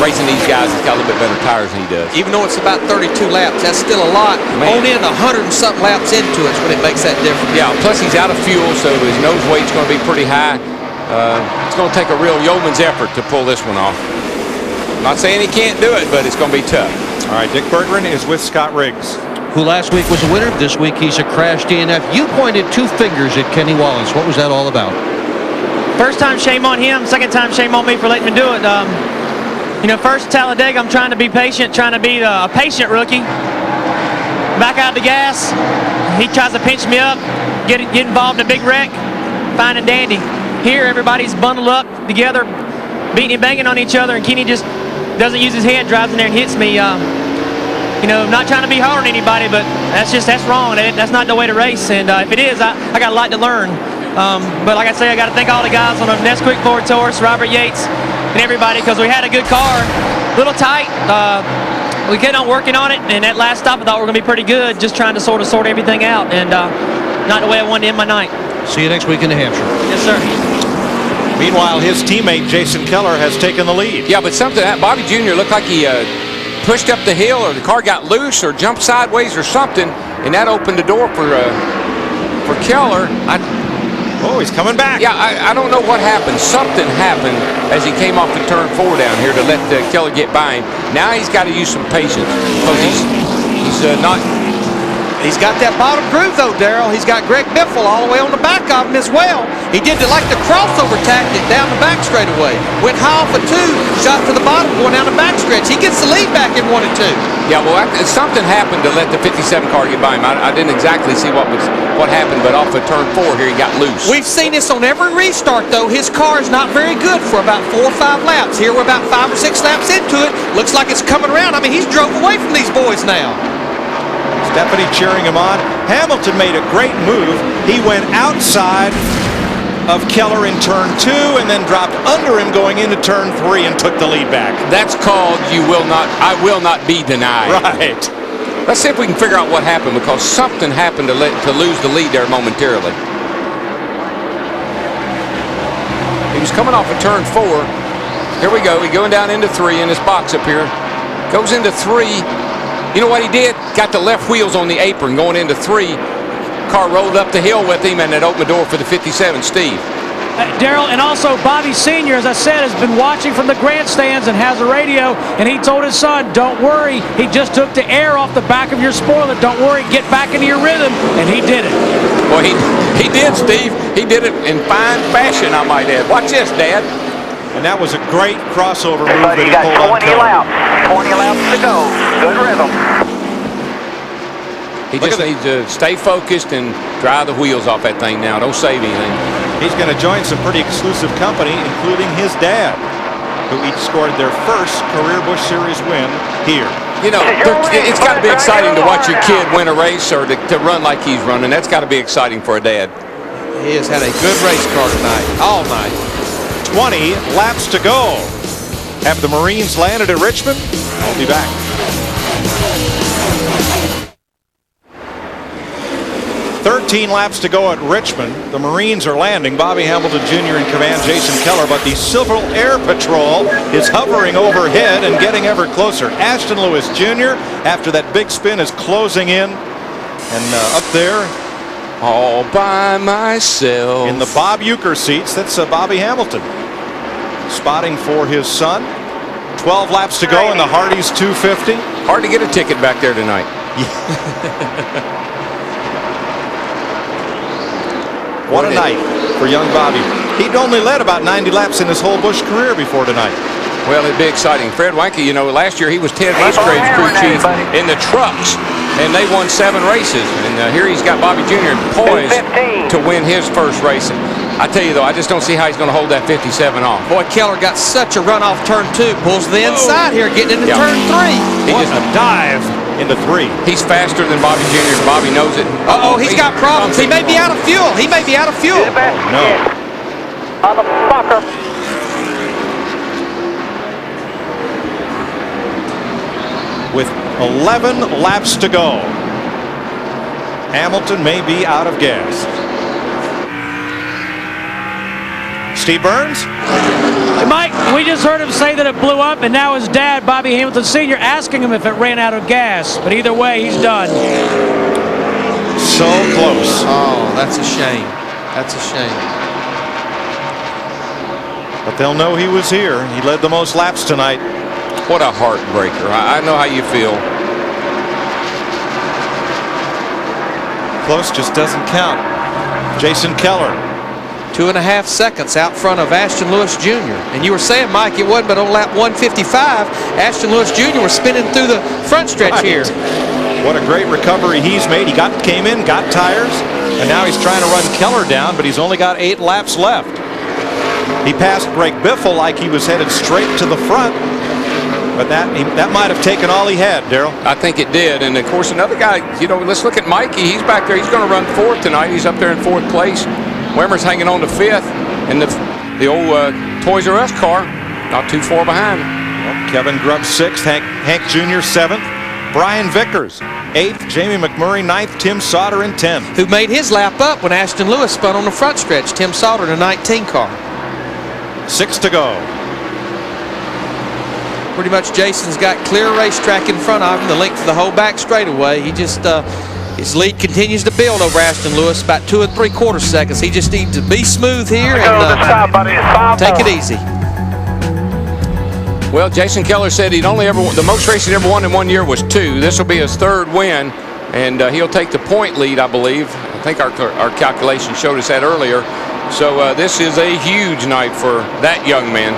racing these guys that's got a little bit better tires than he does. Even though it's about 32 laps, that's still a lot. On in 100 and something laps into it when it makes that difference. Yeah, plus he's out of fuel, so his nose weight's going to be pretty high. It's going to take a real yeoman's effort to pull this one off. I'm not saying he can't do it, but it's going to be tough. All right, Dick Berggren is with Scott Riggs, who last week was a winner. This week he's a crash DNF. You pointed 2 fingers at Kenny Wallace. What was that all about? First time, shame on him. Second time, shame on me for letting him do it. You know, first Talladega, I'm trying to be patient, trying to be a patient rookie. Back out the gas. He tries to pinch me up, get involved in a big wreck. Fine and dandy. Here, everybody's bundled up together, beating and banging on each other, and Kenny just doesn't use his head, drives in there and hits me. You know, not trying to be hard on anybody, but that's wrong. That's not the way to race, and if it is, I got a lot to learn. But like I say, I got to thank all the guys on the Nesquik Ford Taurus, Robert Yates, and everybody, because we had a good car, a little tight. We kept on working on it, and that last stop I thought we were going to be pretty good, just trying to sort everything out, and not the way I wanted to end my night. See you next week in New Hampshire. Yes, sir. Meanwhile, his teammate Jason Keller has taken the lead. Yeah, but Bobby Jr. looked like he pushed up the hill, or the car got loose, or jumped sideways, or something, and that opened the door for Keller. Oh, he's coming back. Yeah, I don't know what happened. Something happened as he came off the turn 4 down here to let Keller get by him. Now he's got to use some patience because he's not. He's got that bottom groove, though, Darrell. He's got Greg Biffle all the way on the back of him as well. He did like the crossover tactic down the back straightaway. Went high off of 2, shot for the bottom, going down the back stretch. He gets the lead back in 1 and 2. Yeah, well, something happened to let the 57 car get by him. I didn't exactly see what happened, but off of turn 4 here, he got loose. We've seen this on every restart, though. His car is not very good for about 4 or 5 laps. Here we're about 5 or 6 laps into it. Looks like it's coming around. I mean, he's drove away from these boys now. Stephanie cheering him on. Hamilton made a great move. He went outside of Keller in turn 2 and then dropped under him going into turn 3 and took the lead back. That's called I will not be denied. Right. Let's see if we can figure out what happened, because something happened to lose the lead there momentarily. He was coming off of turn 4. Here we go. He's going down into 3 in this box up here. Goes into 3. You know what he did? Got the left wheels on the apron going into 3. Car rolled up the hill with him, and it opened the door for the 57, Steve. Darrell, and also Bobby Sr., as I said, has been watching from the grandstands and has a radio, and he told his son, don't worry, he just took the air off the back of your spoiler. Don't worry, get back into your rhythm, and he did it. Well, he did, Steve. He did it in fine fashion, I might add. Watch this, Dad. And that was a great crossover move that he You got pulled on 20 Keller. laps. 20 laps to go. Good rhythm. He just needs to stay focused and dry the wheels off that thing now. Don't save anything. He's going to join some pretty exclusive company, including his dad, who each scored their first career Busch Series win here. You know, it's got to be exciting to watch your kid win a race or to run like he's running. That's got to be exciting for a dad. He has had a good race car tonight, all night. 20 laps to go. Have the Marines landed at Richmond? I'll be back. "13 laps to go at Richmond. The Marines are landing. Bobby Hamilton Jr. in command, Jason Keller, but the Civil Air Patrol is hovering overhead and getting ever closer. Ashton Lewis Jr., after that big spin, is closing in. And up there, all by myself, in the Bob Uecker seats, that's Bobby Hamilton. Spotting for his son. 12 laps to go in the Hardee's 250. Hard to get a ticket back there tonight. What a night for young Bobby. He'd only led about 90 laps in his whole Busch career before tonight. Well, it'd be exciting. Fred Wanke, you know, last year he was Ted Musgrave's crew chief in the trucks, and they won 7 races. And here he's got Bobby Jr. poised to win his first race. I tell you, though, I just don't see how he's going to hold that 57 off. Boy, Keller got such a run off turn 2. Pulls the inside here, getting into turn 3. What a dive into 3. He's faster than Bobby Jr. Bobby knows it. Uh-oh, he's got problems. He may be out of fuel. He may be out of fuel. No. Motherfucker. With 11 laps to go, Hamilton may be out of gas. Steve Burns? Mike, we just heard him say that it blew up, and now his dad, Bobby Hamilton Sr., asking him if it ran out of gas. But either way, he's done. So close. Oh, that's a shame. That's a shame. But they'll know he was here. He led the most laps tonight. What a heartbreaker. I know how you feel. Close just doesn't count. Jason Keller. 2.5 seconds out front of Ashton Lewis Jr. And you were saying, Mike, it wasn't but on lap 155, Ashton Lewis Jr. was spinning through the front stretch here. What a great recovery he's made. He came in, got tires, and now he's trying to run Keller down, but he's only got 8 laps left. He passed Greg Biffle like he was headed straight to the front, but that might have taken all he had, Darrell. I think it did. And, of course, another guy, you know, let's look at Mikey. He's back there. He's going to run 4th tonight. He's up there in 4th place. Wimmer's hanging on to 5th, and the old Toys R Us car not too far behind. Well, Kevin Grubb 6th, Hank Jr. 7th, Brian Vickers 8th, Jamie McMurray 9th, Tim Sauter in 10th. Who made his lap up when Ashton Lewis spun on the front stretch. Tim Sauter in a 19 car. 6 to go. Pretty much Jason's got clear racetrack in front of him, the length of the whole back straightaway. He just his lead continues to build over Ashton Lewis, about 2 3/4 seconds. He just needs to be smooth here and take it easy. Well, Jason Keller said the most races he'd ever won in 1 year was 2. This will be his 3rd win, and he'll take the point lead, I believe. I think our calculation showed us that earlier. So this is a huge night for that young man.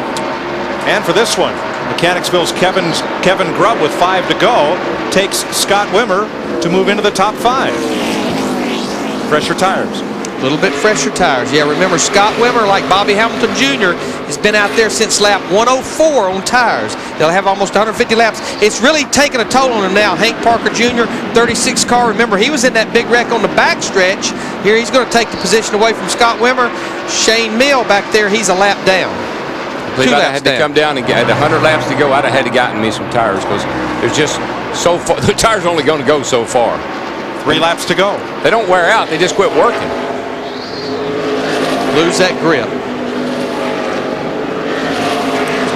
And for this one, Mechanicsville's Kevin Grubb with 5 to go takes Scott Wimmer to move into the top 5. Fresher tires. A little bit fresher tires. Yeah, remember Scott Wimmer, like Bobby Hamilton Jr., has been out there since lap 104 on tires. They'll have almost 150 laps. It's really taking a toll on him now. Hank Parker Jr., 36 car. Remember, he was in that big wreck on the back stretch. Here he's going to take the position away from Scott Wimmer. Shane Mill back there, he's a lap down. If I had to come down and get 100 laps to go, I'd have had to gotten me some tires because there's just So far, the tires are only going to go so far. 3 laps to go. They don't wear out. They just quit working. Lose that grip.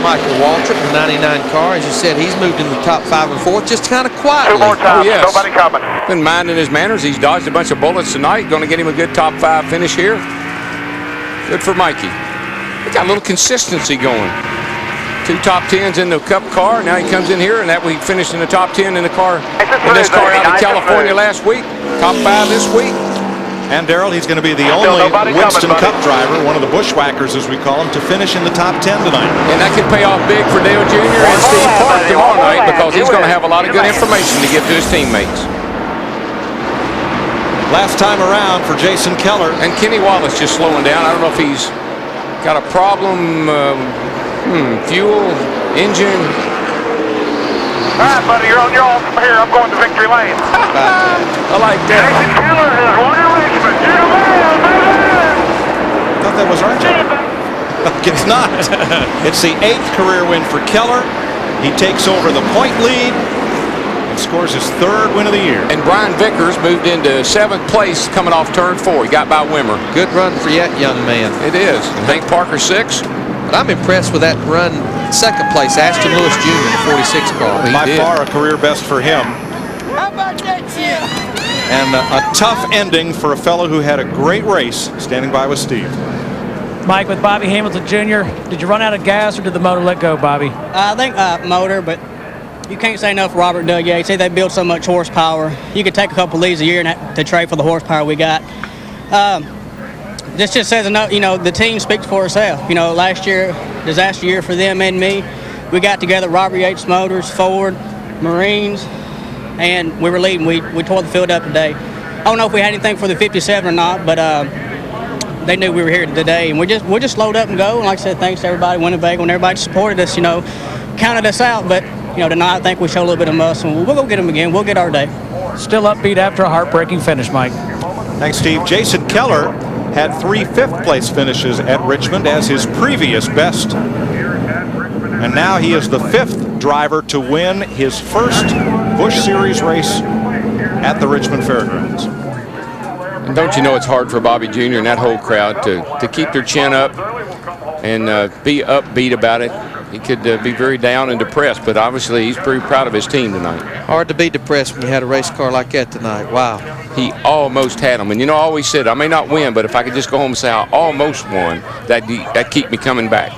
Michael Waltrip, the 99 car. As you said, he's moved in the top 5 and 4, just kind of quietly. 2 more times. Oh, yes. Nobody coming. Been minding his manners. He's dodged a bunch of bullets tonight. Going to get him a good top 5 finish here. Good for Mikey. He got a little consistency going. 2 top 10s in the Cup car. Now he comes in here, and that we finished in the top 10 in the car in this car out of California last week. Top 5 this week. And Darrell, he's going to be the only Winston Cup driver, one of the bushwhackers as we call him, to finish in the top 10 tonight. And that could pay off big for Dale Jr. and Steve Clark tomorrow night, because he's going to have a lot of good information to give to his teammates. Last time around for Jason Keller. And Kenny Wallace just slowing down. I don't know if he's got a problem, fuel, engine. All right, buddy, you're on your own from here. I'm going to victory lane. I like that. Jason Keller has won Richmond. You're the man, I thought that was RJ. It's not. It's the 8th career win for Keller. He takes over the point lead and scores his 3rd win of the year. And Brian Vickers moved into 7th place coming off turn 4. He got by Wimmer. Good run for that young man. It is. And Hank Parker 6. But I'm impressed with that run, 2nd place, Ashton Lewis Jr. in the 46 car. By far a career best for him. How about that, And a tough ending for a fellow who had a great race standing by with Steve. Mike, with Bobby Hamilton Jr., did you run out of gas or did the motor let go, Bobby? I think motor, but you can't say enough for Robert and Doug Yates. They build so much horsepower. You could take a couple leads a year to trade for the horsepower we got. This just says enough. You know, the team speaks for itself. You know, last year, disaster year for them and me. We got together, Robert Yates Motors, Ford, Marines, and we were leading. We tore the field up today. I don't know if we had anything for the 57 or not, but they knew we were here today, and we just load up and go. And like I said, thanks to everybody, Winnebago, and everybody supported us. You know, counted us out, but you know, tonight I think we showed a little bit of muscle. We'll go get them again. We'll get our day. Still upbeat after a heartbreaking finish, Mike. Thanks, Steve. Jason Keller had 3 5th-place finishes at Richmond as his previous best. And now he is the 5th driver to win his first Busch Series race at the Richmond Fairgrounds. And don't you know it's hard for Bobby Jr. and that whole crowd to keep their chin up and be upbeat about it. He could be very down and depressed, but obviously he's pretty proud of his team tonight. Hard to be depressed when you had a race car like that tonight. Wow. He almost had them. And you know, I always said, I may not win, but if I could just go home and say I almost won, that'd keep me coming back.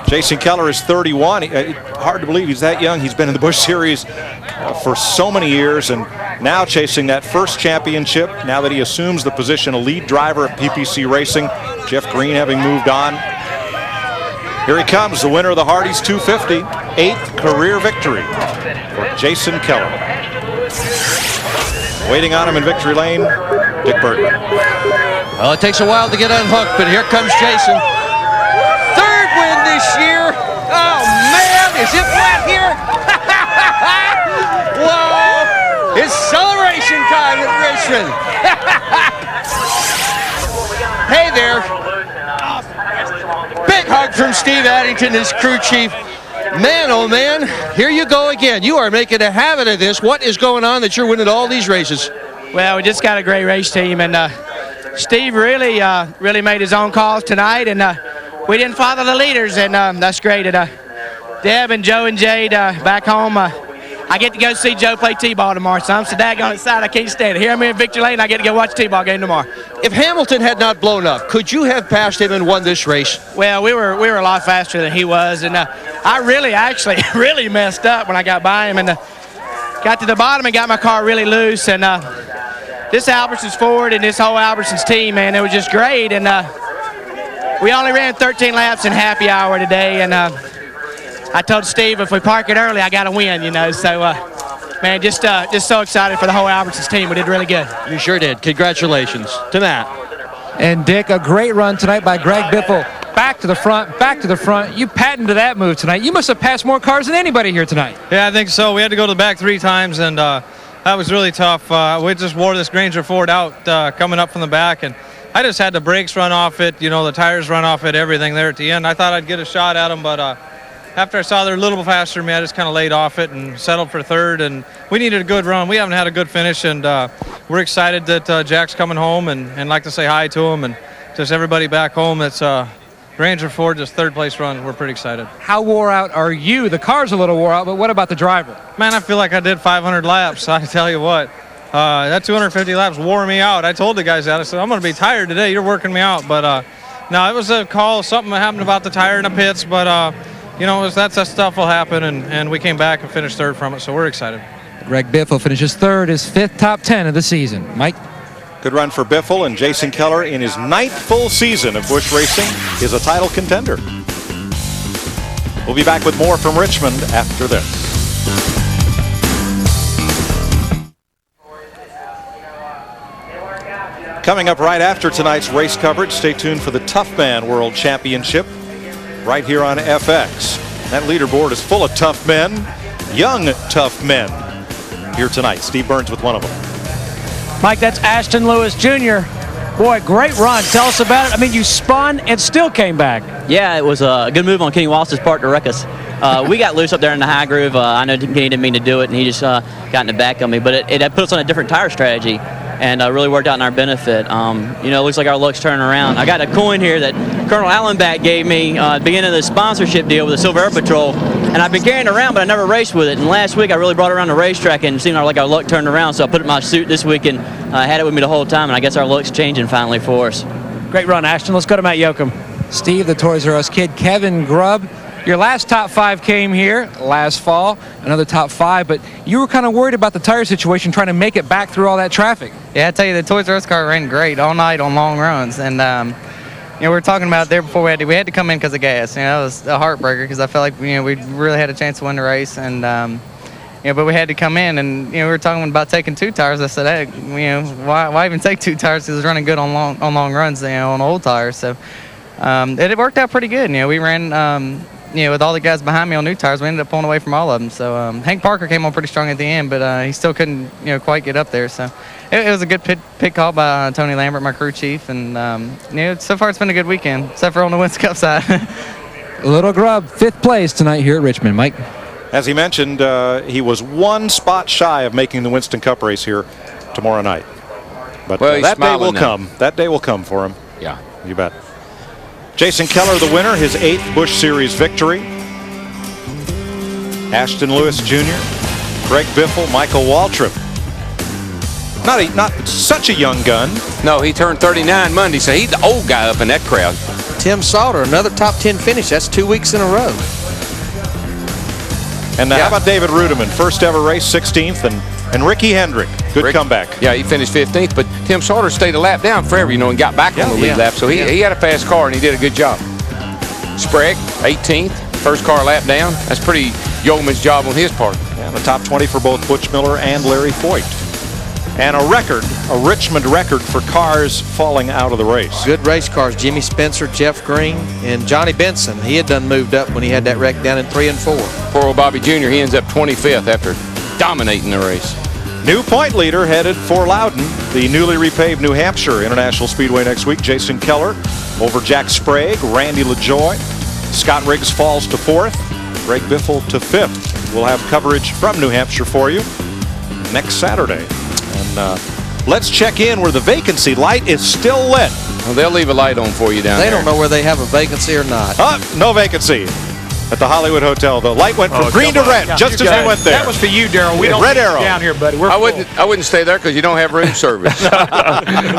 Jason Keller is 31. Hard to believe he's that young. He's been in the Busch Series for so many years, and now chasing that first championship, now that he assumes the position of lead driver at PPC Racing, Jeff Green having moved on. Here he comes, the winner of the Hardee's 250, 8th career victory for Jason Keller. Waiting on him in victory lane, Dick Burton. Well, it takes a while to get unhooked, but here comes Jason. 3rd win this year. Oh, man, is it flat here? Whoa, it's celebration time at Richmond. Hey there. Big hug from Steve Addington, his crew chief. Man, oh man, here you go again. You are making a habit of this. What is going on that you're winning all these races? Well, we just got a great race team, and Steve really made his own calls tonight, and we didn't follow the leaders, and that's great. And Deb and Joe and Jade back home. I get to go see Joe play T-ball tomorrow, so I'm so daggone excited I can't stand it. Here I'm in victory lane, I get to go watch a T-ball game tomorrow. If Hamilton had not blown up, could you have passed him and won this race? Well, we were a lot faster than he was, and I really messed up when I got by him, and got to the bottom and got my car really loose, and this Albertsons Ford and this whole Albertsons team, man, it was just great, and we only ran 13 laps in happy hour today, and I told Steve if we park it early, I got to win, you know. So, man, just so excited for the whole Albertsons team. We did really good. You sure did. Congratulations to Matt. And Dick, a great run tonight by Greg Biffle. Back to the front, back to the front. You patented that move tonight. You must have passed more cars than anybody here tonight. Yeah, I think so. We had to go to the back 3 times, and that was really tough. We just wore this Granger Ford out coming up from the back, and I just had the brakes run off it, you know, the tires run off it, everything there at the end. I thought I'd get a shot at them, but after I saw they're a little faster than me, I just kind of laid off it and settled for third. And we needed a good run. We haven't had a good finish, and we're excited that Jack's coming home and like to say hi to him and just everybody back home. That's Ranger Ford, just third place run. We're pretty excited. How wore out are you? The car's a little wore out, but what about the driver? Man, I feel like I did 500 laps. I tell you what, that 250 laps wore me out. I told the guys that. I said, I'm going to be tired today. You're working me out. But no, it was a call. Something happened about the tire in the pits. But, you know, that stuff will happen. And we came back and finished third from it. So we're excited. Greg Biffle finishes third, his 5th top 10 of the season. Mike? Good run for Biffle, and Jason Keller in his 9th full season of Busch Racing is a title contender. We'll be back with more from Richmond after this. Coming up right after tonight's race coverage, stay tuned for the Tough Man World Championship right here on FX. That leaderboard is full of tough men, young tough men here tonight. Steve Burns with one of them. Mike, that's Ashton Lewis Jr. Boy, great run. Tell us about it. I mean, you spun and still came back. Yeah, it was a good move on Kenny Wallace's part to wreck us. We got loose up there in the high groove. I know Kenny didn't mean to do it, and he just got in the back of me. But it put us on a different tire strategy, and really worked out in our benefit. You know, it looks like our luck's turning around. I got a coin here that Colonel Allenback gave me at the beginning of the sponsorship deal with the Silver Air Patrol, and I've been carrying it around, but I never raced with it. And last week, I really brought it around the racetrack, and it seemed like our luck turned around, so I put it in my suit this week, and I had it with me the whole time, and I guess our luck's changing finally for us. Great run, Ashton. Let's go to Matt Yoakum. Steve, the Toys R Us kid, Kevin Grubb. Your last top 5 came here last fall, another top 5, but you were kind of worried about the tire situation, trying to make it back through all that traffic. Yeah, I tell you, the Toys R Us car ran great all night on long runs, and you know, we were talking about it there before we had to come in because of gas. You know, it was a heartbreaker because I felt like, you know, we really had a chance to win the race, and you know, but we had to come in, and you know, we were talking about taking 2 tires. I said, hey, you know, why even take 2 tires? Because it was running good on long runs, you know, on old tires. So it worked out pretty good. You know, we ran. You know, with all the guys behind me on new tires, we ended up pulling away from all of them. So Hank Parker came on pretty strong at the end, but he still couldn't, you know, quite get up there. So it was a good pit call by Tony Lambert, my crew chief, and you know, so far it's been a good weekend, except for on the Wins Cup side. Little Grubb, 5th place tonight here at Richmond. Mike? As he mentioned, he was 1 spot shy of making the Winston Cup race here tomorrow night. But that day will come. That day will come for him. Yeah. You bet. Jason Keller, the winner, his 8th Busch Series victory. Ashton Lewis Jr., Greg Biffle, Michael Waltrip. Not such a young gun. No, he turned 39 Monday, so he's the old guy up in that crowd. Tim Sauter, another top 10 finish. That's 2 weeks in a row. And how about David Rudeman, first ever race, 16th, and Ricky Hendrick, good comeback. Yeah, he finished 15th, but Tim Sauter stayed a lap down forever, you know, and got back on the lead lap, so he had a fast car, and he did a good job. Sprague, 18th, first car lap down. That's pretty yeoman's job on his part. Yeah, the top 20 for both Butch Miller and Larry Foyt. And a Richmond record for cars falling out of the race. Good race cars, Jimmy Spencer, Jeff Green, and Johnny Benson. He had done moved up when he had that wreck down in 3 and 4. Poor old Bobby Jr., he ends up 25th after dominating the race. New point leader headed for Loudon, the newly repaved New Hampshire International Speedway next week. Jason Keller over Jack Sprague, Randy LaJoy. Scott Riggs falls to 4th, Greg Biffle to 5th. We'll have coverage from New Hampshire for you next Saturday. And let's check in where the vacancy light is still lit. Well, they'll leave a light on for you down there. They don't know where they have a vacancy or not. No vacancy. At the Hollywood Hotel, the light went from green to red just as we went there. That was for you, Darryl. We don't red arrow down here, buddy. I wouldn't stay there because you don't have room service.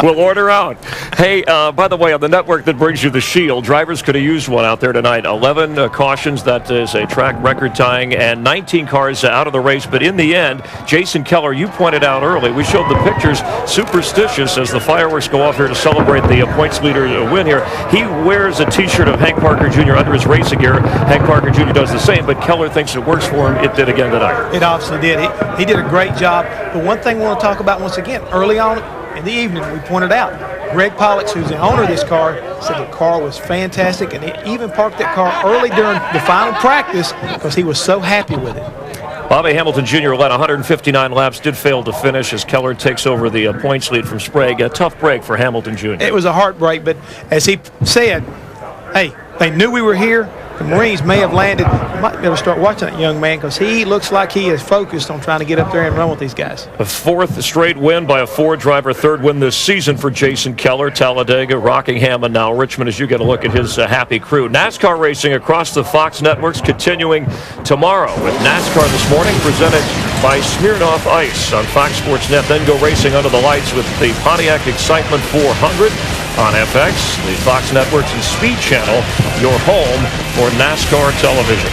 We'll order out. Hey, by the way, on the network that brings you the Shield, drivers could have used one out there tonight. 11 cautions, that is a track record tying, and 19 cars out of the race. But in the end, Jason Keller, you pointed out early, we showed the pictures, superstitious as the fireworks go off here to celebrate the points leader win here. He wears a T-shirt of Hank Parker Jr. under his racing gear. Hank Parker Jr. does the same, but Keller thinks it works for him. It did again tonight. It obviously did. He did a great job. But one thing we want to talk about once again, early on in the evening, we pointed out, Greg Pollux, who's the owner of this car, said the car was fantastic, and he even parked that car early during the final practice because he was so happy with it. Bobby Hamilton Jr. led 159 laps, did fail to finish as Keller takes over the points lead from Sprague. A tough break for Hamilton Jr. It was a heartbreak, but as he said, hey, they knew we were here. the Marines may have landed. You might be able to start watching that young man because he looks like he is focused on trying to get up there and run with these guys. A fourth straight win by a Ford-driver, third win this season for Jason Keller, Talladega, Rockingham, and now Richmond as you get a look at his happy crew. NASCAR racing across the Fox networks continuing tomorrow with NASCAR this morning presented by Smirnoff Ice on Fox Sports Net. Then go racing under the lights with the Pontiac Excitement 400 on FX, the Fox Networks and Speed Channel, your home for NASCAR television.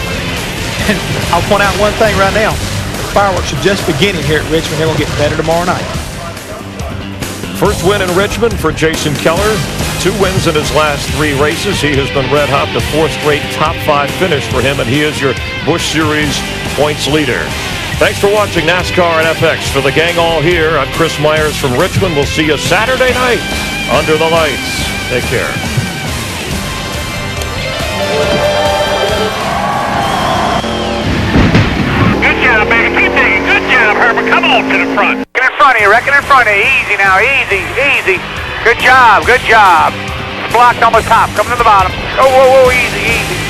And I'll point out one thing right now. Fireworks are just beginning here at Richmond. They're going to get better tomorrow night. First win in Richmond for Jason Keller. 2 wins in his last 3 races. He has been red hot. The 4th straight top 5 finish for him, and he is your Busch Series points leader. Thanks for watching NASCAR and FX. For the gang all here, I'm Chris Myers from Richmond. We'll see you Saturday night under the lights. Take care. Good job, baby. Keep digging. Good job, Herbert. Come on to the front. Get in front of you, Reckon in front of you. Easy now, easy, easy. Good job, good job. Blocked on the top, coming to the bottom. Oh, whoa, whoa, easy, easy.